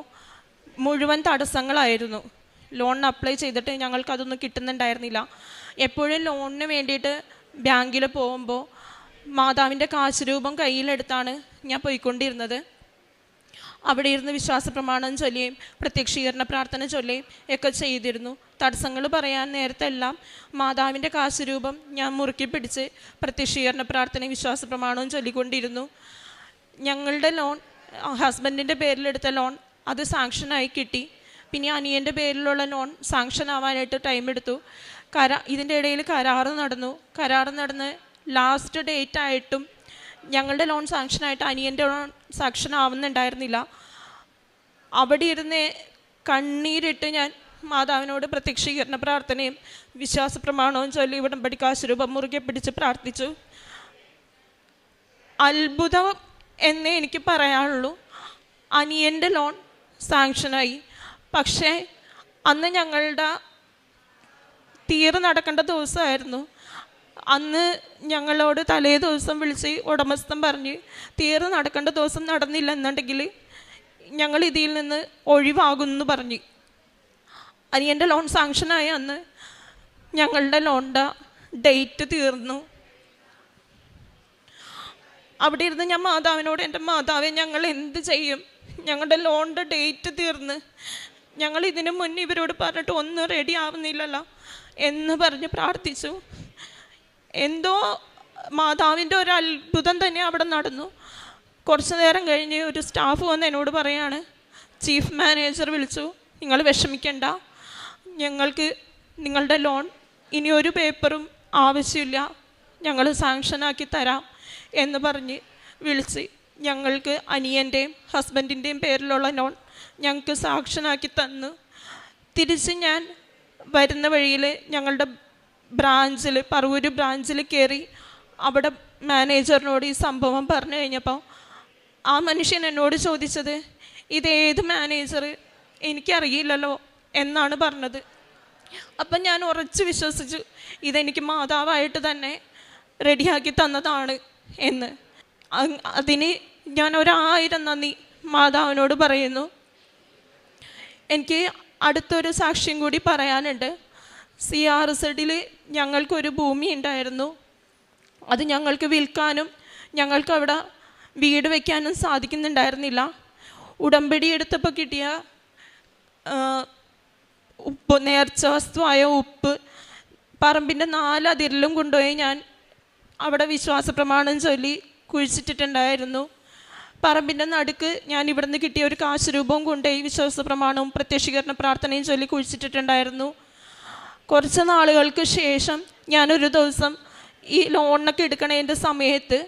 മുഴുവൻ തടസ്സങ്ങളായിരുന്നു. ലോണിന് അപ്ലൈ ചെയ്തിട്ട് ഞങ്ങൾക്കതൊന്നും കിട്ടുന്നുണ്ടായിരുന്നില്ല. എപ്പോഴും ലോണിന് വേണ്ടിയിട്ട് ബാങ്കിൽ പോകുമ്പോൾ മാതാവിൻ്റെ കാശ് രൂപം കയ്യിലെടുത്താണ് ഞാൻ പോയിക്കൊണ്ടിരുന്നത്. അവിടെ ഇരുന്ന് വിശ്വാസ പ്രമാണം ചൊല്ലിയും പ്രത്യക്ഷീകരണ പ്രാർത്ഥന ചൊല്ലിയും ഒക്കെ ചെയ്തിരുന്നു. തടസ്സങ്ങൾ പറയാൻ നേരത്തെല്ലാം മാതാവിൻ്റെ കാശ് രൂപം ഞാൻ മുറുക്കി പിടിച്ച് പ്രത്യക്ഷീകരണ പ്രാർത്ഥനയും വിശ്വാസ പ്രമാണവും ചൊല്ലിക്കൊണ്ടിരുന്നു. ഞങ്ങളുടെ ലോൺ, ഹസ്ബൻഡിൻ്റെ പേരിലെടുത്ത ലോൺ, അത് സാങ്ഷനായി കിട്ടി. പിന്നെ അനിയൻ്റെ പേരിലുള്ള ലോൺ സാങ്ഷൻ ആവാനായിട്ട് ടൈം എടുത്തു. ഇതിൻ്റെ ഇടയിൽ കരാറ് നടന്ന് ലാസ്റ്റ് ഡേറ്റ് ആയിട്ടും ഞങ്ങളുടെ ലോൺ സാങ്ഷനായിട്ട് അനിയൻ്റെ ലോൺ സാങ്ഷൻ ആവുന്നുണ്ടായിരുന്നില്ല. അവിടെ ഇരുന്ന് കണ്ണീരിട്ട് ഞാൻ മാതാവിനോട് പ്രത്യക്ഷീകരണ പ്രാർത്ഥനയും വിശ്വാസ പ്രമാണവും ചൊല്ലി ഉടമ്പടി കാശ് രൂപം മുറുകെ പിടിച്ച് പ്രാർത്ഥിച്ചു. അത്ഭുതം എന്നേ എനിക്ക് പറയാനുള്ളൂ. അനിയൻ്റെ ലോൺ സാങ്ഷനായി. പക്ഷേ അന്ന് ഞങ്ങളുടെ തീരെ നടക്കേണ്ട ദിവസമായിരുന്നു. അന്ന് ഞങ്ങളോട് തലേ ദിവസം വിളിച്ച് ഉടമസ്ഥൻ പറഞ്ഞ് തീരെ നടക്കേണ്ട ദിവസം നടന്നില്ല എന്നുണ്ടെങ്കിൽ ഞങ്ങൾ ഇതിൽ നിന്ന് ഒഴിവാകുമെന്ന് പറഞ്ഞു. അനിയൻ്റെ ലോൺ സാങ്ഷനായ അന്ന് ഞങ്ങളുടെ ലോണിൻ്റെ ഡേറ്റ് തീർന്നു. അവിടെ ഇരുന്ന് ഞാൻ മാതാവിനോട്, എൻ്റെ മാതാവേ, ഞങ്ങൾ എന്ത് ചെയ്യും? ഞങ്ങളുടെ ലോണിൻ്റെ ഡേറ്റ് തീർന്ന്, ഞങ്ങൾ ഇതിനു മുന്നേ ഇവരോട് പറഞ്ഞിട്ട് ഒന്നും റെഡി ആവുന്നില്ലല്ലോ എന്ന് പറഞ്ഞ് പ്രാർത്ഥിച്ചു. എന്തോ മാതാവിൻ്റെ ഒരു അത്ഭുതം തന്നെ അവിടെ നടന്നു. കുറച്ച് നേരം കഴിഞ്ഞ് ഒരു സ്റ്റാഫ് വന്ന് എന്നോട് പറയാണ്, ചീഫ് മാനേജർ വിളിച്ചു, നിങ്ങൾ വിഷമിക്കണ്ട, ഞങ്ങൾക്ക് നിങ്ങളുടെ ലോൺ ഇനി ഒരു പേപ്പറും ആവശ്യമില്ല, ഞങ്ങൾ സാങ്ഷനാക്കി തരാം എന്ന് പറഞ്ഞ് വിളിച്ച് ഞങ്ങൾക്ക് അനിയൻ്റെയും ഹസ്ബൻഡിൻ്റെയും പേരിലുള്ള ലോൺ ഞങ്ങൾക്ക് സാങ്ഷനാക്കി തന്നു. തിരിച്ച് ഞാൻ വരുന്ന വഴിയിൽ ഞങ്ങളുടെ ബ്രാഞ്ചിൽ, പറവൂര് ബ്രാഞ്ചിൽ കയറി അവിടെ മാനേജറിനോട് ഈ സംഭവം പറഞ്ഞു കഴിഞ്ഞപ്പോൾ ആ മനുഷ്യൻ എന്നോട് ചോദിച്ചത്, ഇതേത് മാനേജർ, എനിക്കറിയില്ലല്ലോ എന്നാണ് പറഞ്ഞത്. അപ്പം ഞാൻ ഉറച്ചു വിശ്വസിച്ചു ഇതെനിക്ക് മാതാവായിട്ട് തന്നെ റെഡിയാക്കി തന്നതാണ് എന്ന്. അതിന് ഞാൻ 1000 നന്ദി മാതാവിനോട് പറയുന്നു. എനിക്ക് അടുത്തൊരു സാക്ഷ്യം കൂടി പറയാനുണ്ട്. CRZൽ ഞങ്ങൾക്കൊരു ഭൂമി ഉണ്ടായിരുന്നു. അത് ഞങ്ങൾക്ക് വിൽക്കാനും ഞങ്ങൾക്ക് അവിടെ വീട് വയ്ക്കാനും സാധിക്കുന്നുണ്ടായിരുന്നില്ല. ഉടമ്പടി എടുത്തപ്പോൾ കിട്ടിയ ഉപ്പ്, നേർച്ച വസ്തുവായ ഉപ്പ് പറമ്പിൻ്റെ 4 അതിരിലും കൊണ്ടുപോയി ഞാൻ അവിടെ വിശ്വാസ പ്രമാണം ചൊല്ലി കുഴിച്ചിട്ടിട്ടുണ്ടായിരുന്നു. പറമ്പിൻ്റെ നടുക്ക് ഞാൻ ഇവിടുന്ന് കിട്ടിയ ഒരു കാശ് രൂപവും കൊണ്ടുപോയി വിശ്വാസ പ്രമാണവും പ്രത്യക്ഷീകരണ പ്രാർത്ഥനയും ചൊല്ലി കുഴിച്ചിട്ടിട്ടുണ്ടായിരുന്നു. കുറച്ച് നാളുകൾക്ക് ശേഷം ഞാനൊരു ദിവസം ഈ ലോണൊക്കെ എടുക്കണതിൻ്റെ സമയത്ത്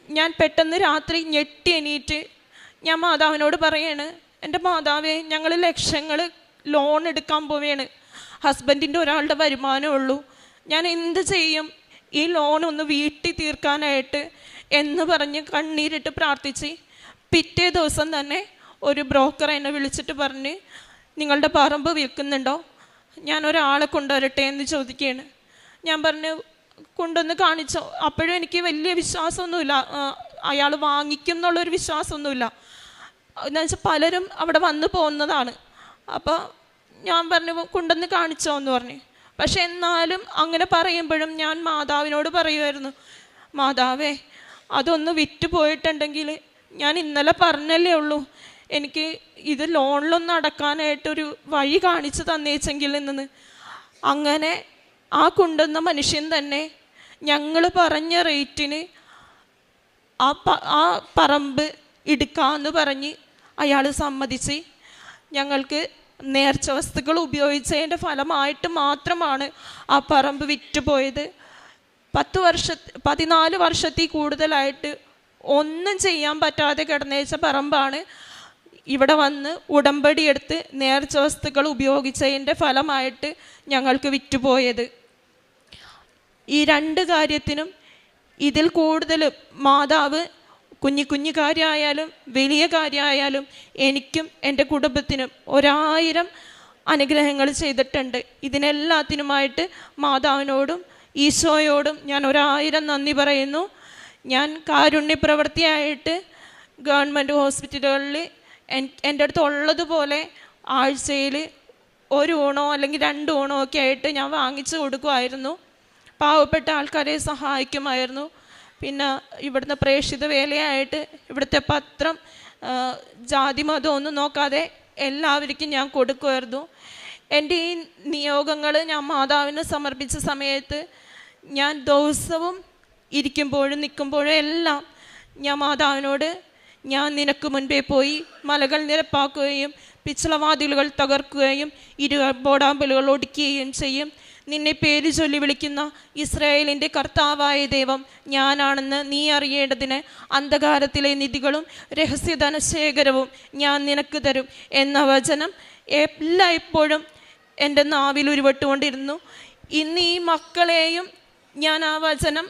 ഞാൻ പെട്ടെന്ന് രാത്രി ഞെട്ടി എണീറ്റ് ഞാൻ മാതാവിനോട് പറയാണ്, എൻ്റെ മാതാവേ, ഞങ്ങൾ ലക്ഷങ്ങൾ ലോൺ എടുക്കാൻ പോവുകയാണ്, ഹസ്ബൻഡിൻ്റെ ഒരാളുടെ വരുമാനമുള്ളൂ, ഞാൻ എന്ത് ചെയ്യും ഈ ലോൺ ഒന്ന് വീട്ടി തീർക്കാനായിട്ട് എന്ന് പറഞ്ഞ് കണ്ണീരിട്ട് പ്രാർത്ഥിച്ച് പിറ്റേ ദിവസം തന്നെ ഒരു ബ്രോക്കർ എന്നെ വിളിച്ചിട്ട് പറഞ്ഞ്, നിങ്ങളുടെ പറമ്പ് വിൽക്കുന്നുണ്ടോ, ഞാൻ ഒരാളെ കൊണ്ടുവരട്ടെ എന്ന് ചോദിക്കുകയാണ്. ഞാൻ പറഞ്ഞു, കൊണ്ടുവന്ന് കാണിച്ചോ. അപ്പോഴും എനിക്ക് വലിയ വിശ്വാസമൊന്നുമില്ല, അയാൾ വാങ്ങിക്കും എന്നുള്ളൊരു വിശ്വാസമൊന്നുമില്ല. എന്ന് വെച്ചാൽ പലരും അവിടെ വന്നു പോകുന്നതാണ്. അപ്പോൾ ഞാൻ പറഞ്ഞു, കൊണ്ടുവന്ന് കാണിച്ചോ എന്ന് പറഞ്ഞു. പക്ഷെ എന്നാലും അങ്ങനെ പറയുമ്പോഴും ഞാൻ മാതാവിനോട് പറയുമായിരുന്നു, മാതാവേ, അതൊന്ന് വിറ്റ് പോയിട്ടുണ്ടെങ്കിൽ ഞാൻ ഇന്നലെ പറഞ്ഞല്ലേ ഉള്ളൂ, എനിക്ക് ഇത് ലോണിലൊന്നും അടക്കാനായിട്ടൊരു വഴി കാണിച്ചു തന്നേച്ചെങ്കിൽ നിന്ന്. അങ്ങനെ ആ കൊണ്ടുവന്ന മനുഷ്യൻ തന്നെ ഞങ്ങൾ പറഞ്ഞ റേറ്റിന് ആ പറമ്പ് എടുക്കാമെന്ന് പറഞ്ഞ് അയാൾ സമ്മതിച്ച് ഞങ്ങൾക്ക് നേർച്ച വസ്തുക്കൾ ഉപയോഗിച്ചതിൻ്റെ ഫലമായിട്ട് മാത്രമാണ് ആ പറമ്പ് വിറ്റുപോയത്. 14 വർഷത്തിൽ കൂടുതലായിട്ട് ഒന്നും ചെയ്യാൻ പറ്റാതെ കിടന്നേച്ച പറമ്പാണ് ഇവിടെ വന്ന് ഉടമ്പടി എടുത്ത് നേർച്ച വസ്തുക്കൾ ഉപയോഗിച്ചതിൻ്റെ ഫലമായിട്ട് ഞങ്ങൾക്ക് വിറ്റുപോയത്. ഈ 2 കാര്യത്തിനും ഇതിൽ കൂടുതൽ മാതാവ് കുഞ്ഞു കാര്യമായാലും വലിയ കാര്യമായാലും എനിക്കും എൻ്റെ കുടുംബത്തിനും 1000 അനുഗ്രഹങ്ങൾ ചെയ്തിട്ടുണ്ട്. ഇതിനെല്ലാത്തിനുമായിട്ട് മാതാവിനോടും ഈശോയോടും ഞാൻ 1000 നന്ദി പറയുന്നു. ഞാൻ കാരുണ്യപ്രവൃത്തിയായിട്ട് ഗവൺമെൻറ് ഹോസ്പിറ്റലുകളിൽ എൻ്റെ അടുത്ത് ഉള്ളതുപോലെ ആഴ്ചയിൽ 1 ഊണോ അല്ലെങ്കിൽ 2 ഊണോ ഒക്കെ ആയിട്ട് ഞാൻ വാങ്ങിച്ചു കൊടുക്കുമായിരുന്നു. പാവപ്പെട്ട ആൾക്കാരെ സഹായിക്കുമായിരുന്നു. പിന്നെ ഇവിടുന്ന് പ്രേക്ഷിത വേലയായിട്ട് ഇവിടുത്തെ പത്രം ജാതി മതം ഒന്നും നോക്കാതെ എല്ലാവർക്കും ഞാൻ കൊടുക്കുമായിരുന്നു. എൻ്റെ ഈ നിയോഗങ്ങൾ ഞാൻ മാതാവിന് സമർപ്പിച്ച സമയത്ത് ഞാൻ ദിവസവും ഇരിക്കുമ്പോഴും നിൽക്കുമ്പോഴും എല്ലാം ഞാൻ മാതാവിനോട്, ഞാൻ നിനക്ക് മുൻപേ പോയി മലകൾ നിരപ്പാക്കുകയും പിച്ചളവാതിലുകൾ തകർക്കുകയും ഇരുമ്പോടാമ്പലുകൾ ഒടുക്കുകയും ചെയ്യും. നിന്നെ പേര് ചൊല്ലി വിളിക്കുന്ന ഇസ്രായേലിൻ്റെ കർത്താവായ ദൈവം ഞാനാണെന്ന് നീ അറിയേണ്ടതിന് അന്ധകാരത്തിലെ നിധികളും രഹസ്യധനശേഖരവും ഞാൻ നിനക്ക് തരും എന്ന വചനം എല്ലായ്പ്പോഴും എൻ്റെ നാവിൽ ഉരുവിട്ടുകൊണ്ടിരുന്നു. ഇന്ന് ഈ മക്കളെയും ഞാൻ ആ വചനം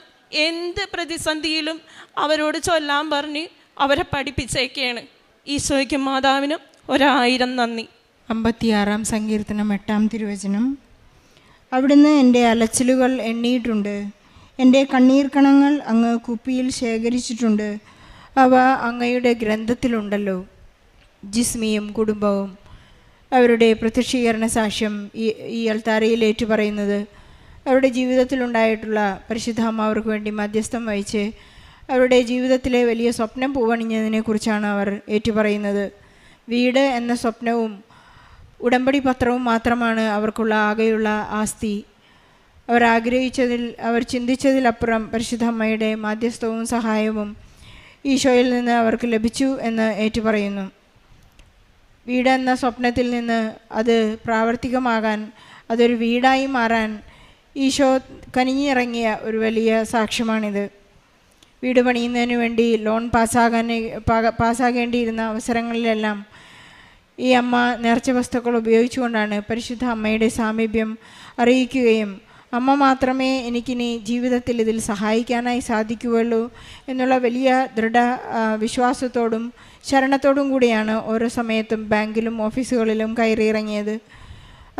എന്ത് പ്രതിസന്ധിയിലും അവരോട് ചൊല്ലാൻ പറഞ്ഞ് അവരെ പഠിപ്പിച്ചേക്കാണ്. ഈശോയ്ക്കും മാതാവിനും 1000 നന്ദി. 56-ാം സങ്കീർത്തനം 8-ാം തിരുവചനം. അവിടുന്ന് എൻ്റെ അലച്ചിലുകൾ എണ്ണിയിട്ടുണ്ട്, എൻ്റെ കണ്ണീർ കണങ്ങൾ അങ്ങ് കുപ്പിയിൽ ശേഖരിച്ചിട്ടുണ്ട്, അവ അങ്ങയുടെ ഗ്രന്ഥത്തിലുണ്ടല്ലോ. ജിസ്മിയും കുടുംബവും അവരുടെ പ്രത്യക്ഷീകരണ സാക്ഷ്യം ഈ അൾത്താരയിൽ ഏറ്റുപറയുന്നത് അവരുടെ ജീവിതത്തിലുണ്ടായിട്ടുള്ള പരിശുദ്ധാമ്മ അവർക്ക് വേണ്ടി മധ്യസ്ഥം വഹിച്ച് അവരുടെ ജീവിതത്തിലെ വലിയ സ്വപ്നം പൂവണിഞ്ഞതിനെക്കുറിച്ചാണ് അവർ ഏറ്റുപറയുന്നത്. വീട് എന്ന സ്വപ്നവും ഉടമ്പടി പത്രവും മാത്രമാണ് അവർക്കുള്ള ആകെയുള്ള ആസ്തി. അവർ ആഗ്രഹിച്ചതിൽ, അവർ ചിന്തിച്ചതിലപ്പുറം പരിശുദ്ധമ്മയുടെ മാധ്യസ്ഥവും സഹായവും ഈശോയിൽ നിന്ന് അവർക്ക് ലഭിച്ചു എന്ന് ഏറ്റുപറയുന്നു. വീടെന്ന സ്വപ്നത്തിൽ നിന്ന് അത് പ്രാവർത്തികമാകാൻ, അതൊരു വീടായി മാറാൻ ഈശോ കനിഞ്ഞിറങ്ങിയ ഒരു വലിയ സാക്ഷ്യമാണിത്. വീട് പണിയുന്നതിന് വേണ്ടി ലോൺ പാസ്സാകേണ്ടിയിരുന്ന അവസരങ്ങളിലെല്ലാം ഈ അമ്മ നേർച്ച വസ്തുക്കൾ ഉപയോഗിച്ചുകൊണ്ടാണ് പരിശുദ്ധ അമ്മയുടെ സാമീപ്യം അറിയിക്കുകയും അമ്മ മാത്രമേ എനിക്കിനി ജീവിതത്തിൽ ഇതിൽ സഹായിക്കാനായി സാധിക്കുകയുള്ളൂ എന്നുള്ള വലിയ ദൃഢ വിശ്വാസത്തോടും ശരണത്തോടും കൂടിയാണ് ഓരോ സമയത്തും ബാങ്കിലും ഓഫീസുകളിലും കയറിയിറങ്ങിയത്.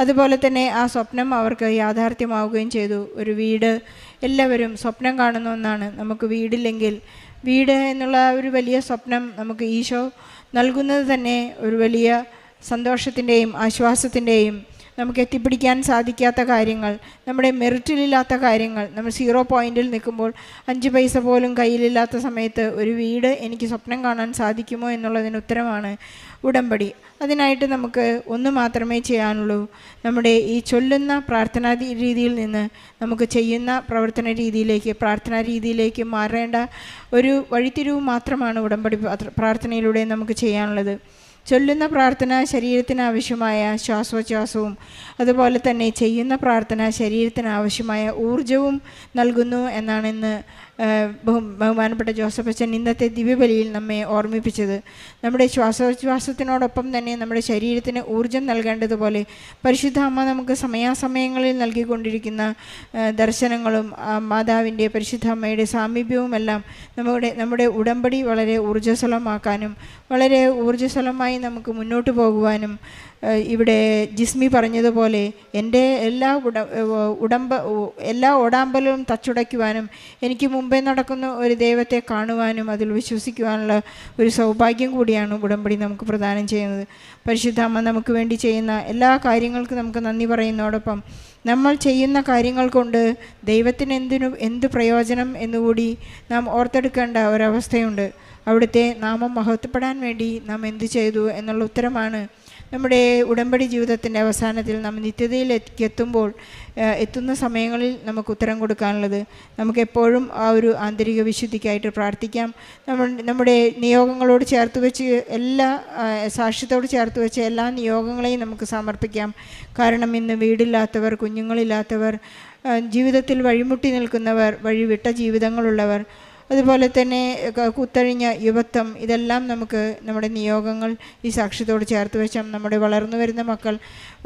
അതുപോലെ തന്നെ ആ സ്വപ്നം അവർക്ക് യാഥാർത്ഥ്യമാവുകയും ചെയ്തു. ഒരു വീട് എല്ലാവരും സ്വപ്നം കാണുന്ന ഒന്നാണ്. നമുക്ക് വീടില്ലെങ്കിൽ, വീട് എന്നുള്ള ഒരു വലിയ സ്വപ്നം നമുക്ക് ഈശോ നൽകുന്നത് തന്നെ ഒരു വലിയ സന്തോഷത്തിൻ്റെയും ആശ്വാസത്തിൻ്റെയും, നമുക്ക് എത്തിപ്പിടിക്കാൻ സാധിക്കാത്ത കാര്യങ്ങൾ, നമ്മുടെ മെറിറ്റിലില്ലാത്ത കാര്യങ്ങൾ, നമ്മൾ 0 പോയിൻറ്റിൽ നിൽക്കുമ്പോൾ 5 പൈസ പോലും കയ്യിലില്ലാത്ത സമയത്ത് ഒരു വീട് എനിക്ക് സ്വപ്നം കാണാൻ സാധിക്കുമോ എന്നുള്ളതിന് ഉത്തരമാണ് ഉടമ്പടി. അതിനായിട്ട് നമുക്ക് ഒന്ന് മാത്രമേ ചെയ്യാനുള്ളൂ. നമ്മുടെ ഈ ചൊല്ലുന്ന പ്രാർത്ഥനാ രീതിയിൽ നിന്ന് നമുക്ക് ചെയ്യുന്ന പ്രവർത്തന രീതിയിലേക്ക്, പ്രാർത്ഥനാ രീതിയിലേക്ക് മാറേണ്ട ഒരു വഴിത്തിരിവ് മാത്രമാണ് ഉടമ്പടി പ്രാർത്ഥനയിലൂടെ നമുക്ക് ചെയ്യാനുള്ളത്. ചൊല്ലുന്ന പ്രാർത്ഥന ശരീരത്തിന് ആവശ്യമായ ശ്വാസോച്ഛ്വാസവും അതുപോലെ തന്നെ ചെയ്യുന്ന പ്രാർത്ഥന ശരീരത്തിന് ആവശ്യമായ ഊർജവും നൽകുന്നു എന്നാണ് ഇന്ന് ബഹുമാനപ്പെട്ട ജോസഫ് അച്ഛൻ ഇന്നത്തെ ദിവ്യബലിയിൽ നമ്മെ ഓർമ്മിപ്പിച്ചത്. നമ്മുടെ ശ്വാസോച്ഛ്വാസത്തിനോടൊപ്പം തന്നെ നമ്മുടെ ശരീരത്തിന് ഊർജം നൽകേണ്ടതുപോലെ പരിശുദ്ധ അമ്മ നമുക്ക് സമയാസമയങ്ങളിൽ നൽകിക്കൊണ്ടിരിക്കുന്ന ദർശനങ്ങളും മാതാവിൻ്റെ പരിശുദ്ധ അമ്മയുടെ സാമീപ്യവുമെല്ലാം നമ്മുടെ ഉടമ്പടി വളരെ ഊർജ്ജസ്വലമാക്കാനും വളരെ ഊർജ്ജസ്വലമായി നമുക്ക് മുന്നോട്ട് പോകുവാനും, ഇവിടെ ജിസ്മി പറഞ്ഞതുപോലെ എൻ്റെ എല്ലാ ഓടാമ്പലും തച്ചുടയ്ക്കുവാനും എനിക്ക് മുമ്പേ നടക്കുന്ന ഒരു ദൈവത്തെ കാണുവാനും അതിൽ വിശ്വസിക്കുവാനുള്ള ഒരു സൗഭാഗ്യം കൂടിയാണ് ഉടമ്പടി നമുക്ക് പ്രദാനം ചെയ്യുന്നത്. പരിശുദ്ധ അമ്മ നമുക്ക് വേണ്ടി ചെയ്യുന്ന എല്ലാ കാര്യങ്ങൾക്കും നമുക്ക് നന്ദി പറയുന്നതോടൊപ്പം നമ്മൾ ചെയ്യുന്ന കാര്യങ്ങൾ കൊണ്ട് ദൈവത്തിന് എന്ത് പ്രയോജനം എന്നുകൂടി നാം ഓർത്തെടുക്കേണ്ട ഒരവസ്ഥയുണ്ട്. അവിടുത്തെ നാമം മഹത്വപ്പെടാൻ വേണ്ടി നാം എന്ത് ചെയ്തു എന്നുള്ള ഉത്തരമാണ് നമ്മുടെ ഉടമ്പടി ജീവിതത്തിൻ്റെ അവസാനത്തിൽ നാം നിത്യതയിലേക്ക് എത്തുന്ന സമയങ്ങളിൽ നമുക്ക് ഉത്തരം കൊടുക്കാനുള്ളത്, നമുക്കെപ്പോഴും ആ ഒരു ആന്തരിക വിശുദ്ധിക്കായിട്ട് പ്രാർത്ഥിക്കാം. നമ്മുടെ നിയോഗങ്ങളോട് ചേർത്ത് വെച്ച് സാക്ഷ്യത്തോട് ചേർത്ത് വെച്ച് എല്ലാ നിയോഗങ്ങളെയും നമുക്ക് സമർപ്പിക്കാം. കാരണം ഇന്ന് വീടില്ലാത്തവർ, കുഞ്ഞുങ്ങളില്ലാത്തവർ, ജീവിതത്തിൽ വഴിമുട്ടി നിൽക്കുന്നവർ, വഴിവിട്ട ജീവിതങ്ങളുള്ളവർ, അതുപോലെ തന്നെ കുത്തഴിഞ്ഞ യുവത്വം, ഇതെല്ലാം നമുക്ക് നമ്മുടെ നിയോഗങ്ങൾ ഈ സാക്ഷ്യത്തോട് ചേർത്ത് വെച്ചാൽ നമ്മുടെ വളർന്നു വരുന്ന മക്കൾ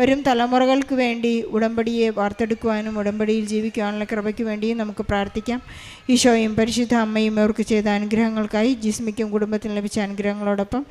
വരും തലമുറകൾക്ക് വേണ്ടി ഉടമ്പടിയെ വാർത്തെടുക്കുവാനും ഉടമ്പടിയിൽ ജീവിക്കുവാനുള്ള കൃപയ്ക്ക് വേണ്ടിയും നമുക്ക് പ്രാർത്ഥിക്കാം. ഈശോയും പരിശുദ്ധ അമ്മയും അവർക്ക് ചെയ്ത അനുഗ്രഹങ്ങൾക്കായി ജിസ്മിക്കും കുടുംബത്തിന് ലഭിച്ച അനുഗ്രഹങ്ങളോടൊപ്പം